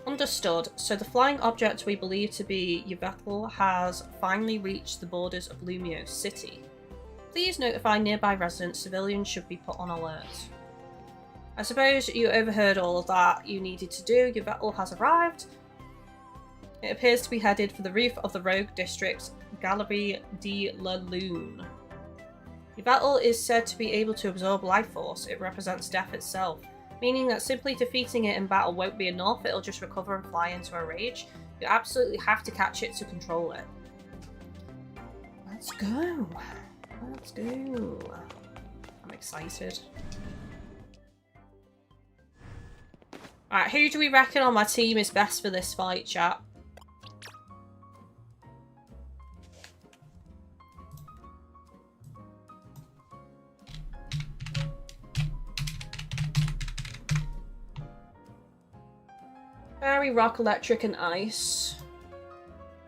Speaker 1: Understood. So the flying object we believe to be Yveltal has finally reached the borders of Lumio City. Please notify nearby residents. Civilians should be put on alert. I suppose you overheard all of that you needed to do. Yveltal has arrived. It appears to be headed for the roof of the Rogue District's Galerie de la Lune. Yveltal is said to be able to absorb life force. It represents death itself, meaning that simply defeating it in battle won't be enough. It'll just recover and fly into a rage. You absolutely have to catch it to control it. Let's go. Let's go. I'm excited. Alright, who do we reckon on my team is best for this fight, chat? Fairy, Rock, Electric, and Ice.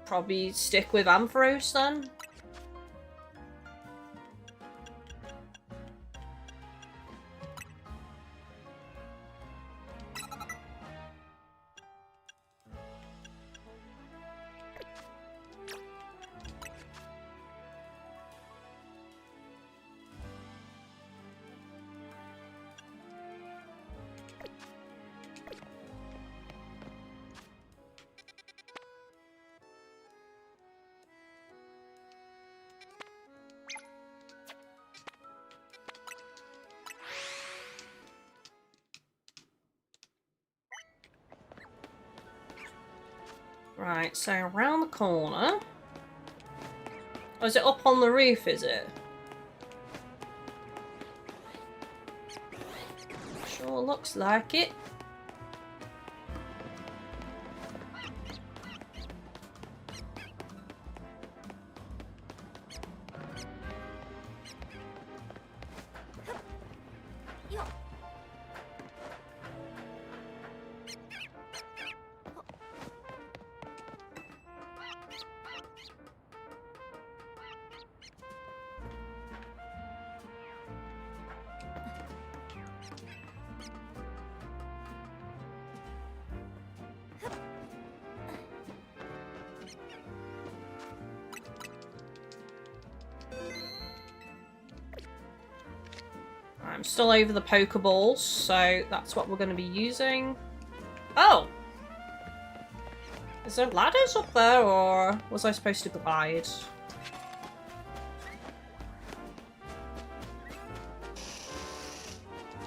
Speaker 1: Probably stick with Ampharos then. Right, so around the corner. Oh, is it up on the roof, is it? Sure looks like it. I'm still over the Pokeballs, so that's what we're going to be using. Oh! Is there ladders up there, or was I supposed to glide?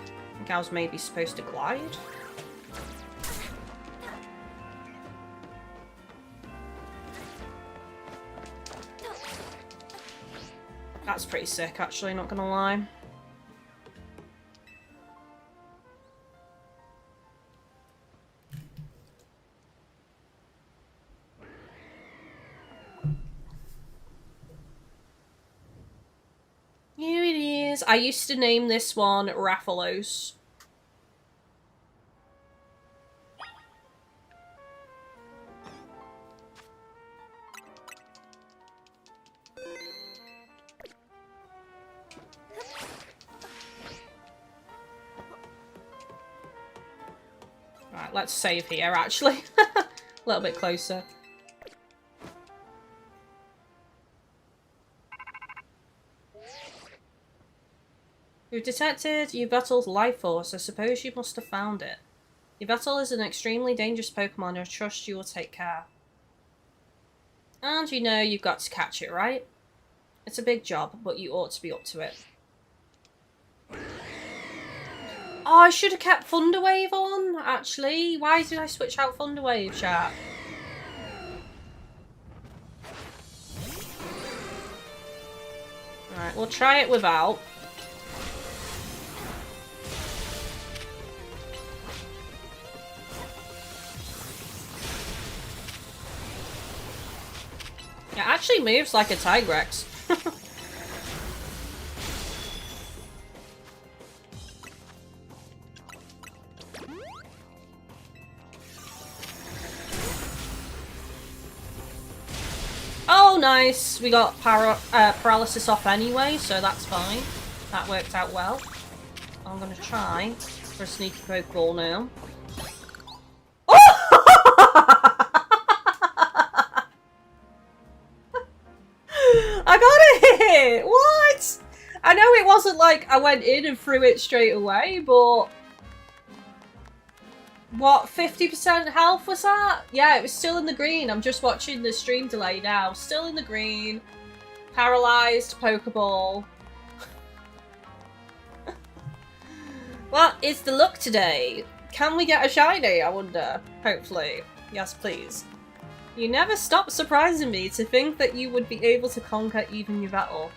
Speaker 1: I think I was maybe supposed to glide. That's pretty sick, actually, not gonna lie. Here it is. I used to name this one Rathalos. Right, let's save here, actually. A little bit closer. We've detected Yveltal's life force. I suppose you must have found it. Yveltal is an extremely dangerous Pokemon. I trust you will take care. And you know you've got to catch it, right? It's a big job, but you ought to be up to it. Oh, I should have kept Thunder Wave on, actually. Why did I switch out Thunder Wave, chat? Alright, we'll try it without. It actually moves like a Tigrex. Oh, nice. We got paralysis off anyway, so that's fine. That worked out well. I'm going to try for a sneaky Pokeball now. I got it! What? I know it wasn't like I went in and threw it straight away, but... What, 50% health was that? Yeah, it was still in the green. I'm just watching the stream delay now. Still in the green. Paralysed Pokeball. What is the luck today? Can we get a shiny, I wonder? Hopefully. Yes, please. You never stop surprising me to think that you would be able to conquer even Yveltal.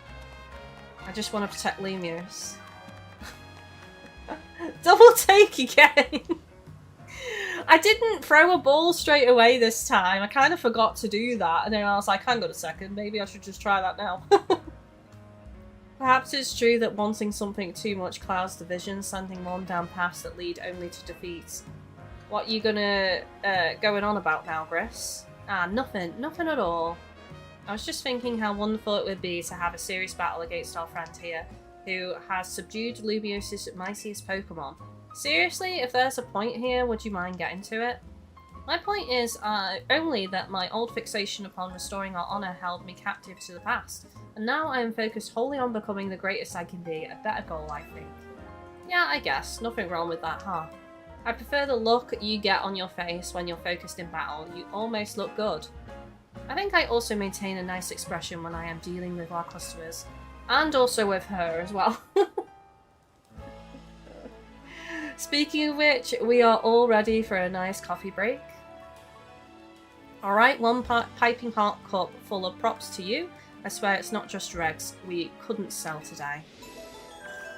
Speaker 1: I just want to protect Lemios. Double take again! I didn't throw a ball straight away this time. I kind of forgot to do that. And then I was like, hang on a second, maybe I should just try that now. Perhaps it's true that wanting something too much clouds the vision, sending one down paths that lead only to defeat. What you gonna going on about now, Gris? Ah, nothing. Nothing at all. I was just thinking how wonderful it would be to have a serious battle against our friend here, who has subdued Lumios's mightiest Pokemon. Seriously, if there's a point here, would you mind getting to it? My point is only that my old fixation upon restoring our honour held me captive to the past, and now I am focused wholly on becoming the greatest I can be, a better goal, I think. Yeah, I guess. Nothing wrong with that, huh? I prefer the look you get on your face when you're focused in battle. You almost look good. I think I also maintain a nice expression when I am dealing with our customers, and also with her as well. Speaking of which, we are all ready for a nice coffee break. Alright, one piping hot cup full of props to you. I swear it's not just regs we couldn't sell today.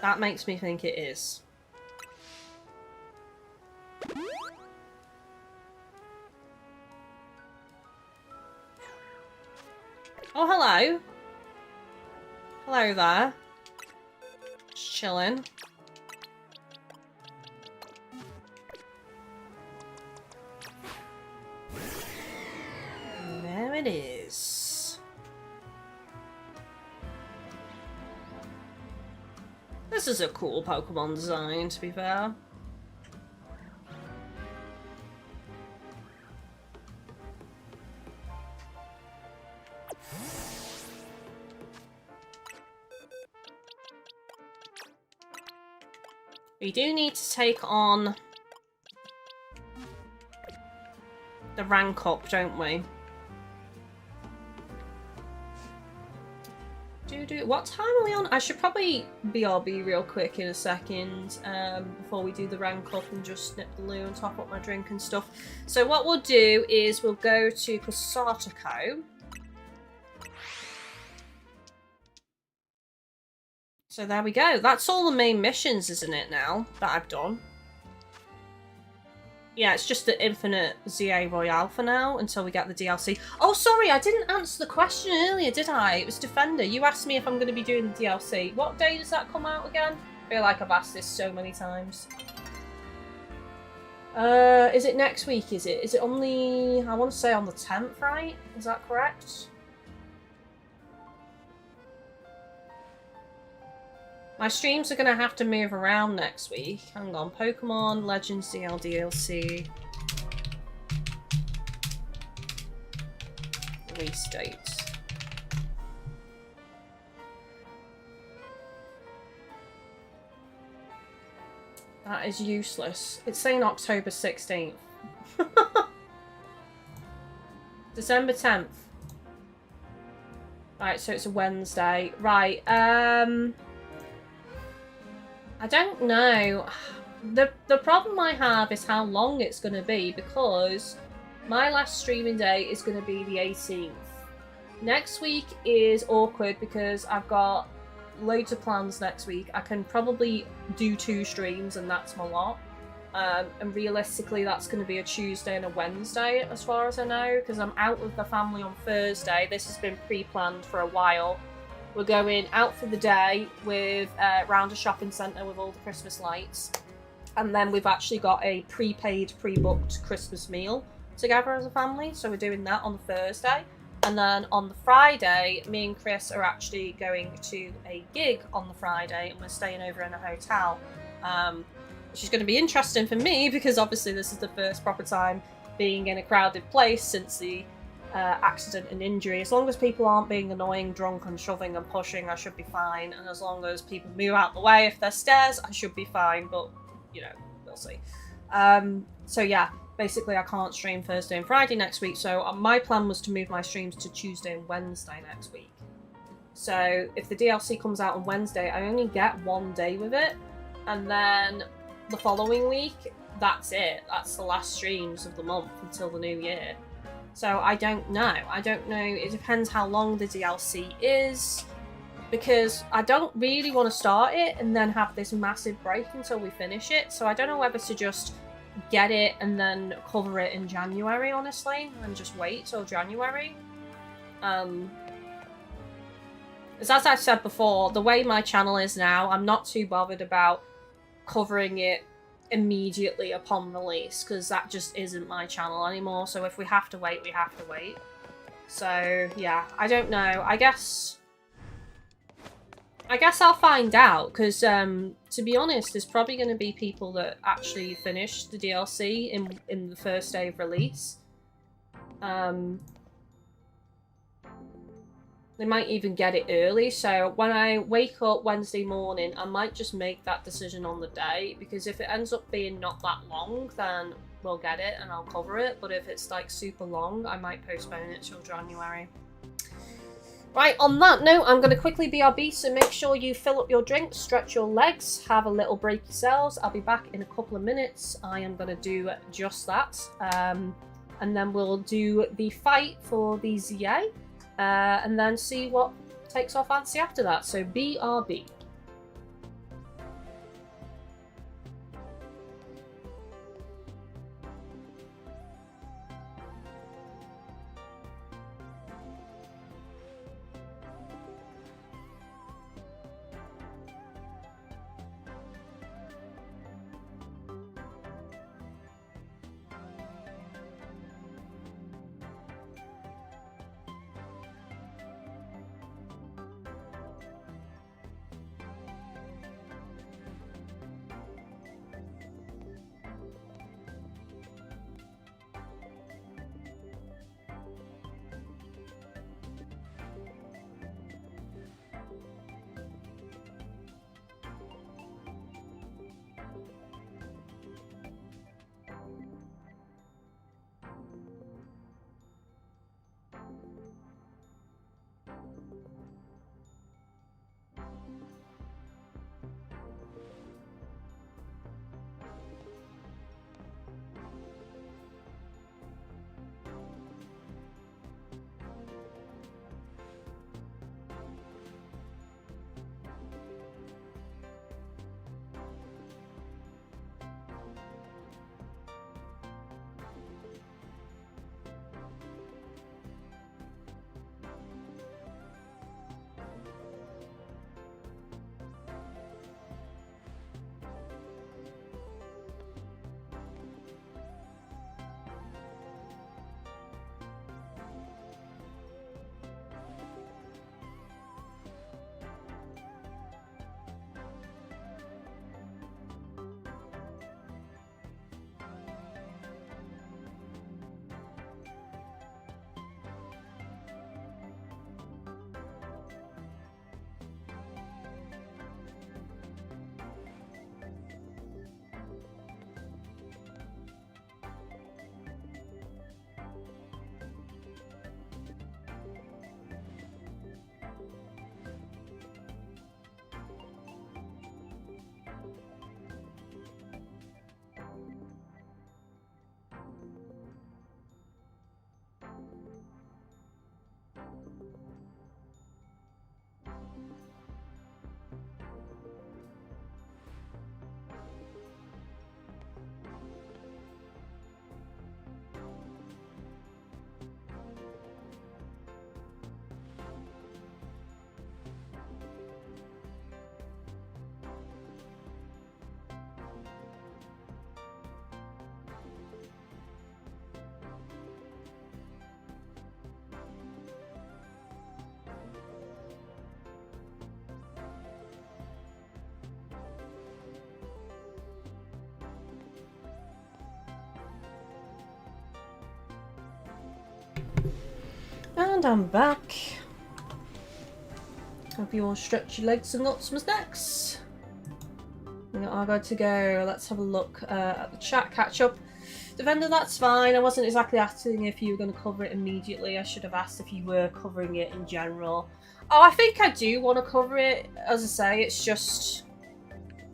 Speaker 1: That makes me think it is. Oh, hello. Hello there. Just chilling. There it is. This is a cool Pokemon design, to be fair. We do need to take on the rank up, don't we? What time are we on? I should probably BRB real quick in a second before we do the rank up and just snip the loo and top up my drink and stuff. So what we'll do is we'll go to Kasatoko. So there we go. That's all the main missions, isn't it, now, that I've done? Yeah, it's just the Infinite ZA Royale for now, until we get the DLC. Oh, sorry, I didn't answer the question earlier, did I? It was Defender. You asked me if I'm going to be doing the DLC. What day does that come out again? I feel like I've asked this so many times. Is it next week, is it? Is it on the... I want to say on the 10th, right? Is that correct? My streams are going to have to move around next week. Hang on. Pokémon Legends DL DLC. Release date. That is useless. It's saying October 16th. December 10th. Right, so it's a Wednesday. Right, I don't know. The problem I have is how long it's going to be, because my last streaming day is going to be the 18th. Next week is awkward because I've got loads of plans next week. I can probably do 2 streams and that's my lot. And realistically that's going to be a Tuesday and a Wednesday as far as I know, because I'm out with the family on Thursday. This has been pre-planned for a while. We're going out for the day with round a shopping centre with all the Christmas lights. And then we've actually got a prepaid, pre-booked Christmas meal together as a family. So we're doing that on the Thursday. And then on the Friday, me and Chris are actually going to a gig on the Friday, and we're staying over in a hotel. Which is going to be interesting for me, because obviously this is the first proper time being in a crowded place since the accident and injury. As long as people aren't being annoying, drunk and shoving and pushing, I should be fine. And as long as people move out the way if there's stairs, I should be fine. But, you know, we'll see. So yeah, basically I can't stream Thursday and Friday next week. So my plan was to move my streams to Tuesday and Wednesday next week. So if the DLC comes out on Wednesday, I only get 1 day with it. And then the following week, that's it. That's the last streams of the month until the new year. So I don't know. I don't know. It depends how long the DLC is, because I don't really want to start it and then have this massive break until we finish it. So I don't know whether to just get it and then cover it in January, honestly, and just wait till January. As I've said before, the way my channel is now, I'm not too bothered about covering it immediately upon release, because that just isn't my channel anymore. So if we have to wait, we have to wait. So yeah, I don't know. I guess I'll find out, because to be honest, there's probably going to be people that actually finish the DLC in the first day of release. They might even get it early, so when I wake up Wednesday morning, I might just make that decision on the day, because if it ends up being not that long, then we'll get it and I'll cover it. But if it's like super long, I might postpone it till January. Right, on that note, I'm going to quickly BRB, so make sure you fill up your drinks, stretch your legs, have a little break yourselves. I'll be back in a couple of minutes. I am going to do just that. And then we'll do the fight for the ZA. And then see what takes our fancy after that. So BRB. And I'm back. Hope you all stretch your legs and got some snacks. I got to go. Let's have a look at the chat, catch up. Defender, that's fine. I wasn't exactly asking if you were going to cover it immediately. I should have asked if you were covering it in general. Oh, I think I do want to cover it. As I say, it's just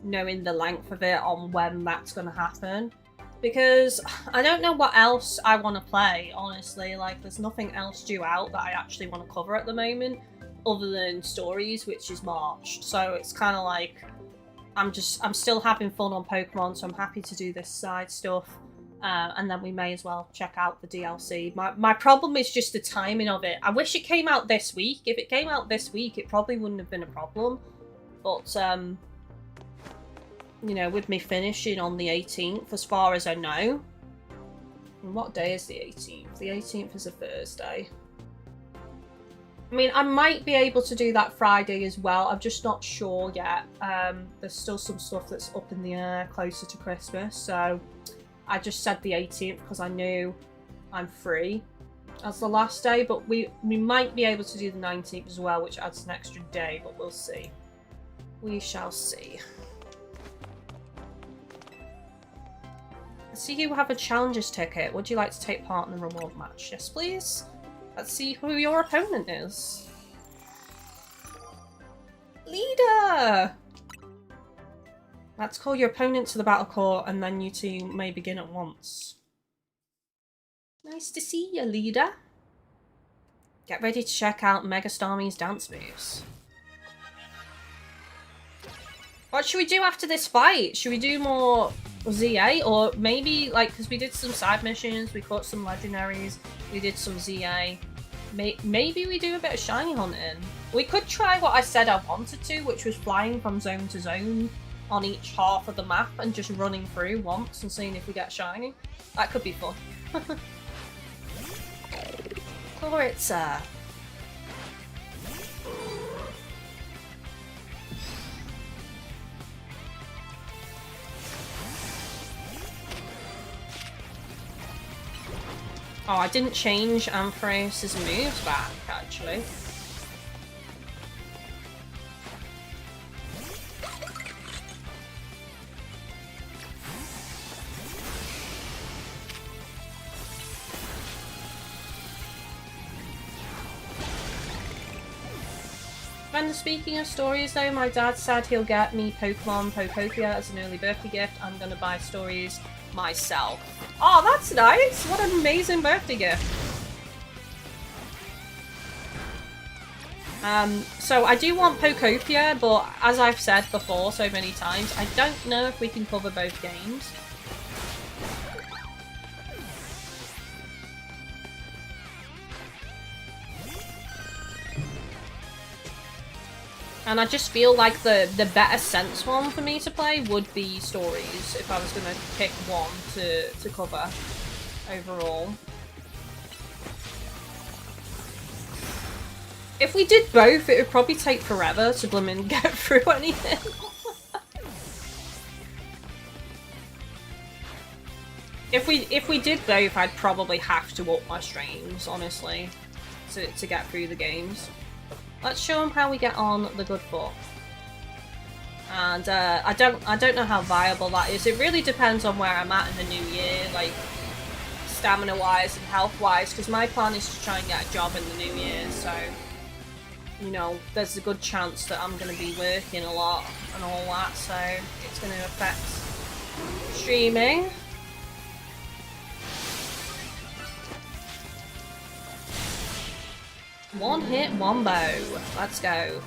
Speaker 1: knowing the length of it on when that's going to happen. Because I don't know what else I want to play, honestly. Like, there's nothing else due out that I actually want to cover at the moment, other than stories, which is March. So it's kind of like, I'm still having fun on Pokemon, so I'm happy to do this side stuff. And then we may as well check out the DLC. My problem is just the timing of it. I wish it came out this week. If it came out this week, it probably wouldn't have been a problem. But, you know, with me finishing on the 18th, as far as I know. And what day is the 18th? The 18th is a Thursday. I mean, I might be able to do that Friday as well. I'm just not sure yet. There's still some stuff that's up in the air closer to Christmas, so I just said the 18th because I knew I'm free as the last day, but we might be able to do the 19th as well, which adds an extra day, but we'll see. We shall see. I see you have a challenger's ticket. Would you like to take part in the reward match? Yes, please. Let's see who your opponent is. Leader! Let's call your opponent to the battle court and then you two may begin at once. Nice to see you, leader. Get ready to check out Mega Starmie's dance moves. What should we do after this fight? Should we do more ZA? Or maybe, like, because we did some side missions, we caught some legendaries, we did some ZA. Maybe we do a bit of shiny hunting. We could try what I said I wanted to, which was flying from zone to zone on each half of the map and just running through once and seeing if we get shiny. That could be fun. Koritsa. Oh, I didn't change Ampharos' moves back, actually. And speaking of stories though, my dad said he'll get me Pokemon Pokopia as an early birthday gift. I'm gonna buy stories myself. Oh, that's nice! What an amazing birthday gift. So I do want Pokopia, but as I've said before so many times, I don't know if we can cover both games. And I just feel like the better sense one for me to play would be stories, if I was going to pick one to cover overall. If we did both, it would probably take forever to blimmin' get through anything. If we did both, I'd probably have to up my streams, honestly, to get through the games. Let's show them how we get on the good foot. And I don't know how viable that is. It really depends on where I'm at in the new year, like stamina wise and health wise, because my plan is to try and get a job in the new year, so you know, there's a good chance that I'm going to be working a lot and all that, so it's going to affect streaming. One hit, one bow. Let's go.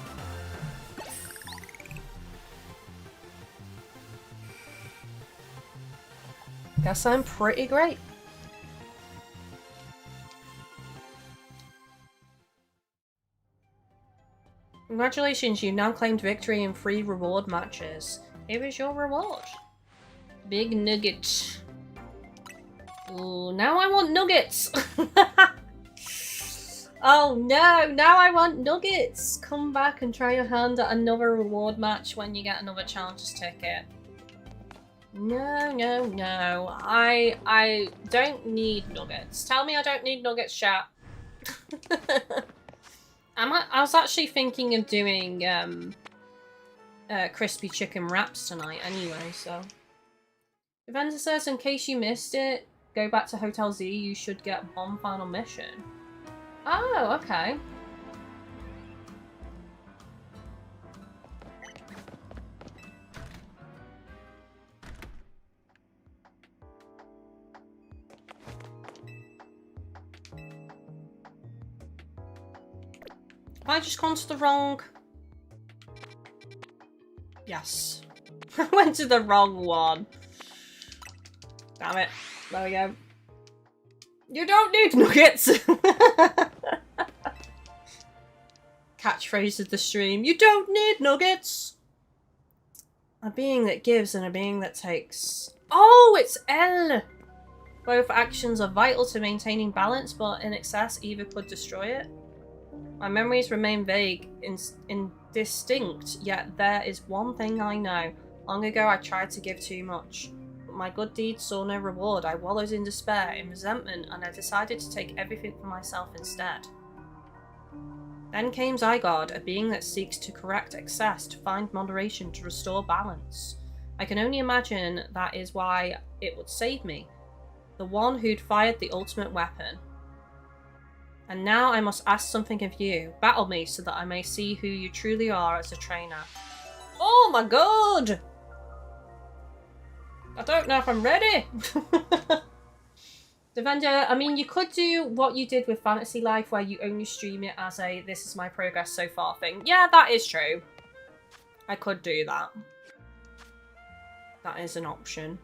Speaker 1: Guess I'm pretty great. Congratulations, you've now claimed victory in 3 reward matches. Here is your reward. Big nugget. Ooh, now I want nuggets! Oh no, now I want nuggets! Come back and try your hand at another reward match when you get another challenger's ticket. No, no, no. I don't need nuggets. Tell me I don't need nuggets, chat. I was actually thinking of doing crispy chicken wraps tonight anyway, so. Eventer says, in case you missed it, go back to Hotel Z, you should get one final mission. Oh, okay. Have I just gone to the wrong... Yes. I went to the wrong one. Damn it. There we go. You don't need nuggets! Catchphrase of the stream. You don't need nuggets! A being that gives and a being that takes. Oh, it's L! Both actions are vital to maintaining balance, but in excess either could destroy it. My memories remain vague, indistinct, yet there is one thing I know. Long ago I tried to give too much. But my good deeds saw no reward. I wallowed in despair, in resentment, and I decided to take everything for myself instead. Then came Zygarde, a being that seeks to correct excess, to find moderation, to restore balance. I can only imagine that is why it would save me. The one who'd fired the ultimate weapon. And now I must ask something of you. Battle me so that I may see who you truly are as a trainer. Oh my god! I don't know if I'm ready. Devender, I mean, you could do what you did with Fantasy Life where you only stream it as a this is my progress so far thing. Yeah, that is true. I could do that. That is an option.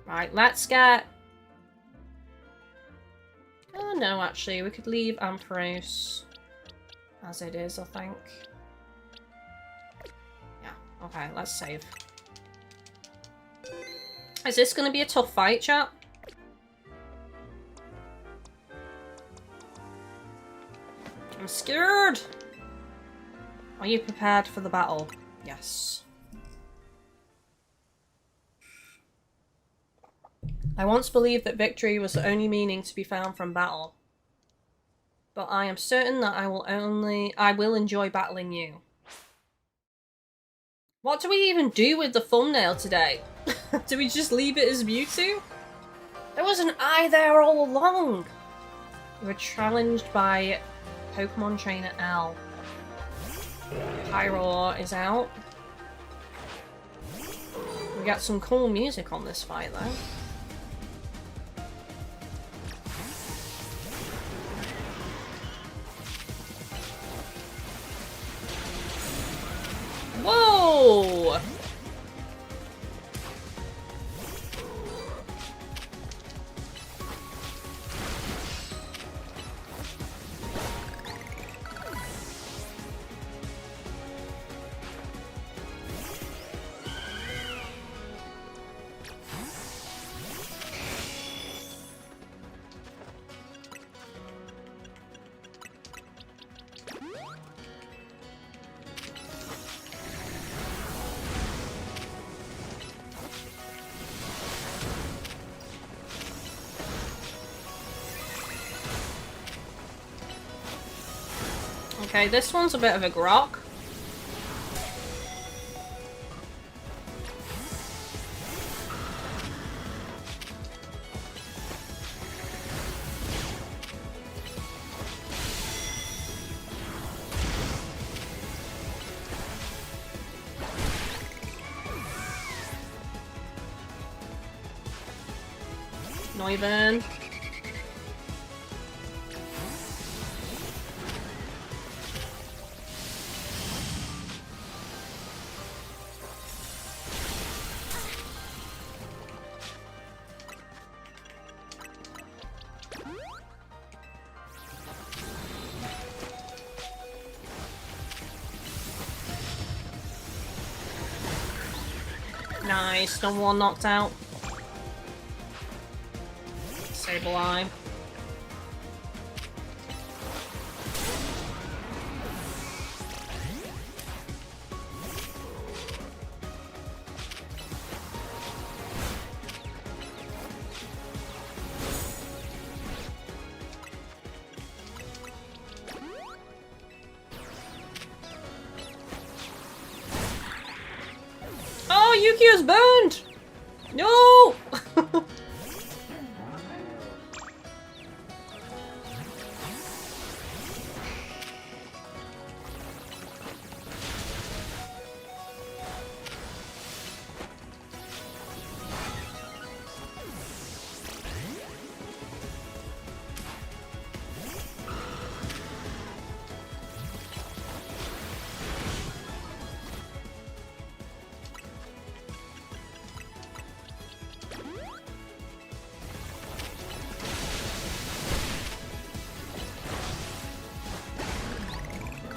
Speaker 1: Right, let's get... Oh no, actually, we could leave Ampharos as it is, I think. Yeah, okay, let's save. Is this going to be a tough fight, chat? I'm scared! Are you prepared for the battle? Yes. I once believed that victory was the only meaning to be found from battle. But I am certain that I will enjoy battling you. What do we even do with the thumbnail today? Do we just leave it as Mewtwo? There was an eye there all along! You were challenged by Pokemon Trainer L. Pyro is out. We got some cool music on this fight though. Whoa! Okay, this one's a bit of a grok. Not even. Nice, number one knocked out. Sableye. Yukia's burned! No!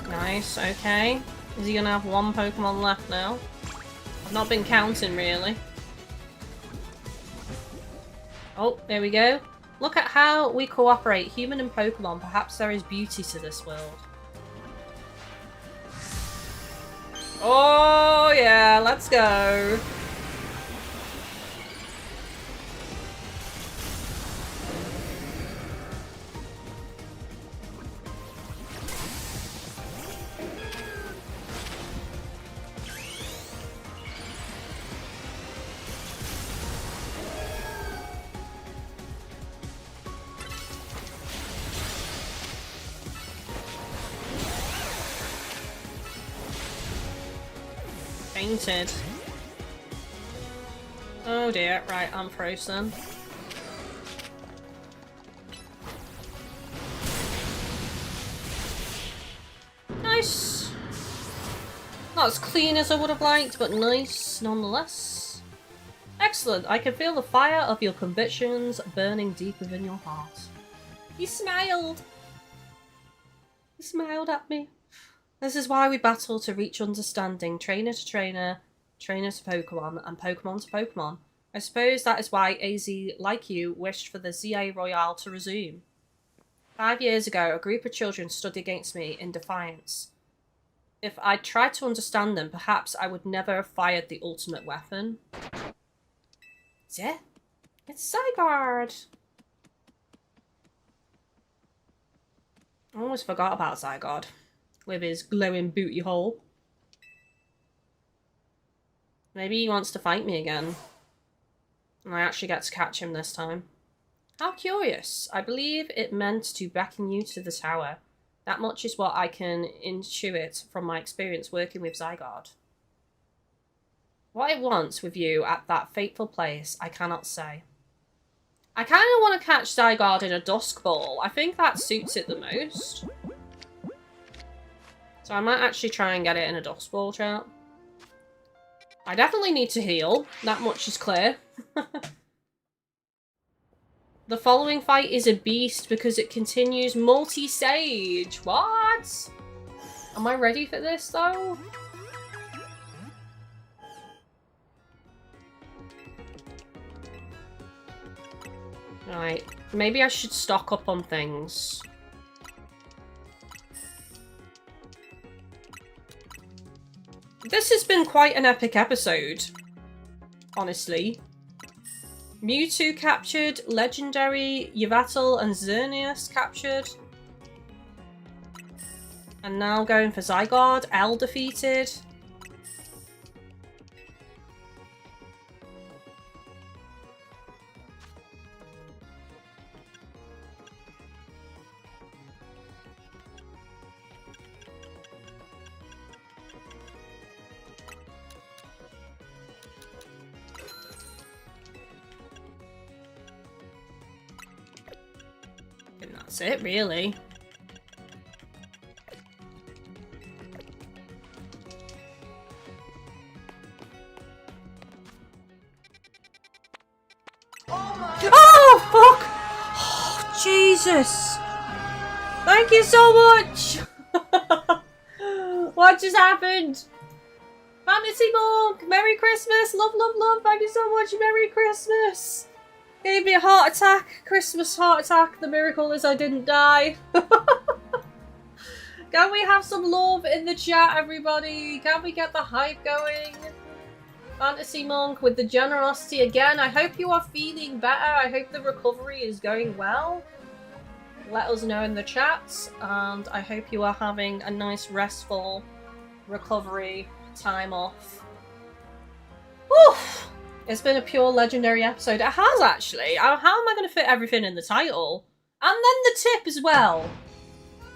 Speaker 1: Nice, okay. Is he gonna have one Pokemon left now? I've not been counting, really. Oh, there we go. Look at how we cooperate, human and Pokemon. Perhaps there is beauty to this world. Oh, yeah, let's go. Fainted. Oh dear, right, I'm frozen. Nice! Not as clean as I would have liked, but nice nonetheless. Excellent, I can feel the fire of your convictions burning deep within your heart. He smiled! He smiled at me. This is why we battle to reach understanding, trainer to trainer, trainer to Pokemon, and Pokemon to Pokemon. I suppose that is why AZ, like you, wished for the ZA Royale to resume. 5 years ago, a group of children stood against me in defiance. If I'd tried to understand them, perhaps I would never have fired the ultimate weapon. Is it? It's Zygarde! I almost forgot about Zygarde. With his glowing booty hole. Maybe he wants to fight me again. And I actually get to catch him this time. How curious. I believe it meant to beckon you to the tower. That much is what I can intuit from my experience working with Zygarde. What it wants with you at that fateful place, I cannot say. I kind of want to catch Zygarde in a Dusk Ball. I think that suits it the most. So I might actually try and get it in a Dusk Ball, chat. I definitely need to heal. That much is clear. The following fight is a beast because it continues multi-stage. What? Am I ready for this, though? Right. Maybe I should stock up on things. This has been quite an epic episode, honestly. Mewtwo captured, Legendary, Yveltal and Xerneas captured. And now going for Zygarde, L defeated. And that's it, really. Oh, fuck! Oh, Jesus! Thank you so much! What just happened? Fantasy Monk! Merry Christmas! Love, love, love! Thank you so much! Merry Christmas! Gave me a heart attack. Christmas heart attack. The miracle is I didn't die. Can we have some love in the chat, everybody? Can we get the hype going? Fantasy Monk with the generosity again. I hope you are feeling better. I hope the recovery is going well. Let us know in the chat. And I hope you are having a nice restful recovery time off. Whew! It's been a pure legendary episode. It has, actually. How am I going to fit everything in the title? And then the tip as well.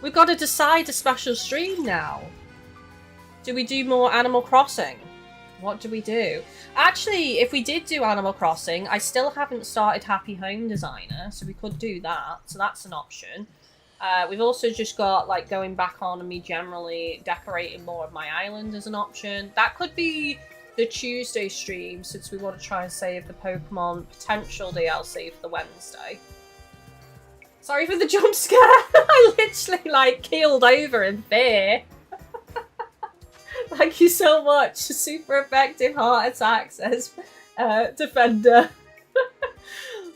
Speaker 1: We've got to decide a special stream now. Do we do more Animal Crossing? What do we do? Actually, if we did do Animal Crossing, I still haven't started Happy Home Designer, so we could do that. So that's an option. We've also just got, like, going back on and me generally decorating more of my island as an option. That could be the Tuesday stream, since we want to try and save the Pokemon potential DLC for the Wednesday. Sorry for the jump scare. I literally, like, keeled over in fear. Thank you so much. Super effective heart attack, says Defender.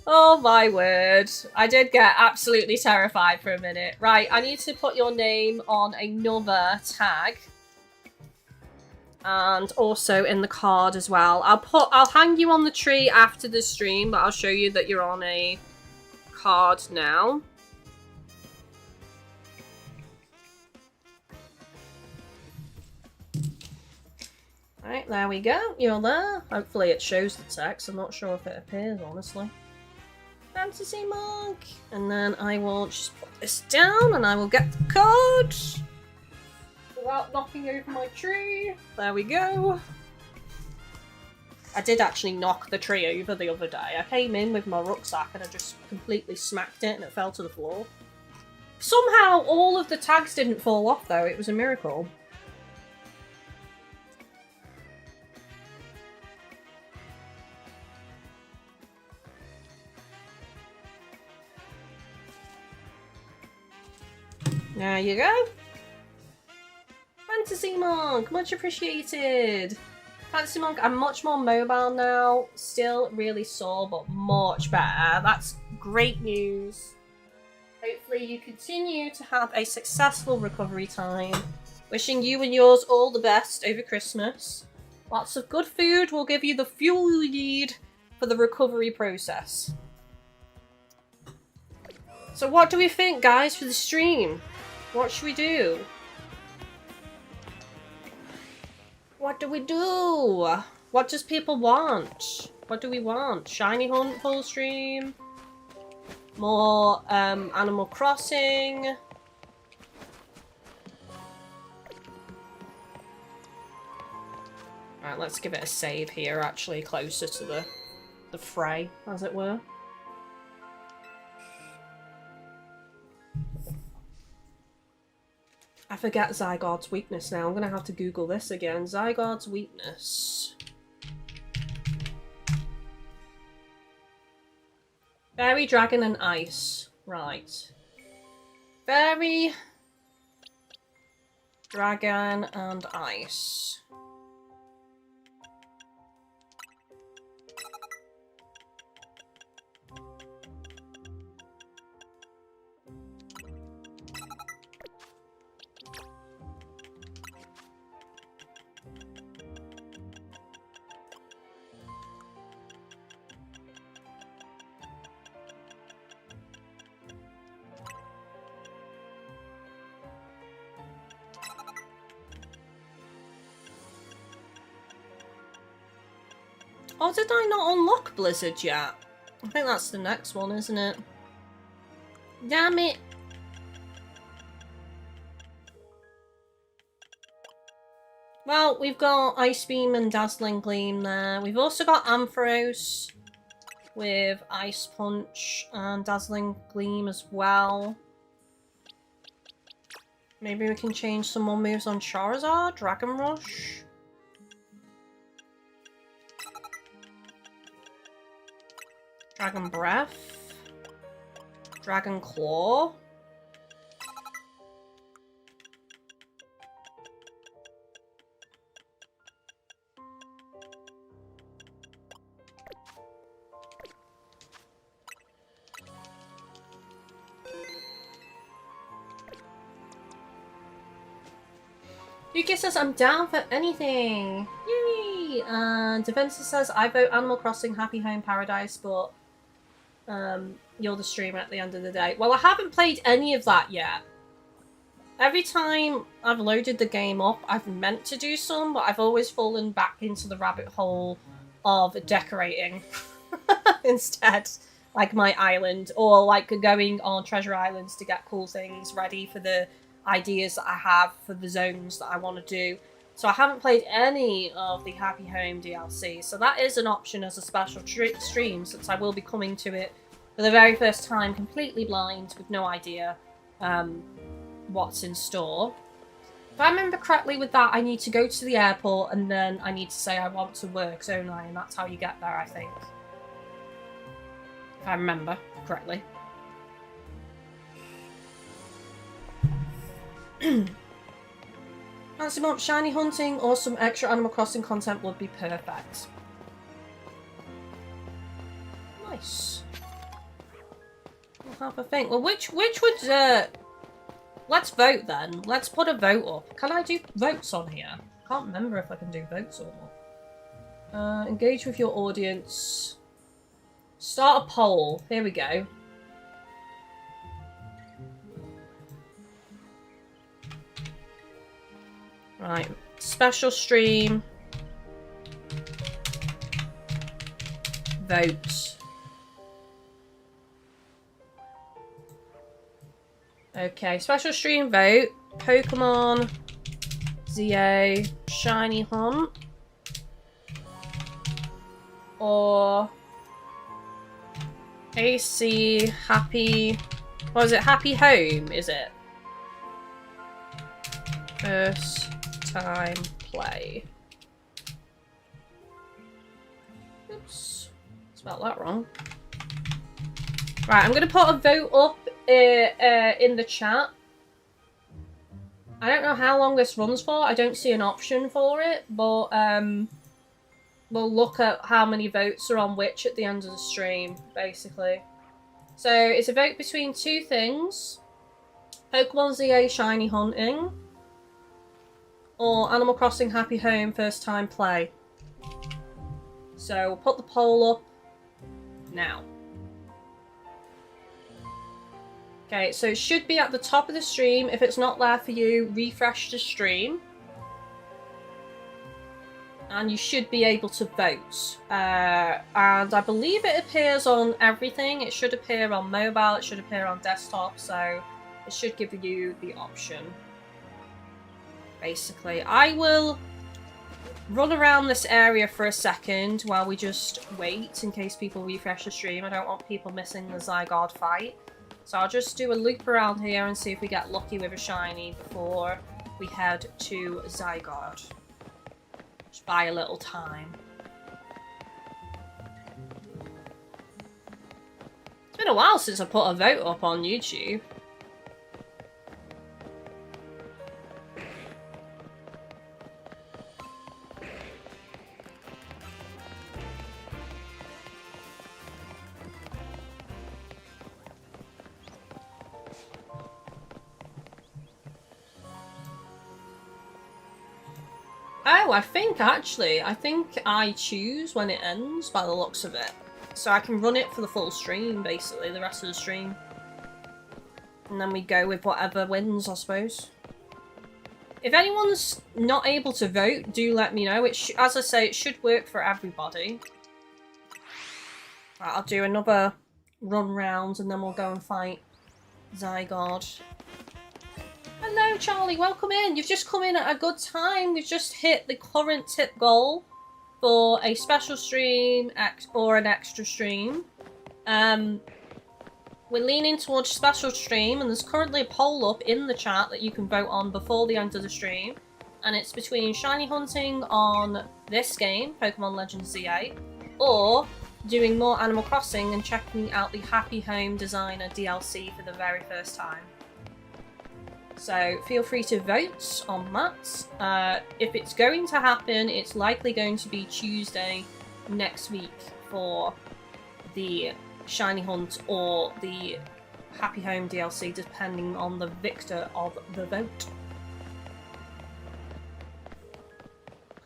Speaker 1: Oh my word. I did get absolutely terrified for a minute. Right, I need to put your name on another tag. And also in the card as well. I'll hang you on the tree after the stream, but I'll show you that you're on a card now. Right, there we go. You're there. Hopefully it shows the text. I'm not sure if it appears, honestly. Fantasy Monk. And then I will just put this down and I will get the card. Without knocking over my tree. There we go. I did actually knock the tree over the other day. I came in with my rucksack and I just completely smacked it and it fell to the floor. Somehow all of the tags didn't fall off though. It was a miracle. There you go. Fantasy Monk, much appreciated. Fantasy Monk, I'm much more mobile now. Still really sore, but much better. That's great news. Hopefully you continue to have a successful recovery time. Wishing you and yours all the best over Christmas. Lots of good food will give you the fuel you need for the recovery process. So what do we think, guys, for the stream? What should we do? What do we do? What does people want? What do we want? Shiny Hunt full stream? More Animal Crossing? Alright, let's give it a save here, actually, closer to the fray, as it were. I forget Zygarde's weakness now. I'm going to have to Google this again. Zygarde's weakness. Fairy, Dragon, and Ice. Right. Fairy, Dragon, and Ice. Oh, did I not unlock Blizzard yet? I think that's the next one, isn't it? Damn it! Well, we've got Ice Beam and Dazzling Gleam there. We've also got Ampharos with Ice Punch and Dazzling Gleam as well. Maybe we can change some more moves on Charizard? Dragon Rush? Dragon Breath? Dragon Claw? Yuki says, I'm down for anything. Yay! And Defensa says, I vote Animal Crossing Happy Home Paradise, but you're the streamer at the end of the day. Well, I haven't played any of that yet. Every time I've loaded the game up, I've meant to do some, but I've always fallen back into the rabbit hole of decorating instead, like my island, or like going on treasure islands to get cool things ready for the ideas that I have for the zones that I want to do. So I haven't played any of the Happy Home DLC, so that is an option as a special stream, since I will be coming to it for the very first time completely blind with no idea what's in store. If I remember correctly with that, I need to go to the airport and then I need to say I want to work, don't I? And that's how you get there, I think. If I remember correctly. Fancy more shiny hunting or some extra Animal Crossing content would be perfect. Nice. We'll have a think. Well, which would let's vote then. Let's put a vote up. Can I do votes on here? I can't remember if I can do votes or not. Engage with your audience. Start a poll. Here we go. Right. Special stream. Vote. Okay, special stream vote. Pokemon ZA Shiny Hunt. Or AC Happy... What is it? Happy Home, is it? First time play. Oops. Spelled that wrong. Right, I'm going to put a vote up in the chat. I don't know how long this runs for. I don't see an option for it, but we'll look at how many votes are on which at the end of the stream, basically. So it's a vote between two things. Pokemon ZA Shiny Hunting or Animal Crossing Happy Home First Time Play. So we'll put the poll up now. Okay, so it should be at the top of the stream. If it's not there for you, refresh the stream. And you should be able to vote. And I believe it appears on everything. It should appear on mobile, it should appear on desktop, so it should give you the option. Basically, I will run around this area for a second while we just wait in case people refresh the stream. I don't want people missing the Zygarde fight. So I'll just do a loop around here and see if we get lucky with a shiny before we head to Zygarde. Just buy a little time. It's been a while since I put a vote up on YouTube. Oh, I think I choose when it ends by the looks of it. So I can run it for the full stream, basically, the rest of the stream. And then we go with whatever wins, I suppose. If anyone's not able to vote, do let me know. As I say, it should work for everybody. Right, I'll do another run round and then we'll go and fight Zygarde. Hello, Charlie. Welcome in. You've just come in at a good time. We've just hit the current tip goal for a special stream or an extra stream. We're leaning towards special stream, and there's currently a poll up in the chat that you can vote on before the end of the stream. And it's between shiny hunting on this game, Pokémon Legends Z8, or doing more Animal Crossing and checking out the Happy Home Designer DLC for the very first time. So feel free to vote on that. If it's going to happen, it's likely going to be Tuesday next week for the Shiny Hunt or the Happy Home DLC, depending on the victor of the vote.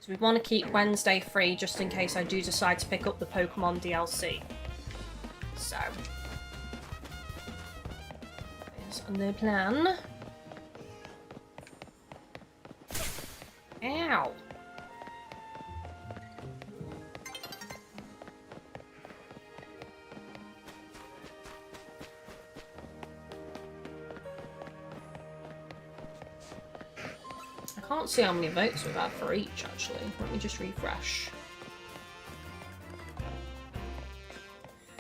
Speaker 1: So we want to keep Wednesday free just in case I do decide to pick up the Pokemon DLC. So, here's the plan. Ow! Can't see how many votes we've had for each, actually. Let me just refresh.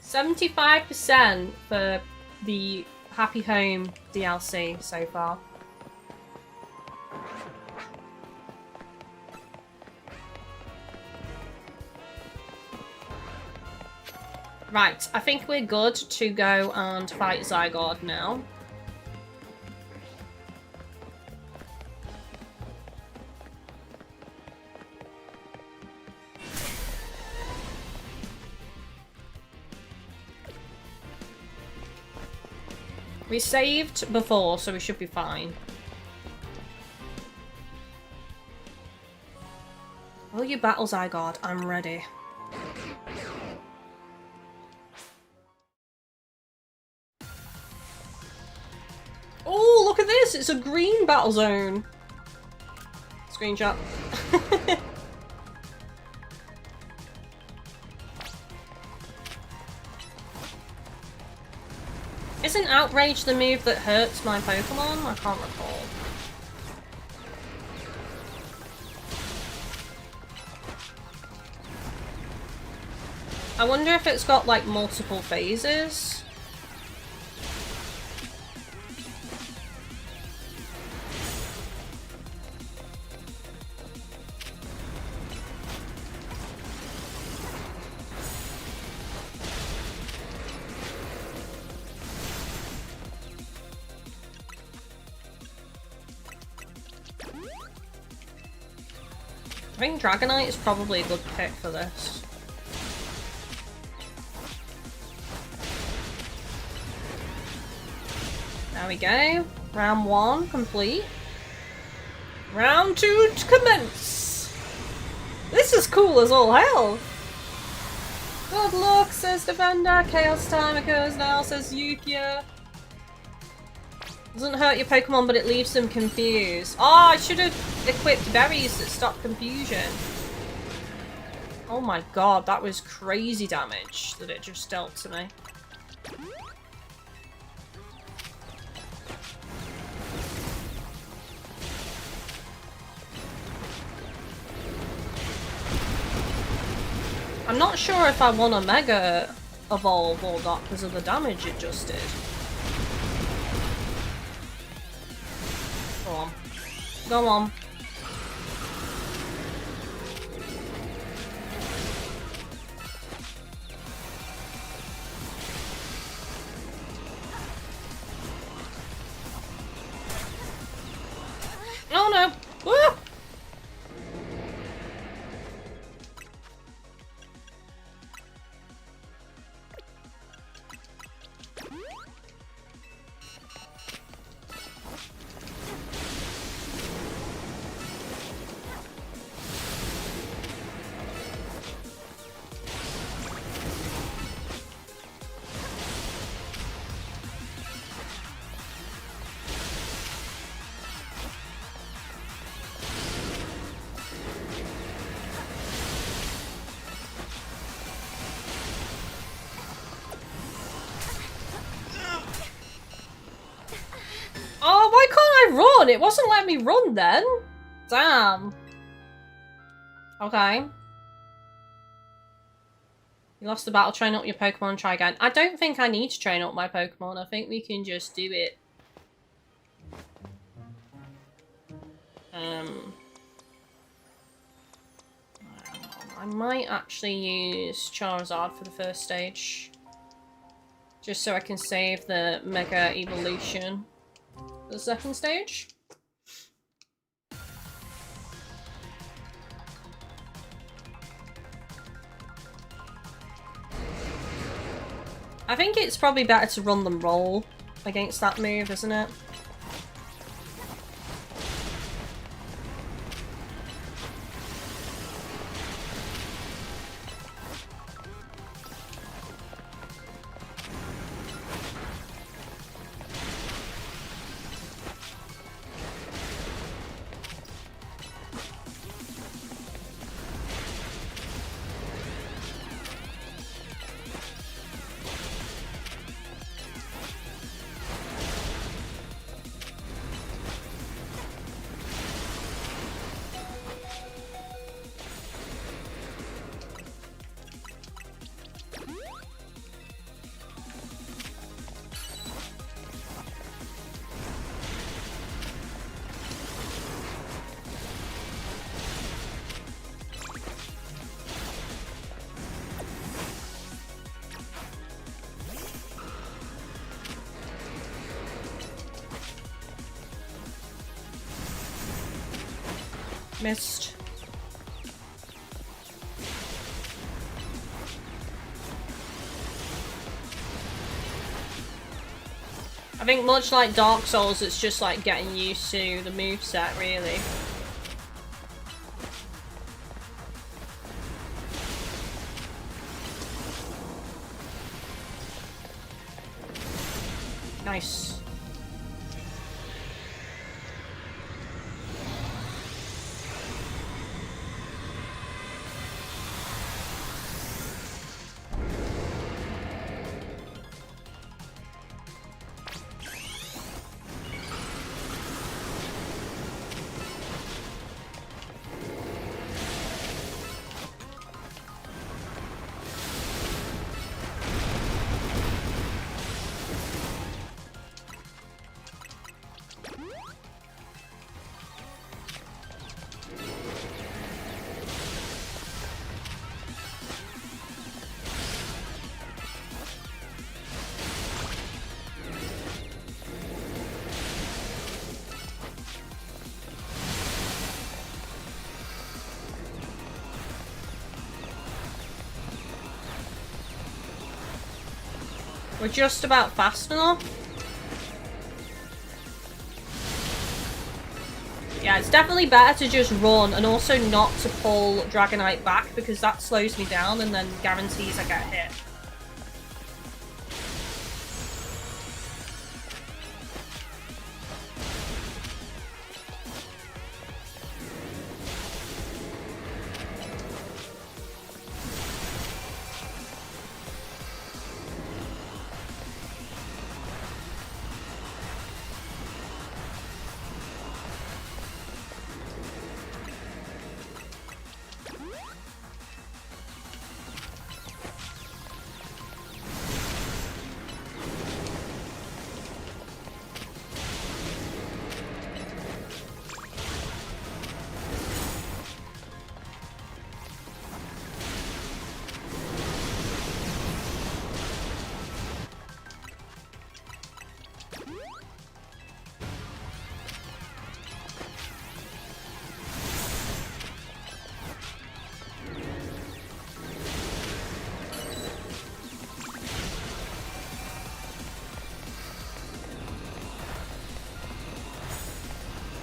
Speaker 1: 75% for the Happy Home DLC so far. Right, I think we're good to go and fight Zygarde now. We saved before, so we should be fine. Will you battle Zygarde? I'm ready. Oh, look at this! It's a green battle zone! Screenshot. Isn't Outrage the move that hurts my Pokemon? I can't recall. I wonder if it's got, like, multiple phases. I think Dragonite is probably a good pick for this. There we go. Round 1 complete. Round 2 to commence! This is cool as all hell! Good luck, says Defender. Chaos time occurs now, says Yukia. Doesn't hurt your Pokemon, but it leaves them confused. Oh, I should have equipped berries that stop confusion. Oh my god, that was crazy damage that it just dealt to me. I'm not sure if I want a Mega Evolve or not because of the damage it just did. Go on. Go on. Oh no! Woo! Oh, why can't I run? It wasn't letting me run then. Damn. Okay. You lost the battle, train up your Pokemon and try again. I don't think I need to train up my Pokemon. I think we can just do it. I might actually use Charizard for the first stage. Just so I can save the Mega Evolution for the second stage. I think it's probably better to run than roll against that move, isn't it? Missed. I think much like Dark Souls, it's just like getting used to the moveset, really. Nice. We're just about fast enough. Yeah, it's definitely better to just run and also not to pull Dragonite back because that slows me down and then guarantees I get hit.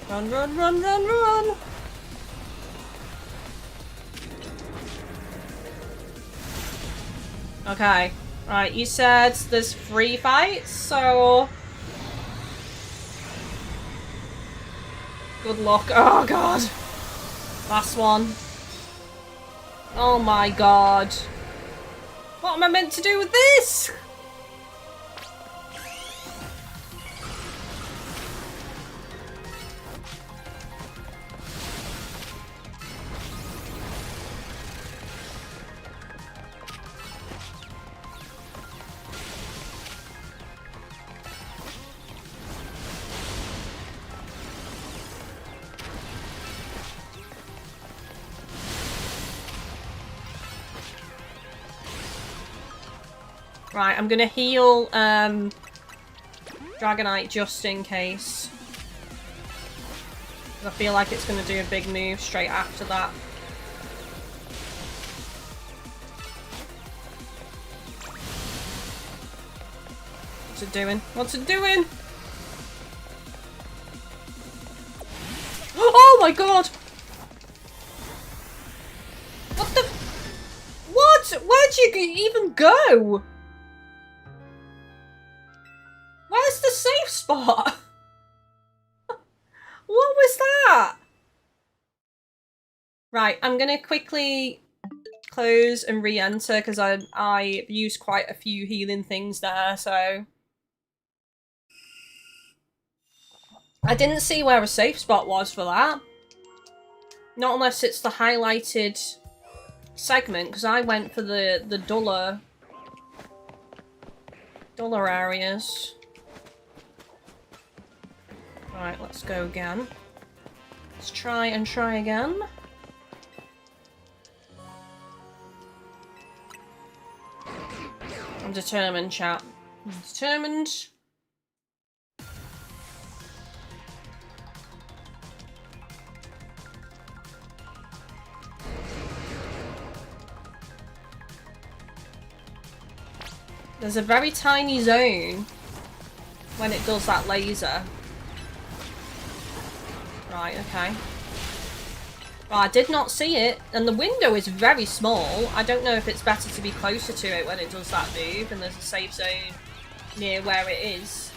Speaker 1: Run, run, run, run, run! Okay. Right, you said there's 3 fights, so... Good luck. Oh, God. Last one. Oh, my God. What am I meant to do with this? Right, I'm gonna heal Dragonite just in case. I feel like it's gonna do a big move straight after that. What's it doing? What's it doing? Oh my God! What the? What? Where'd you even go? Where's the safe spot? What was that? Right, I'm gonna quickly close and re-enter because I've used quite a few healing things there, so... I didn't see where a safe spot was for that. Not unless it's the highlighted segment, because I went for the duller areas. Alright, let's go again. Let's try again. I'm determined, chat. I'm determined. There's a very tiny zone when it does that laser. Right, okay. Well, I did not see it, and the window is very small. I don't know if it's better to be closer to it when it does that move, and there's a safe zone near where it is.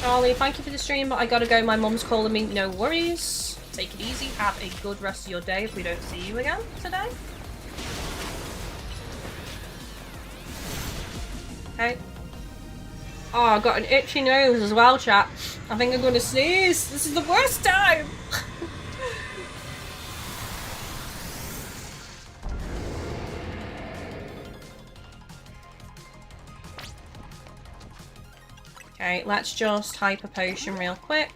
Speaker 1: Charlie, thank you for the stream, but I gotta go. My mum's calling me. No worries. Take it easy. Have a good rest of your day if we don't see you again today. Okay. Oh, I've got an itchy nose as well, chat. I think I'm gonna sneeze. This is the worst time. Okay, let's just hyper potion real quick.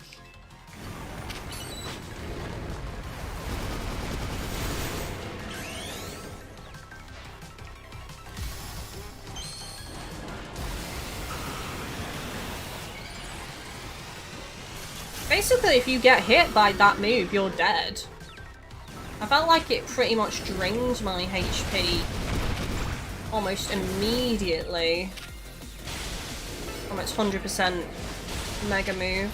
Speaker 1: Basically, if you get hit by that move, you're dead. I felt like it pretty much drained my HP almost immediately. From its 100% mega move.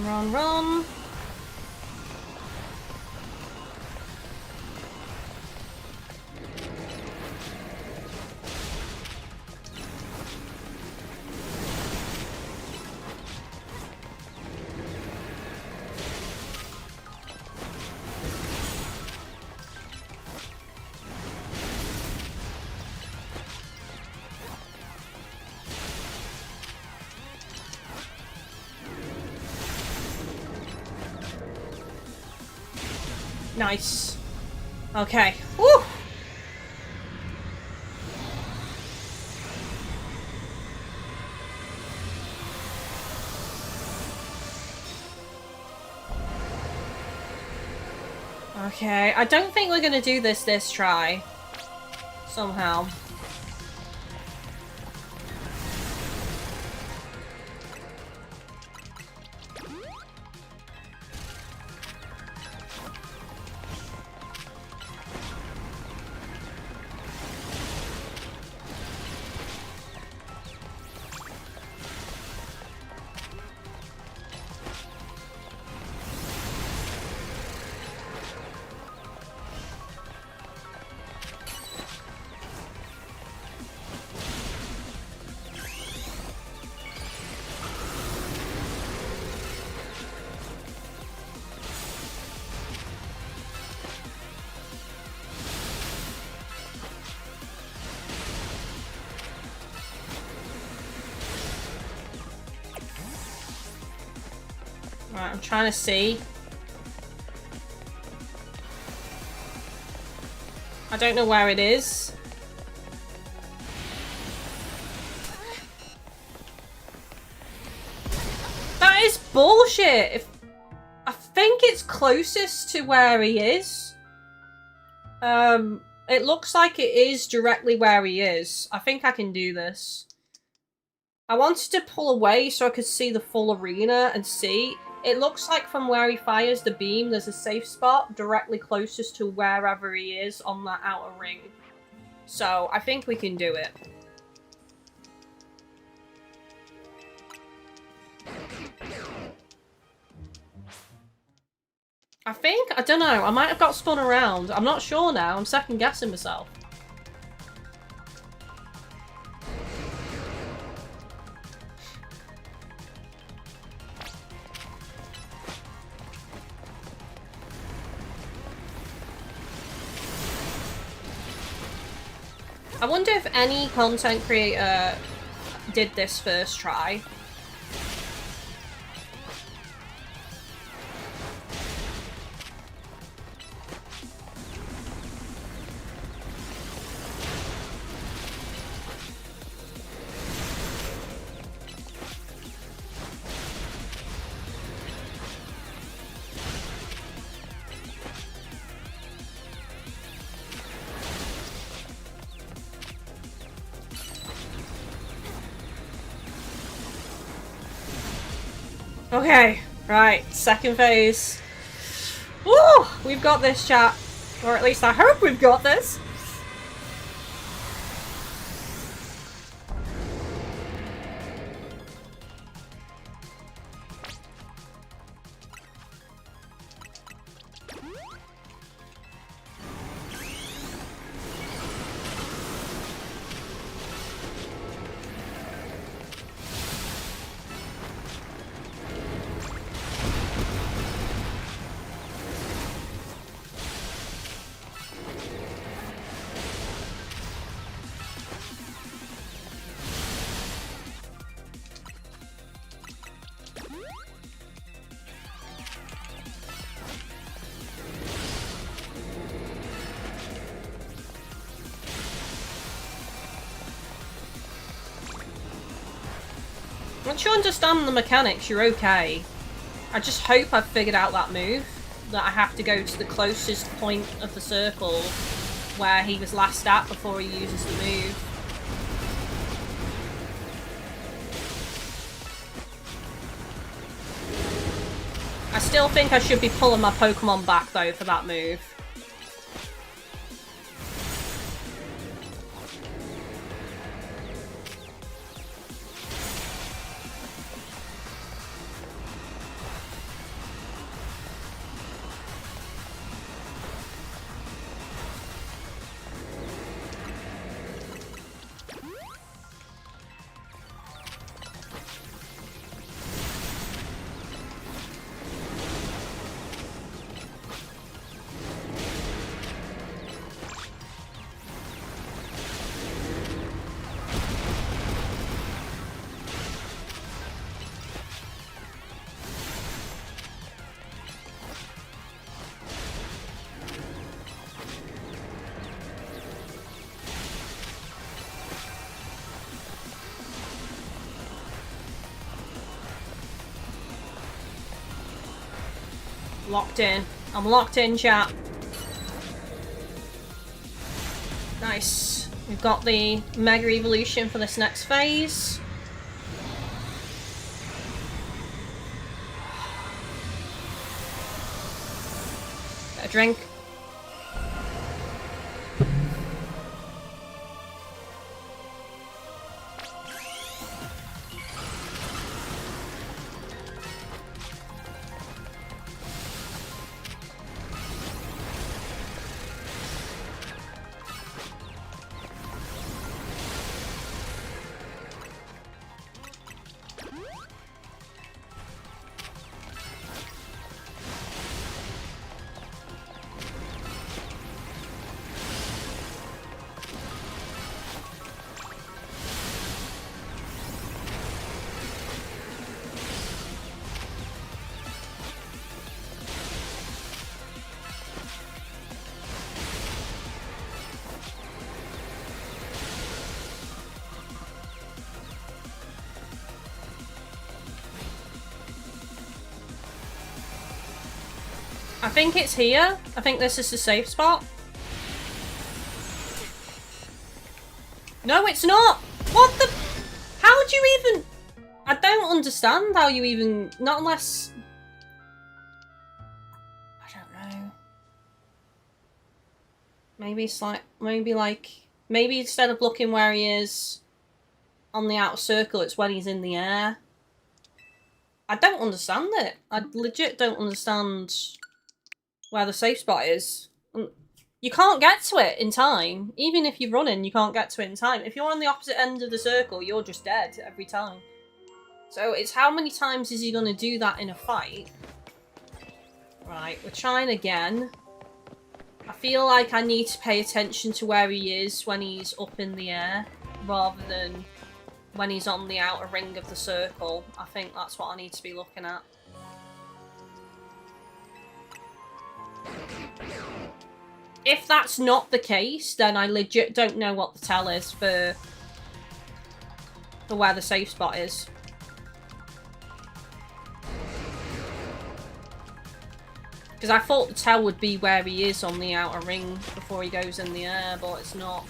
Speaker 1: Run, run. Nice. Okay. Woo! Okay, I don't think we're gonna do this try. Somehow. Right, I'm trying to see. I don't know where it is. That is bullshit. I think it's closest to where he is. It looks like it is directly where he is. I think I can do this. I wanted to pull away so I could see the full arena and see. It looks like from where he fires the beam, there's a safe spot directly closest to wherever he is on that outer ring. So, I think we can do it. I think, I don't know, I might have got spun around. I'm not sure now, I'm second guessing myself. I wonder if any content creator did this first try. Okay, right, second phase. Woo! We've got this, chat. Or at least I hope we've got this. Once you understand the mechanics, you're okay. I just hope I've figured out that move. That I have to go to the closest point of the circle where he was last at before he uses the move. I still think I should be pulling my Pokemon back though for that move. Locked in. I'm locked in, chat. Nice. We've got the Mega Evolution for this next phase. Get a drink. I think it's here. I think this is the safe spot. No, it's not! What the... How would you even... I don't understand how you even... Not unless... I don't know. Maybe it's like... Maybe instead of looking where he is on the outer circle, it's when he's in the air. I don't understand it. I legit don't understand where the safe spot is. You can't get to it in time. Even if you're running, you can't get to it in time. If you're on the opposite end of the circle, you're just dead every time. So it's how many times is he going to do that in a fight? Right, we're trying again. I feel like I need to pay attention to where he is when he's up in the air, rather than when he's on the outer ring of the circle. I think that's what I need to be looking at. If that's not the case, then I legit don't know what the tell is for where the safe spot is. Because I thought the tell would be where he is on the outer ring before he goes in the air, but it's not.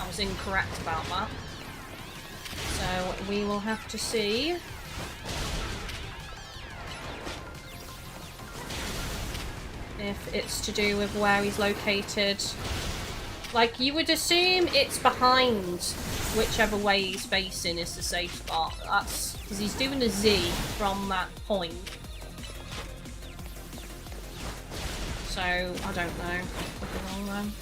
Speaker 1: I was incorrect about that. So we will have to see. If it's to do with where he's located. Like, you would assume it's behind whichever way he's facing is the safe spot. That's because he's doing a Z from that point. So, I don't know. Could be wrong then.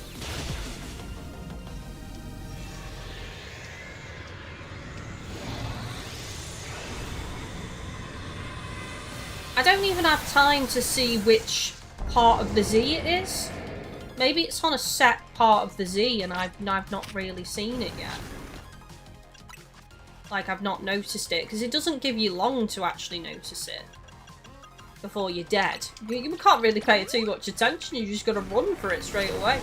Speaker 1: I don't even have time to see which part of the Z it is. Maybe it's on a set part of the Z and I've not really seen it yet. Like, I've not noticed it, because it doesn't give you long to actually notice it before you're dead. You can't really pay it too much attention, you just gotta run for it straight away.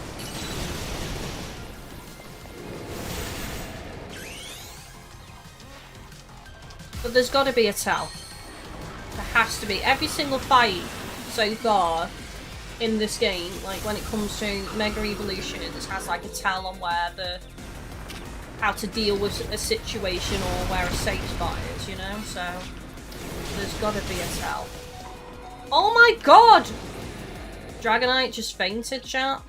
Speaker 1: But there's gotta be a tell. There has to be. Every single fight so far in this game, like when it comes to Mega Evolutions, has like a tell on where how to deal with a situation or where a safe spot is, you know? So there's gotta be a tell. Oh my god! Dragonite just fainted, chat.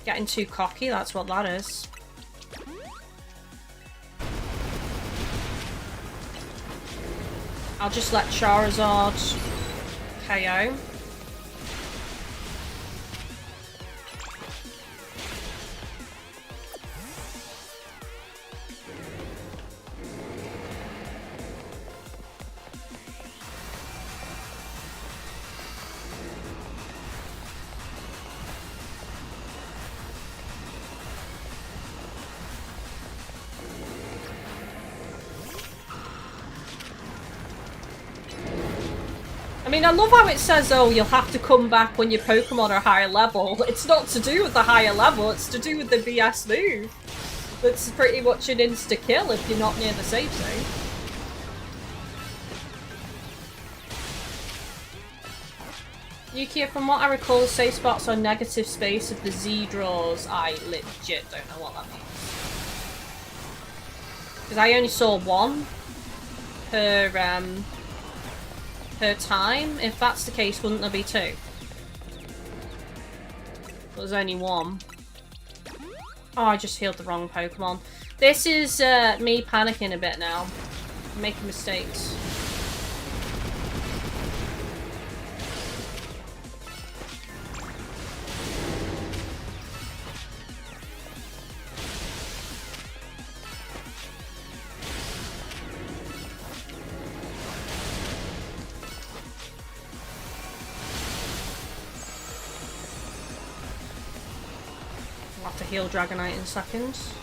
Speaker 1: Getting too cocky, that's what that is. I'll just let Charizard KO. I mean, I love how it says, oh, you'll have to come back when your Pokemon are higher level. It's not to do with the higher level, it's to do with the BS move. That's pretty much an insta-kill if you're not near the safe zone. Yukia, from what I recall, safe spots are negative space of the Z draws. I legit don't know what that means. Because I only saw one per time. If that's the case, wouldn't there be two? There's only one. Oh, I just healed the wrong Pokemon. This is me panicking a bit now. I'm making mistakes. Heal Dragonite in seconds.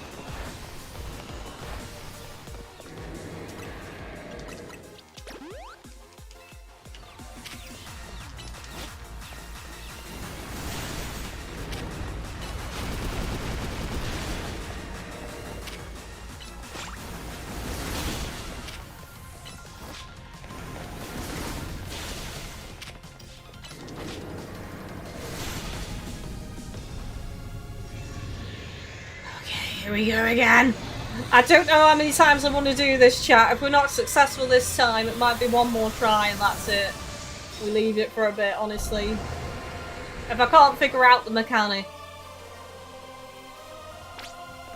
Speaker 1: Here we go again. I don't know how many times I want to do this, chat. If we're not successful this time, it might be one more try and that's it. We leave it for a bit, honestly. If I can't figure out the mechanic.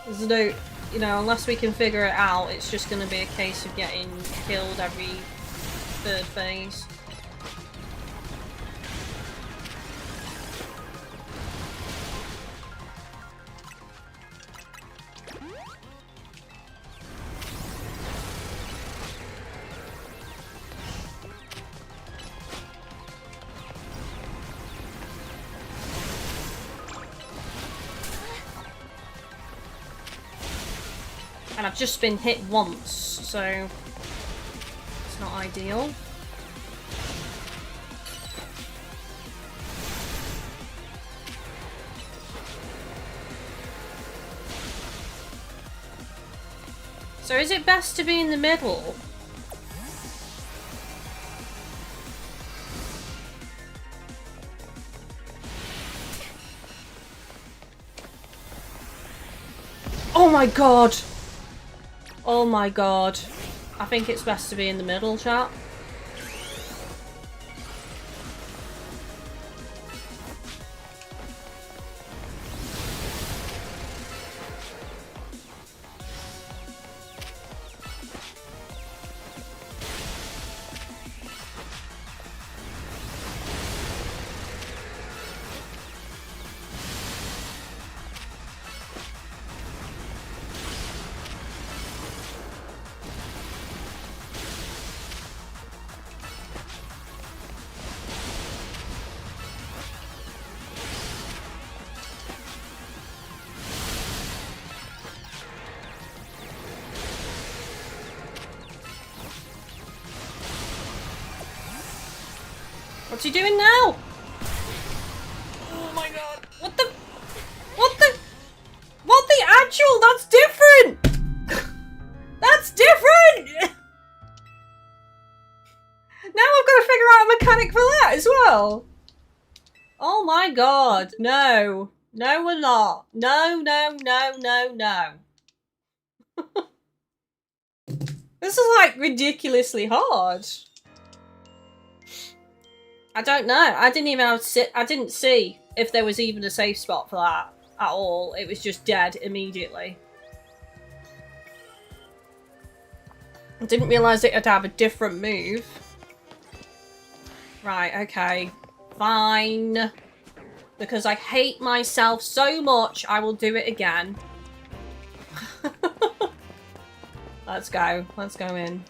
Speaker 1: There's no, you know, unless we can figure it out, it's just going to be a case of getting killed every third phase. And I've just been hit once, so it's not ideal. So is it best to be in the middle? Oh my god! Oh my god. I think it's best to be in the middle, chat. What's he doing now? Oh my god. What the actual? That's different! That's different! Now I've got to figure out a mechanic for that as well. Oh my god. No. No, we're not. No, no, no, no, no. This is like ridiculously hard. I don't know. I didn't even have to sit. I didn't see if there was even a safe spot for that at all. It was just dead immediately. I didn't realise it had to have a different move. Right, okay. Fine. Because I hate myself so much, I will do it again. Let's go. Let's go in.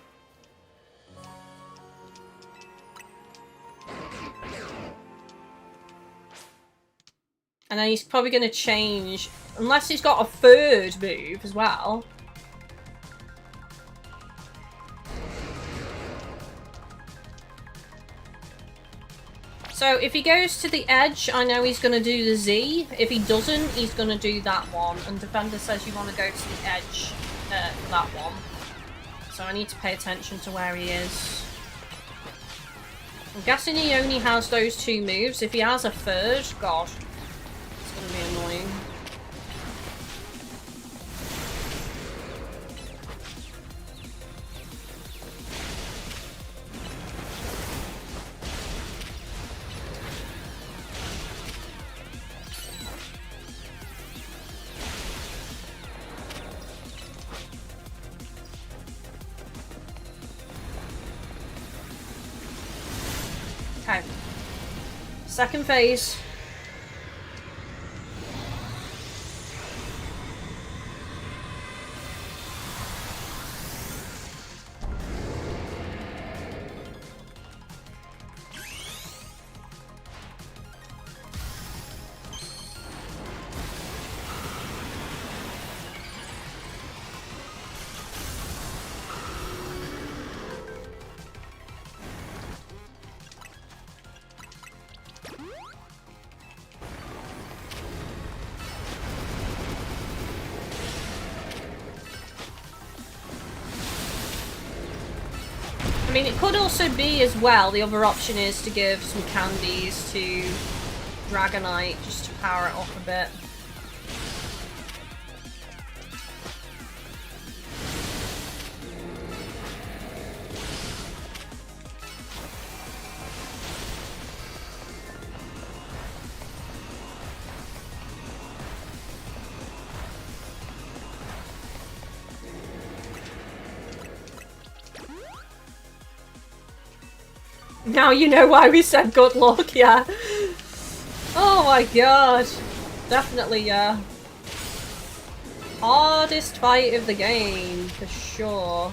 Speaker 1: And then he's probably going to change, unless he's got a third move as well. So if he goes to the edge, I know he's going to do the Z. If he doesn't, he's going to do that one. And Defender says you want to go to the edge for that one. So I need to pay attention to where he is. I'm guessing he only has those two moves. If he has a third, god. It's gonna be annoying. Okay. Second phase. I mean, it could also be as well, the other option is to give some candies to Dragonite just to power it off a bit. Now you know why we said good luck, yeah. Oh my god. Definitely, yeah. Hardest fight of the game, for sure.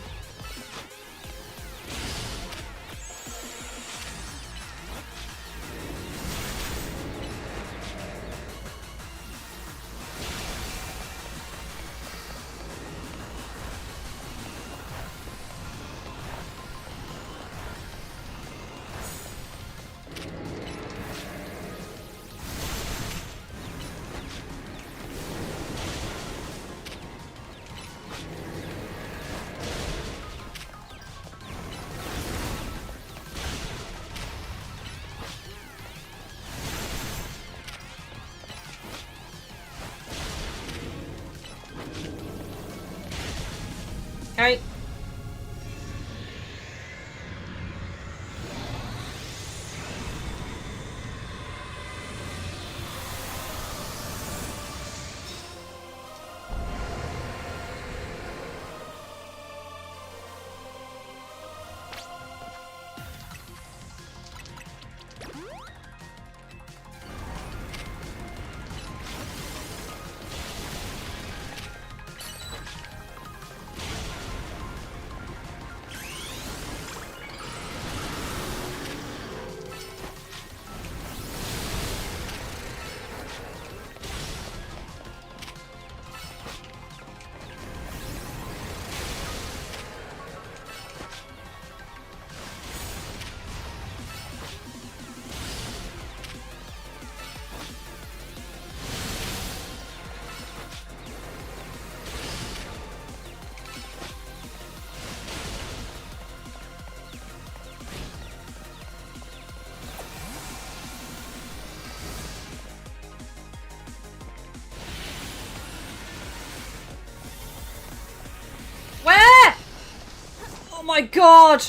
Speaker 1: my god!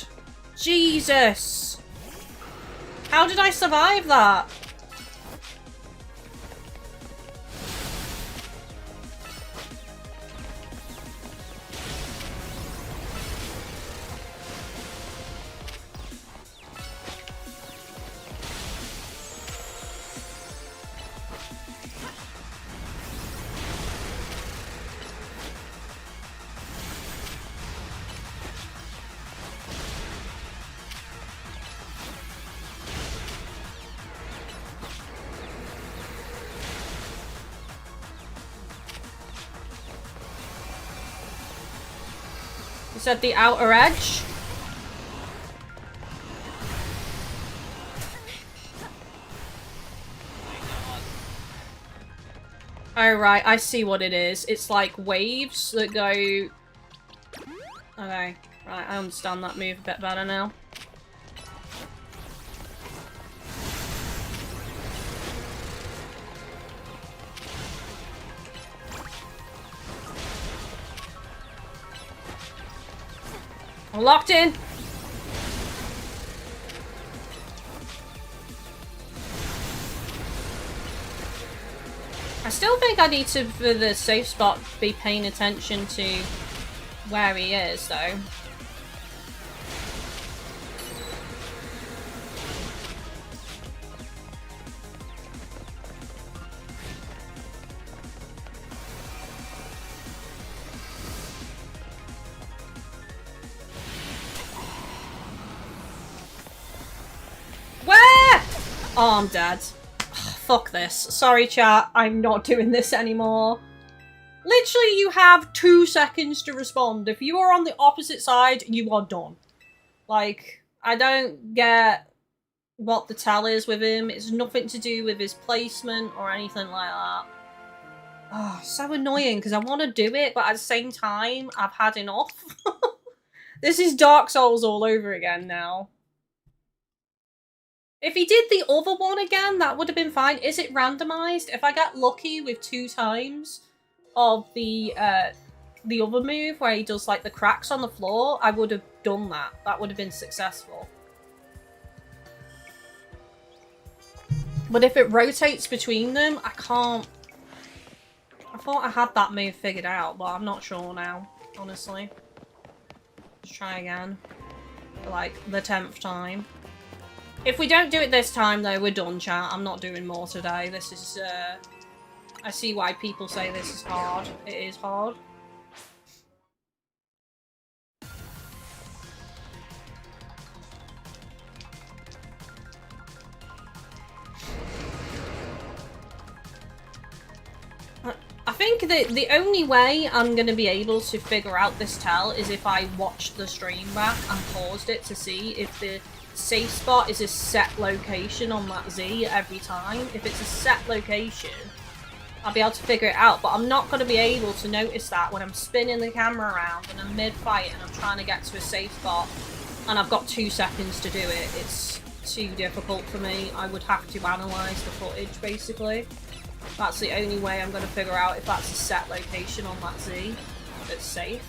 Speaker 1: Jesus! How did I survive that? You said the outer edge? Oh right, I see what it is. It's like waves that go... Okay, right, I understand that move a bit better now. I'm locked in! I still think I need to, for the safe spot, be paying attention to where he is, though. Where? Oh, I'm dead. Fuck this. Sorry, chat. I'm not doing this anymore. Literally, you have 2 seconds to respond. If you are on the opposite side, you are done. Like, I don't get what the tell is with him. It's nothing to do with his placement or anything like that. Oh, so annoying, because I want to do it, but at the same time, I've had enough. This is Dark Souls all over again now. If he did the other one again, that would have been fine. Is it randomized? If I get lucky with 2 times of the other move where he does like the cracks on the floor, I would have done that. That would have been successful. But if it rotates between them, I can't... I thought I had that move figured out, but I'm not sure now, honestly. Let's try again. For like the 10th time. If we don't do it this time, though, we're done, chat. I'm not doing more today. This is, I see why people say this is hard. It is hard. I think that the only way I'm going to be able to figure out this tell is if I watched the stream back and paused it to see if the safe spot is a set location on that Z every time. If it's a set location, I'll be able to figure it out, but I'm not going to be able to notice that when I'm spinning the camera around and I'm mid-fight and I'm trying to get to a safe spot and I've got 2 seconds to do it. It's too difficult for me. I would have to analyse the footage, basically. That's the only way I'm going to figure out if that's a set location on that Z that's safe.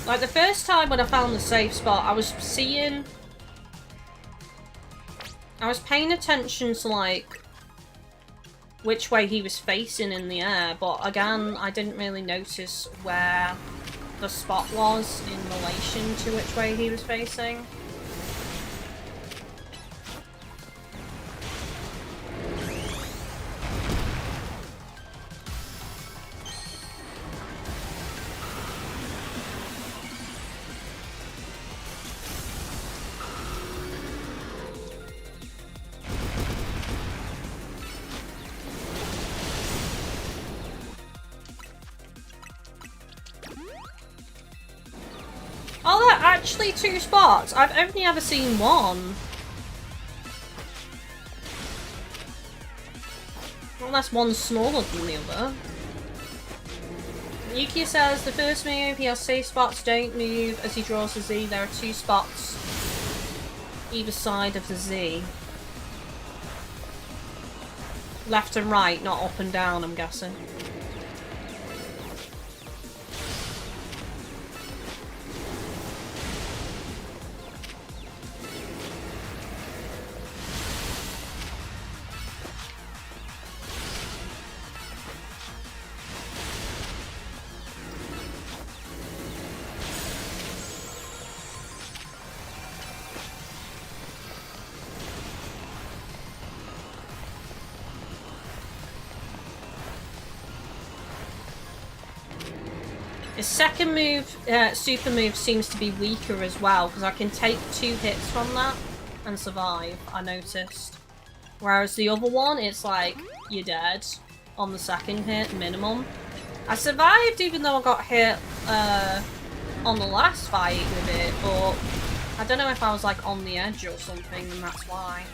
Speaker 1: Like, the first time when I found the safe spot, I was paying attention to, like, which way he was facing in the air, but again, I didn't really notice where the spot was in relation to which way he was facing. Are there actually 2 spots? I've only ever seen 1. Unless one's smaller than the other. Yukia says the first move, he has safe spots, don't move as he draws the Z. There are 2 spots either side of the Z. Left and right, not up and down, I'm guessing. His second move, super move, seems to be weaker as well, because I can take 2 hits from that and survive, I noticed. Whereas the other one, it's like, you're dead on the second hit, minimum. I survived even though I got hit on the last fight with it, but I don't know if I was like on the edge or something, and that's why.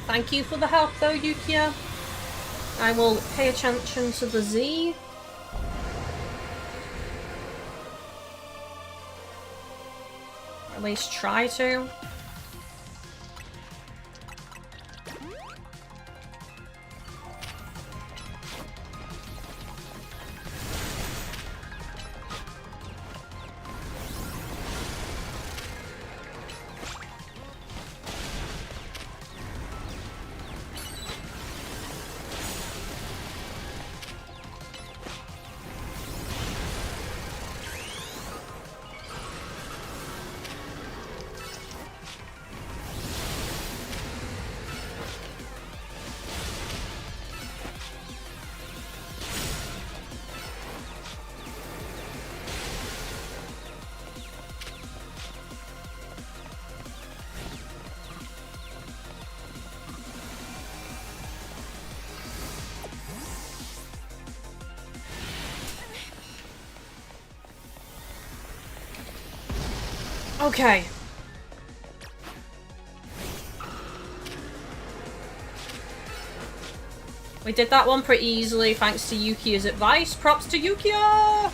Speaker 1: Thank you for the help though, Yukia. I will pay attention to the Z. Or at least try to. Okay. We did that one pretty easily thanks to Yukia's advice. Props to Yukia!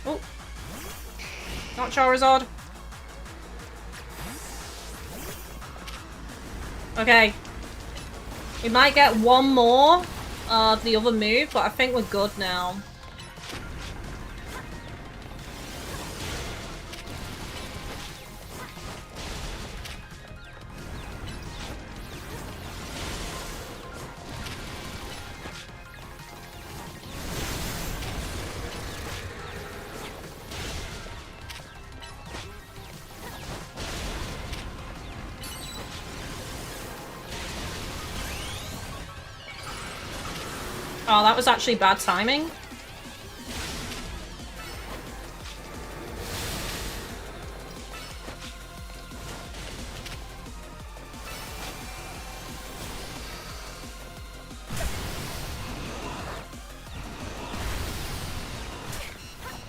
Speaker 1: Oh. Not Charizard. Okay. We might get one more of the other move, but I think we're good now. Oh, that was actually bad timing.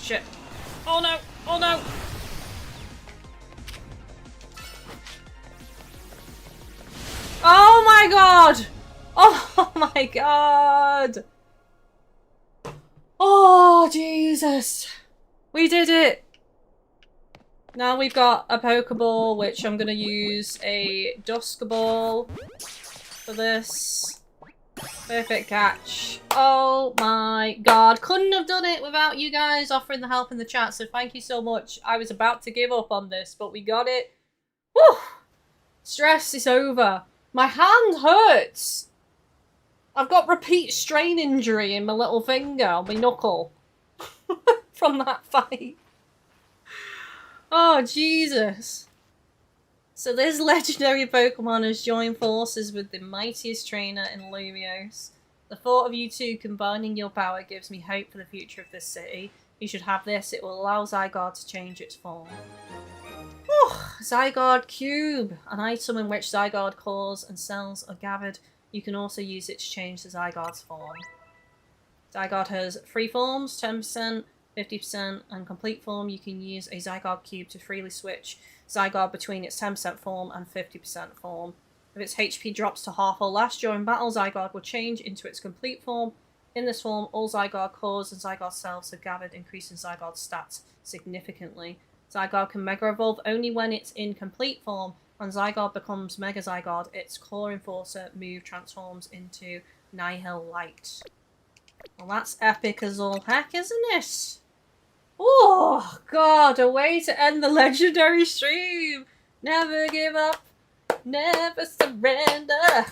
Speaker 1: Shit. Oh no! Oh no! Oh my god! Oh my god! Oh, Jesus! We did it! Now we've got a Pokeball, which I'm gonna use a Dusk Ball for this. Perfect catch. Oh my god. Couldn't have done it without you guys offering the help in the chat, so thank you so much. I was about to give up on this, but we got it. Woo! Stress is over. My hand hurts. I've got repeat strain injury in my little finger on my knuckle from that fight. Oh, Jesus. So this legendary Pokemon has joined forces with the mightiest trainer in Lumiose. The thought of you two combining your power gives me hope for the future of this city. You should have this. It will allow Zygarde to change its form. Whew. Zygarde Cube. An item in which Zygarde cores and cells are gathered. You can also use it to change the Zygarde's form. Zygarde has 3 forms, 10%, 50%, and complete form. You can use a Zygarde Cube to freely switch Zygarde between its 10% form and 50% form. If its HP drops to half or less during battle, Zygarde will change into its complete form. In this form, all Zygarde cores and Zygarde cells are gathered, increasing Zygarde's stats significantly. Zygarde can Mega Evolve only when it's in complete form. When Zygarde becomes Mega Zygarde, its Core Enforcer move transforms into Nihil Light. Well, that's epic as all heck, isn't it? Oh, God, a way to end the legendary stream. Never give up, never surrender.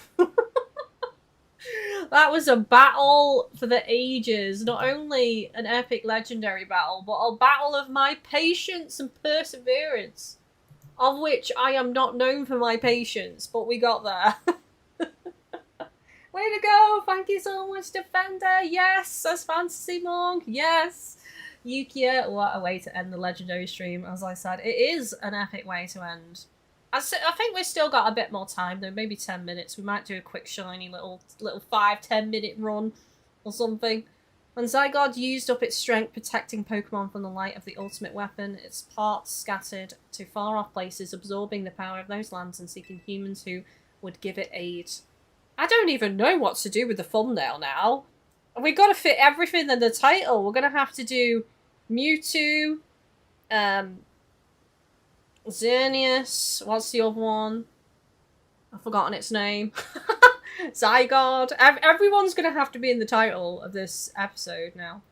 Speaker 1: That was a battle for the ages. Not only an epic legendary battle, but a battle of my patience and perseverance. Of which I am not known for my patience, but we got there. Way to go! Thank you so much, Defender! Yes! As Fantasy Monk! Yes! Yukia, what a way to end the legendary stream. As I said, it is an epic way to end. I think we've still got a bit more time though, maybe 10 minutes. We might do a quick shiny little 5-10 minute run or something. When Zygarde used up its strength protecting Pokemon from the light of the ultimate weapon, its parts scattered to far off places, absorbing the power of those lands and seeking humans who would give it aid. I don't even know what to do with the thumbnail now. We've got to fit everything in the title. We're going to have to do Mewtwo, Xerneas, what's the other one? I've forgotten its name. Zygarde. Everyone's going to have to be in the title of this episode now.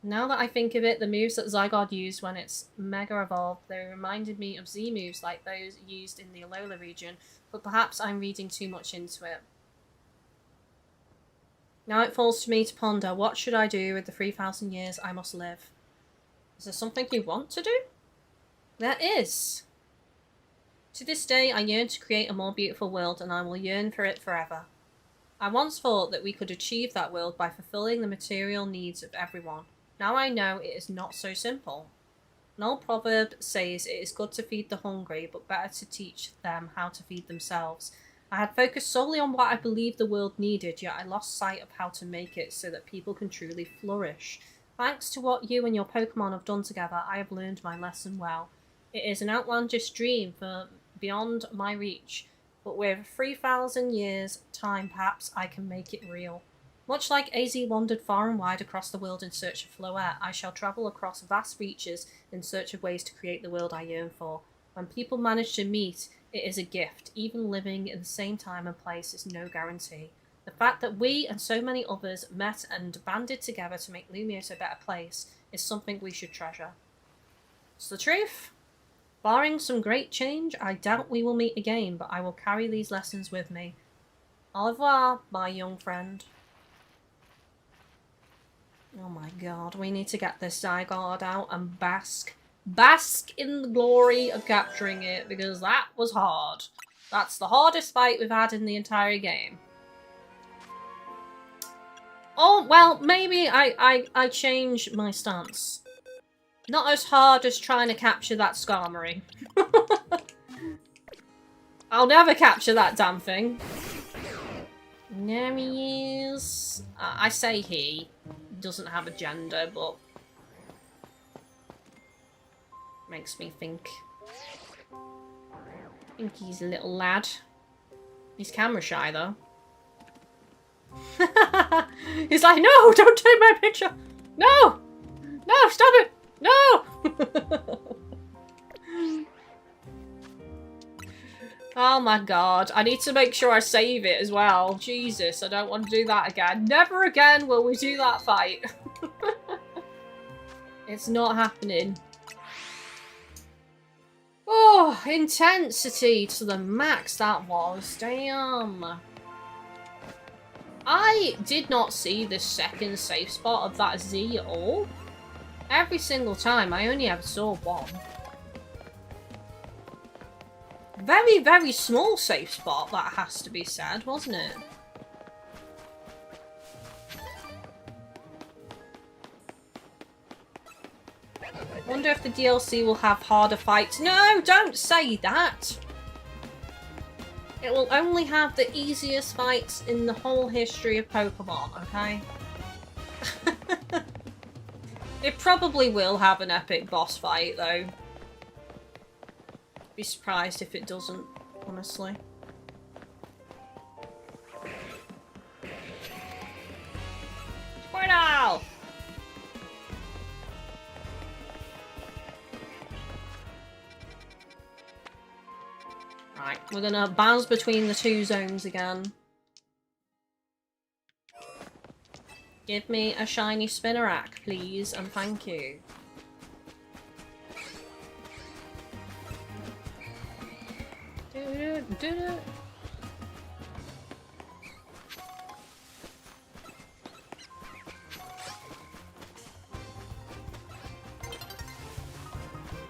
Speaker 1: Now that I think of it, the moves that Zygarde used when it's Mega Evolved, they reminded me of Z moves like those used in the Alola region, but perhaps I'm reading too much into it. Now it falls to me to ponder, what should I do with the 3,000 years I must live? Is there something you want to do? There is. To this day, I yearn to create a more beautiful world, and I will yearn for it forever. I once thought that we could achieve that world by fulfilling the material needs of everyone. Now I know it is not so simple. An old proverb says it is good to feed the hungry, but better to teach them how to feed themselves. I had focused solely on what I believed the world needed, yet I lost sight of how to make it so that people can truly flourish. Thanks to what you and your Pokemon have done together, I have learned my lesson well. It is an outlandish dream for beyond my reach, but with 3,000 years' time perhaps I can make it real. Much like AZ wandered far and wide across the world in search of Floette, I shall travel across vast reaches in search of ways to create the world I yearn for. When people manage to meet, it is a gift. Even living in the same time and place is no guarantee. The fact that we and so many others met and banded together to make Lumiose a better place is something we should treasure. It's the truth. Barring some great change, I doubt we will meet again, but I will carry these lessons with me. Au revoir, my young friend. Oh my god, we need to get this Zygarde out and bask in the glory of capturing it, because that was hard. That's the hardest fight we've had in the entire game. Oh, well, maybe I change my stance. Not as hard as trying to capture that Skarmory. I'll never capture that damn thing. There he is. I say he. Doesn't have a gender, but... makes me think. I think he's a little lad. He's camera shy, though. He's like, no, don't take my picture. No! No, stop it! No! Oh my god. I need to make sure I save it as well. Jesus, I don't want to do that again. Never again will we do that fight. It's not happening. Oh, intensity to the max that was. Damn. I did not see the second safe spot of that Z at all. Every single time, I only ever saw one. Very, very small safe spot, that has to be said, wasn't it? Wonder if the DLC will have harder fights. No, don't say that! It will only have the easiest fights in the whole history of Pokemon, okay? It probably will have an epic boss fight, though. Be surprised if it doesn't, honestly. Squirtle! Right, we're gonna bounce between the two zones again. Give me a shiny Spinnerack, please, and thank you.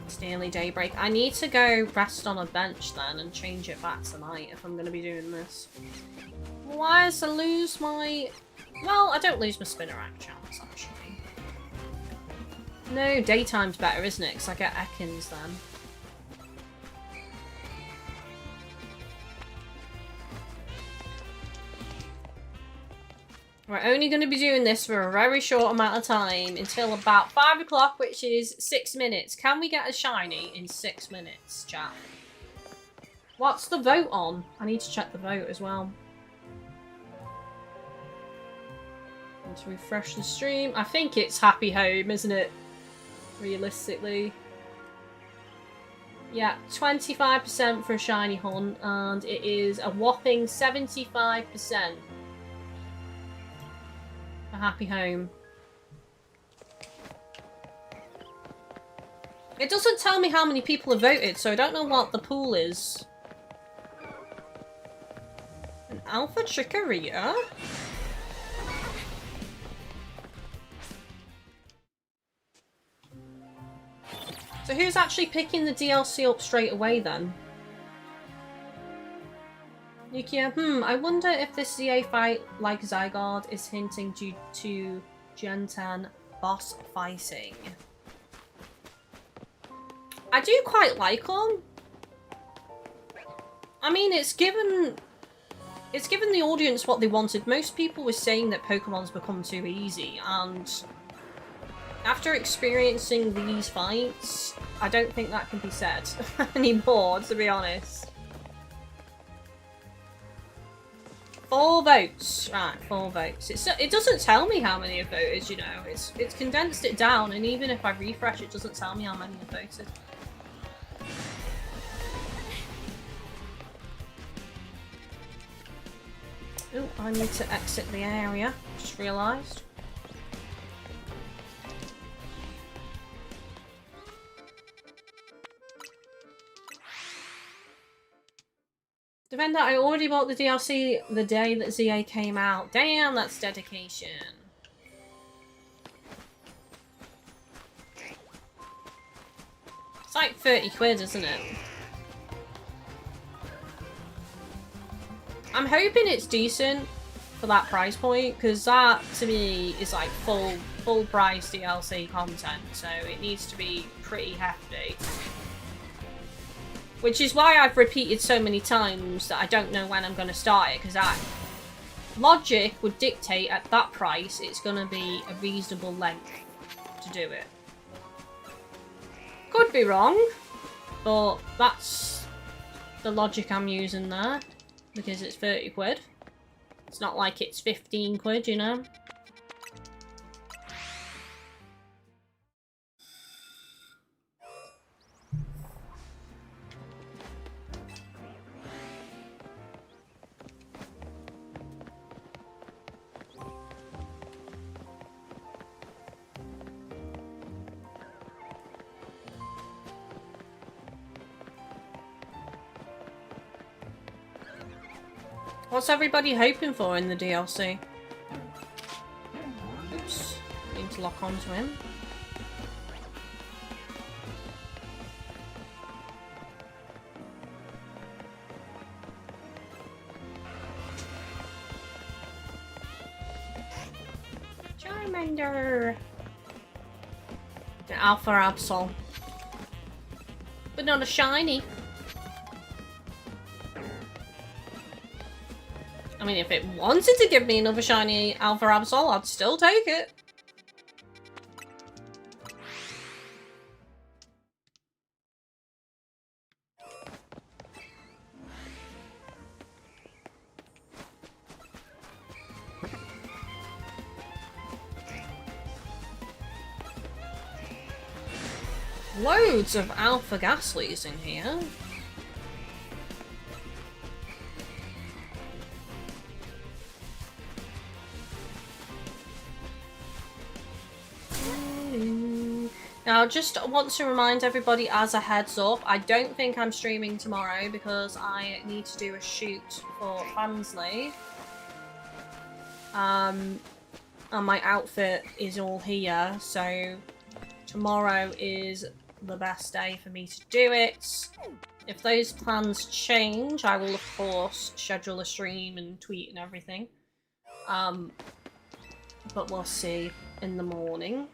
Speaker 1: It's nearly daybreak. I need to go rest on a bench then and change it back tonight if I'm going to be doing this. Otherwise I lose my... well, I don't lose my Spinnerack chance, actually. No, daytime's better, isn't it? Because I get Ekans then. We're only going to be doing this for a very short amount of time until about 5 o'clock, which is 6 minutes. Can we get a shiny in 6 minutes, chat? What's the vote on? I need to check the vote as well. And to refresh the stream. I think it's Happy Home, isn't it? Realistically. Yeah, 25% for a shiny hunt, and it is a whopping 75%. A Happy Home. It doesn't tell me how many people have voted, so I don't know what the pool is. An Alpha Chicoria? So who's actually picking the DLC up straight away then? Yukia, I wonder if this ZA fight, like Zygarde, is hinting due to Gen 10 boss fighting. I do quite like them. I mean, it's given the audience what they wanted. Most people were saying that Pokemon's become too easy, and after experiencing these fights, I don't think that can be said anymore, to be honest. 4 votes. Right, 4 votes. It doesn't tell me how many have voted, you know. It's condensed it down, and even if I refresh, it doesn't tell me how many have voted. Oh, I need to exit the area. Just realised. Defender, I already bought the DLC the day that ZA came out. Damn, that's dedication. It's like 30 quid, isn't it? I'm hoping it's decent, for that price point, because that to me is like full price DLC content, so it needs to be pretty hefty. Which is why I've repeated so many times that I don't know when I'm going to start it, because logic would dictate at that price it's going to be a reasonable length to do it. Could be wrong, but that's the logic I'm using there, because it's 30 quid. It's not like it's 15 quid, you know? What's everybody hoping for in the DLC? Oops. Need to lock onto him. Charmander! The Alpha Absol. But not a shiny. I mean, if it wanted to give me another shiny Alpha Absol, I'd still take it. Loads of Alpha Gaslies in here. Now, just want to remind everybody as a heads up, I don't think I'm streaming tomorrow because I need to do a shoot for Fansley. And my outfit is all here, so tomorrow is the best day for me to do it. If those plans change, I will of course schedule a stream and tweet and everything. But we'll see in the morning.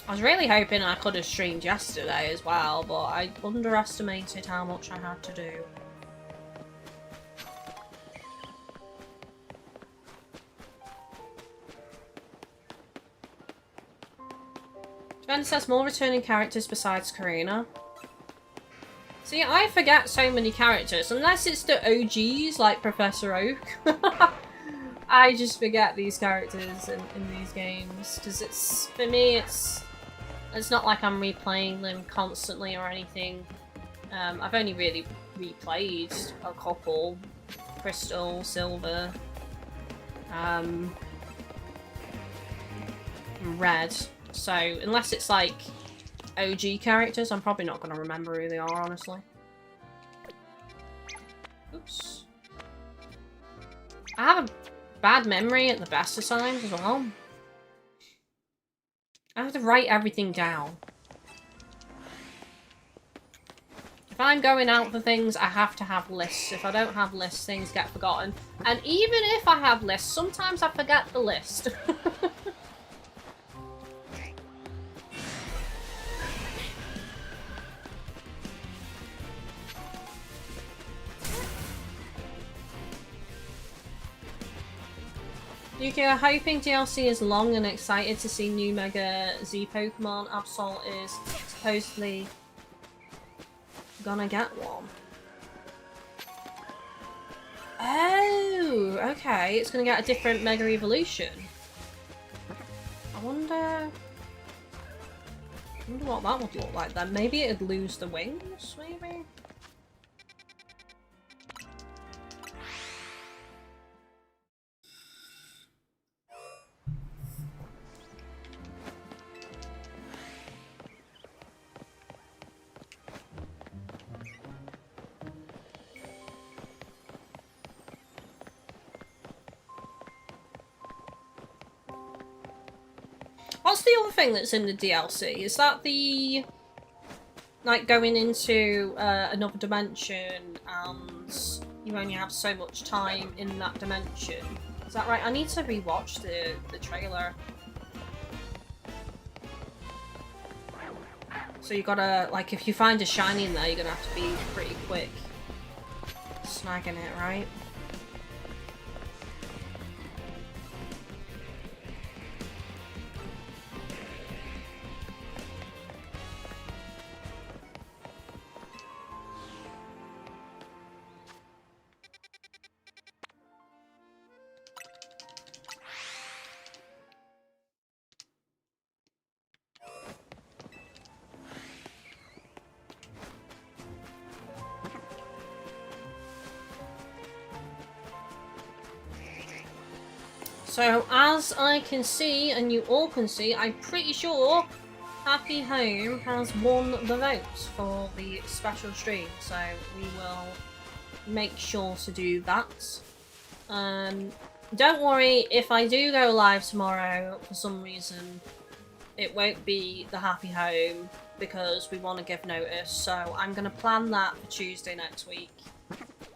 Speaker 1: I was really hoping I could have streamed yesterday as well, but I underestimated how much I had to do. Ben says more returning characters besides Karina. See, I forget so many characters, unless it's the OGs like Professor Oak. I just forget these characters in these games, because it's, for me, it's not like I'm replaying them constantly or anything. I've only really replayed a couple. Crystal, Silver, Red. So, unless it's like OG characters, I'm probably not going to remember who they are, honestly. Oops. I have a bad memory at the best of times as well. I have to write everything down. If I'm going out for things, I have to have lists. If I don't have lists, things get forgotten. And even if I have lists, sometimes I forget the list. Yukia, hoping DLC is long and excited to see new Mega Z Pokemon. Absol is supposedly gonna get one. Oh, okay. It's gonna get a different Mega Evolution. I wonder what that would look like then. Maybe it'd lose the wings, maybe? What's the other thing that's in the DLC? Is that the like going into another dimension and you only have so much time in that dimension. Is that right? I need to rewatch the trailer. So you gotta, like, if you find a shiny in there, you're gonna have to be pretty quick snagging it, right? So, as I can see, and you all can see, I'm pretty sure Happy Home has won the votes for the special stream. So, we will make sure to do that. Don't worry, if I do go live tomorrow, for some reason, it won't be the Happy Home, because we want to give notice. So, I'm going to plan that for Tuesday next week,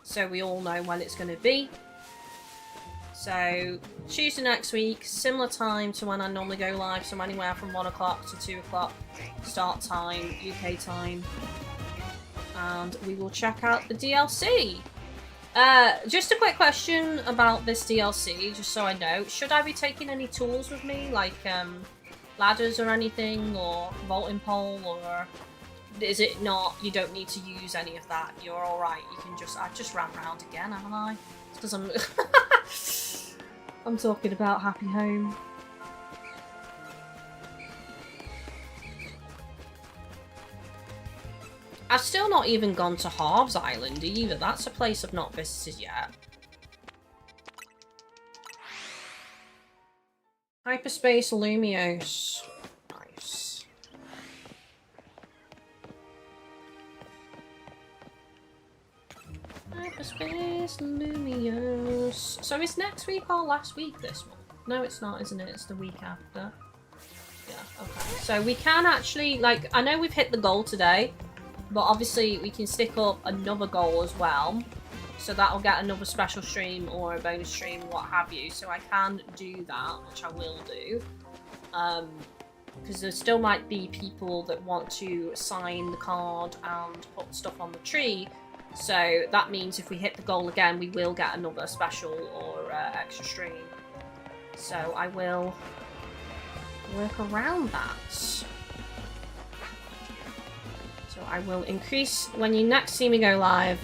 Speaker 1: so we all know when it's going to be. So, Tuesday next week, similar time to when I normally go live, so anywhere from 1 o'clock to 2 o'clock start time, UK time. And we will check out the DLC. Just a quick question about this DLC, just so I know. Should I be taking any tools with me, like ladders or anything, or vaulting pole, or is it not, you don't need to use any of that? You're alright, you can just, I've just ran around again, haven't I? Because I'm... I'm talking about Happy Home. I've still not even gone to Harv's Island either. That's a place I've not visited yet. Hyperspace Lumiose. Nice. Hyperspace Lumiose. So is next week or last week this one? No, it's not, isn't it? It's the week after. Yeah, okay. So we can actually, like, I know we've hit the goal today, but obviously we can stick up another goal as well. So that'll get another special stream or a bonus stream, what have you. So I can do that, which I will do. Because there still might be people that want to sign the card and put stuff on the tree. So that means if we hit the goal again, we will get another special or extra stream. So I will work around that. So I will increase, when you next see me go live,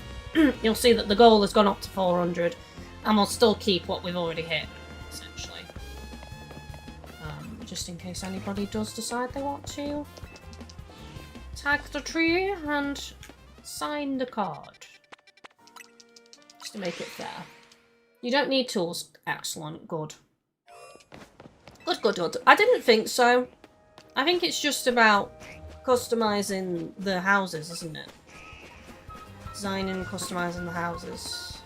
Speaker 1: you'll see that the goal has gone up to 400, and we'll still keep what we've already hit, essentially. Just in case anybody does decide they want to tag the tree and sign the card. Just to make it fair. You don't need tools. Excellent. Good. Good, good, good. I didn't think so. I think it's just about customizing the houses, isn't it? Designing and customizing the houses.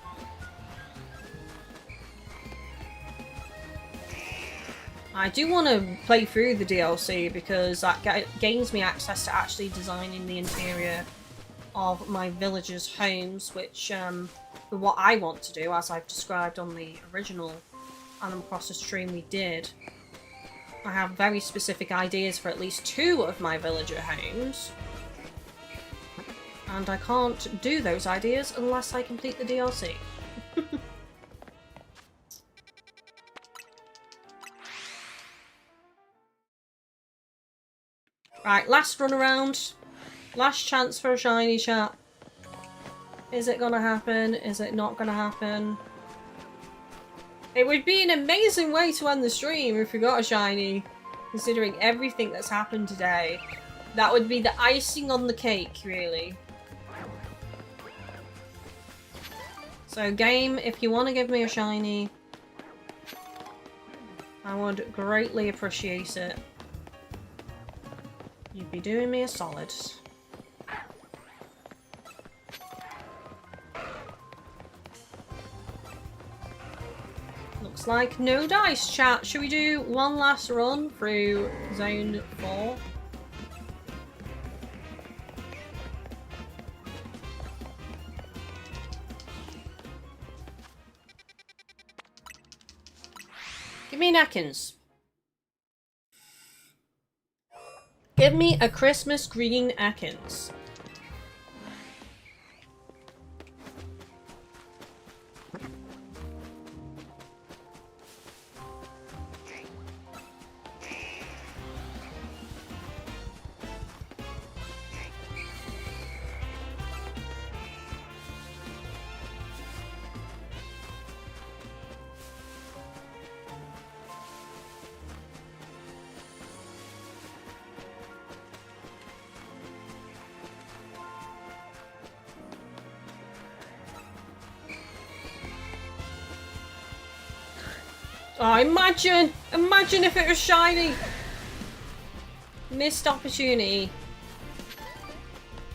Speaker 1: I do want to play through the DLC because that gains me access to actually designing the interior of my villagers' homes, which what I want to do, as I've described on the original Animal Crossing stream we did. I have very specific ideas for at least 2 of my villager homes. And I can't do those ideas unless I complete the DLC. Right, last run around. Last chance for a shiny, chat. Is it gonna happen? Is it not gonna happen? It would be an amazing way to end the stream if we got a shiny, considering everything that's happened today. That would be the icing on the cake, really. So game, if you want to give me a shiny, I would greatly appreciate it. You'd be doing me a solid. Looks like no dice, chat. Should we do one last run through Zone 4? Give me an Ekans. Give me a Christmas green Ekans. Oh, imagine if it was shiny. Missed opportunity.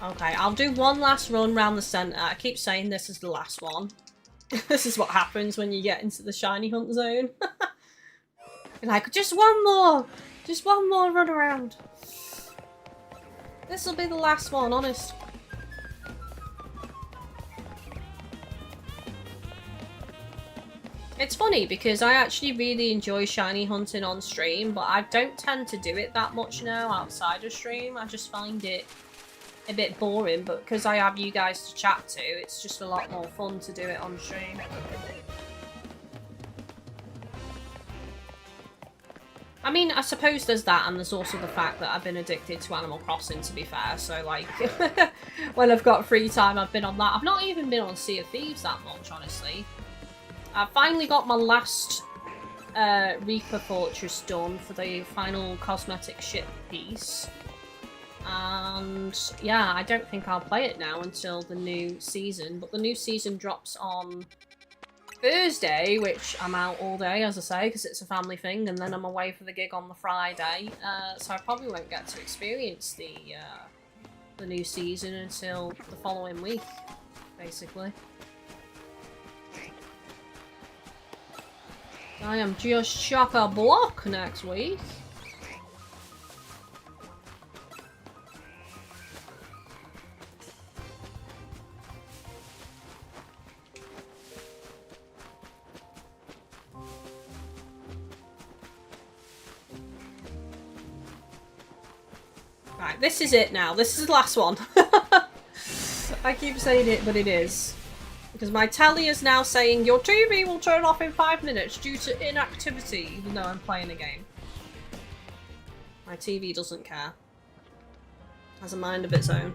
Speaker 1: Okay, I'll do one last run round the centre. I keep saying this is the last one. This is what happens when you get into the shiny hunt zone. Like, just one more run around. This will be the last one, honest. It's funny because I actually really enjoy shiny hunting on stream, but I don't tend to do it that much now outside of stream. I just find it a bit boring, but because I have you guys to chat to, it's just a lot more fun to do it on stream. I mean, I suppose there's that, and there's also the fact that I've been addicted to Animal Crossing, to be fair, so like, when I've got free time, I've been on that. I've not even been on Sea of Thieves that much, honestly. I finally got my last Reaper Fortress done for the final cosmetic ship piece. And yeah, I don't think I'll play it now until the new season. But the new season drops on Thursday, which I'm out all day, as I say, because it's a family thing. And then I'm away for the gig on the Friday. So I probably won't get to experience the new season until the following week, basically. I am just chock-a-block next week. Right, this is it now. This is the last one. I keep saying it, but it is. Because my tally is now saying your TV will turn off in 5 minutes due to inactivity, even though I'm playing a game. My TV doesn't care. Has a mind of its own.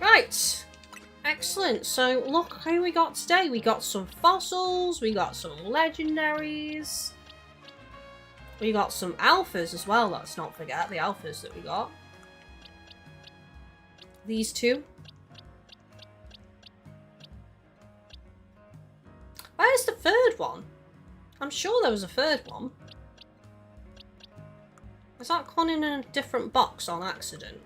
Speaker 1: Right. Excellent. So look who we got today. We got some fossils. We got some legendaries. We got some alphas as well. Let's not forget the alphas that we got. These two. Where's the third one? I'm sure there was a third one. Is that gone in a different box on accident?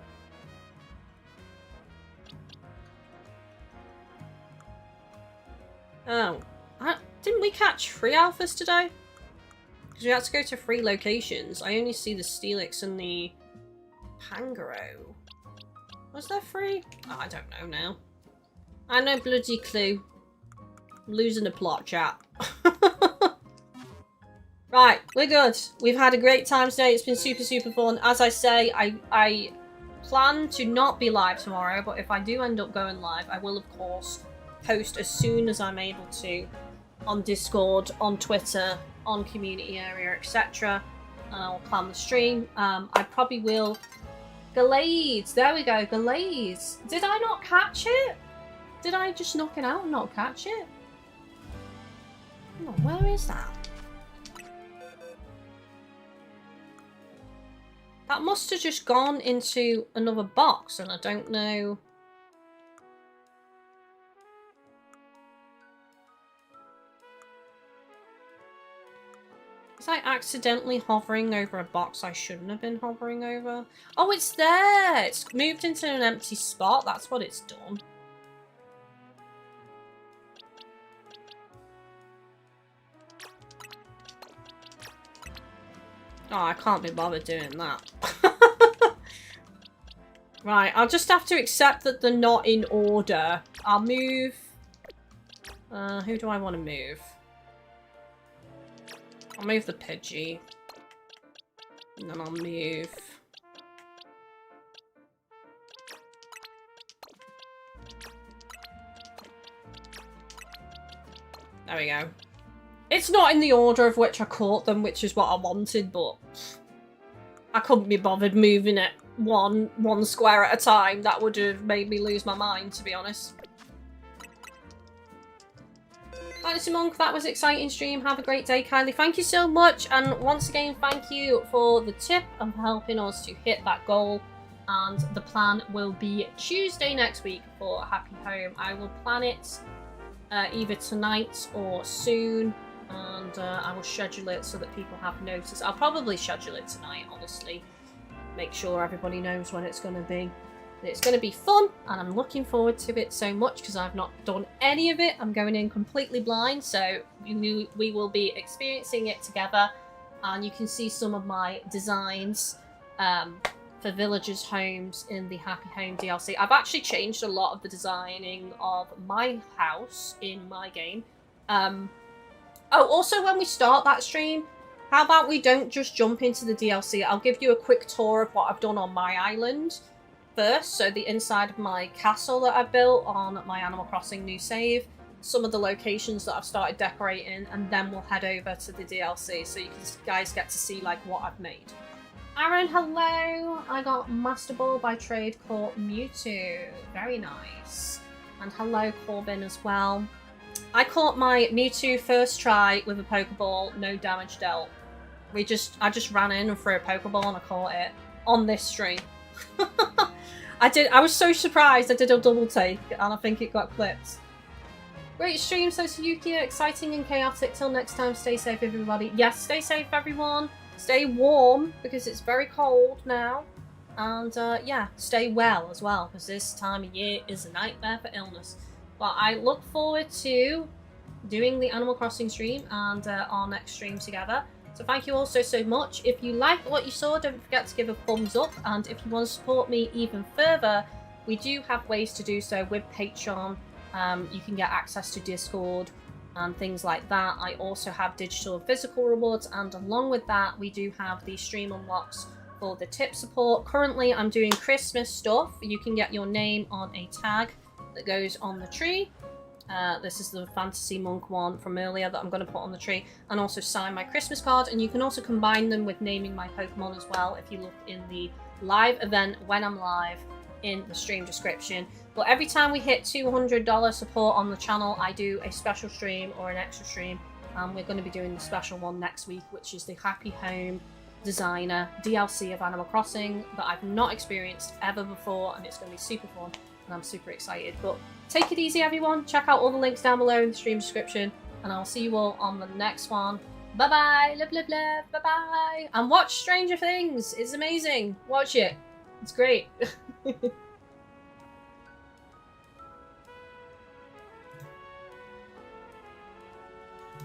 Speaker 1: Oh. Didn't we catch 3 alphas today? Because we had to go to 3 locations. I only see the Steelix and the Pangaro. Was there 3? Oh, I don't know now. I no bloody clue. I'm losing the plot, chat. Right, we're good. We've had a great time today. It's been super, super fun. As I say, I plan to not be live tomorrow, but if I do end up going live, I will, of course, post as soon as I'm able to on Discord, on Twitter, on community area, etc. And I'll plan the stream. I probably will... Gallades! There we go, Gallades! Did I not catch it? Did I just knock it out and not catch it? Oh, where is that? That must have just gone into another box and I don't know... Was I accidentally hovering over a box I shouldn't have been hovering over? Oh, it's there! It's moved into an empty spot. That's what it's done. Oh, I can't be bothered doing that. Right, I'll just have to accept that they're not in order. I'll move... who do I want to move? I'll move the Pidgey. And then I'll move... There we go. It's not in the order of which I caught them, which is what I wanted, but I couldn't be bothered moving it one square at a time. That would have made me lose my mind, to be honest. Fantasy Monk, that was an exciting stream. Have a great day, Kylie. Thank you so much. And once again, thank you for the tip and for helping us to hit that goal. And the plan will be Tuesday next week for Happy Home. I will plan it either tonight or soon. And I will schedule it so that people have notice. I'll probably schedule it tonight, honestly. Make sure everybody knows when it's going to be. It's going to be fun, and I'm looking forward to it so much because I've not done any of it. I'm going in completely blind, so we will be experiencing it together. And you can see some of my designs for villagers' homes in the Happy Home DLC. I've actually changed a lot of the designing of my house in my game. Oh, also when we start that stream, how about we don't just jump into the DLC? I'll give you a quick tour of what I've done on my island first. So the inside of my castle that I built on my Animal Crossing new save, some of the locations that I've started decorating, and then we'll head over to the DLC so you guys get to see like what I've made. Aaron, hello! I got Master Ball by trade caught Mewtwo. Very nice. And hello Corbin as well. I caught my Mewtwo first try with a Pokeball, no damage dealt. I just ran in and threw a Pokeball and I caught it on this stream. I was so surprised I did a double take and I think it got clipped. Great stream, so Yukia, exciting and chaotic. Till next time, stay safe everybody. Yes, stay safe everyone. Stay warm because it's very cold now. And yeah, stay well as well because this time of year is a nightmare for illness. But I look forward to doing the Animal Crossing stream and our next stream together. So thank you all so much. If you liked what you saw, don't forget to give a thumbs up. And if you want to support me even further, we do have ways to do so with Patreon. You can get access to Discord and things like that. I also have digital and physical rewards. And along with that, we do have the stream unlocks for the tip support. Currently, I'm doing Christmas stuff. You can get your name on a tag that goes on the tree. This is the Fantasy Monk one from earlier that I'm going to put on the tree, and also sign my Christmas card. And you can also combine them with naming my Pokemon as well if you look in the live event when I'm live in the stream description. But every time we hit $200 support on the channel, I do a special stream or an extra stream, and we're going to be doing the special one next week, which is the Happy Home Designer DLC of Animal Crossing that I've not experienced ever before, and it's going to be super fun. And I'm super excited. But take it easy, everyone. Check out all the links down below in the stream description. And I'll see you all on the next one. Bye-bye. Love, love, love. Bye-bye. And watch Stranger Things. It's amazing. Watch it. It's great.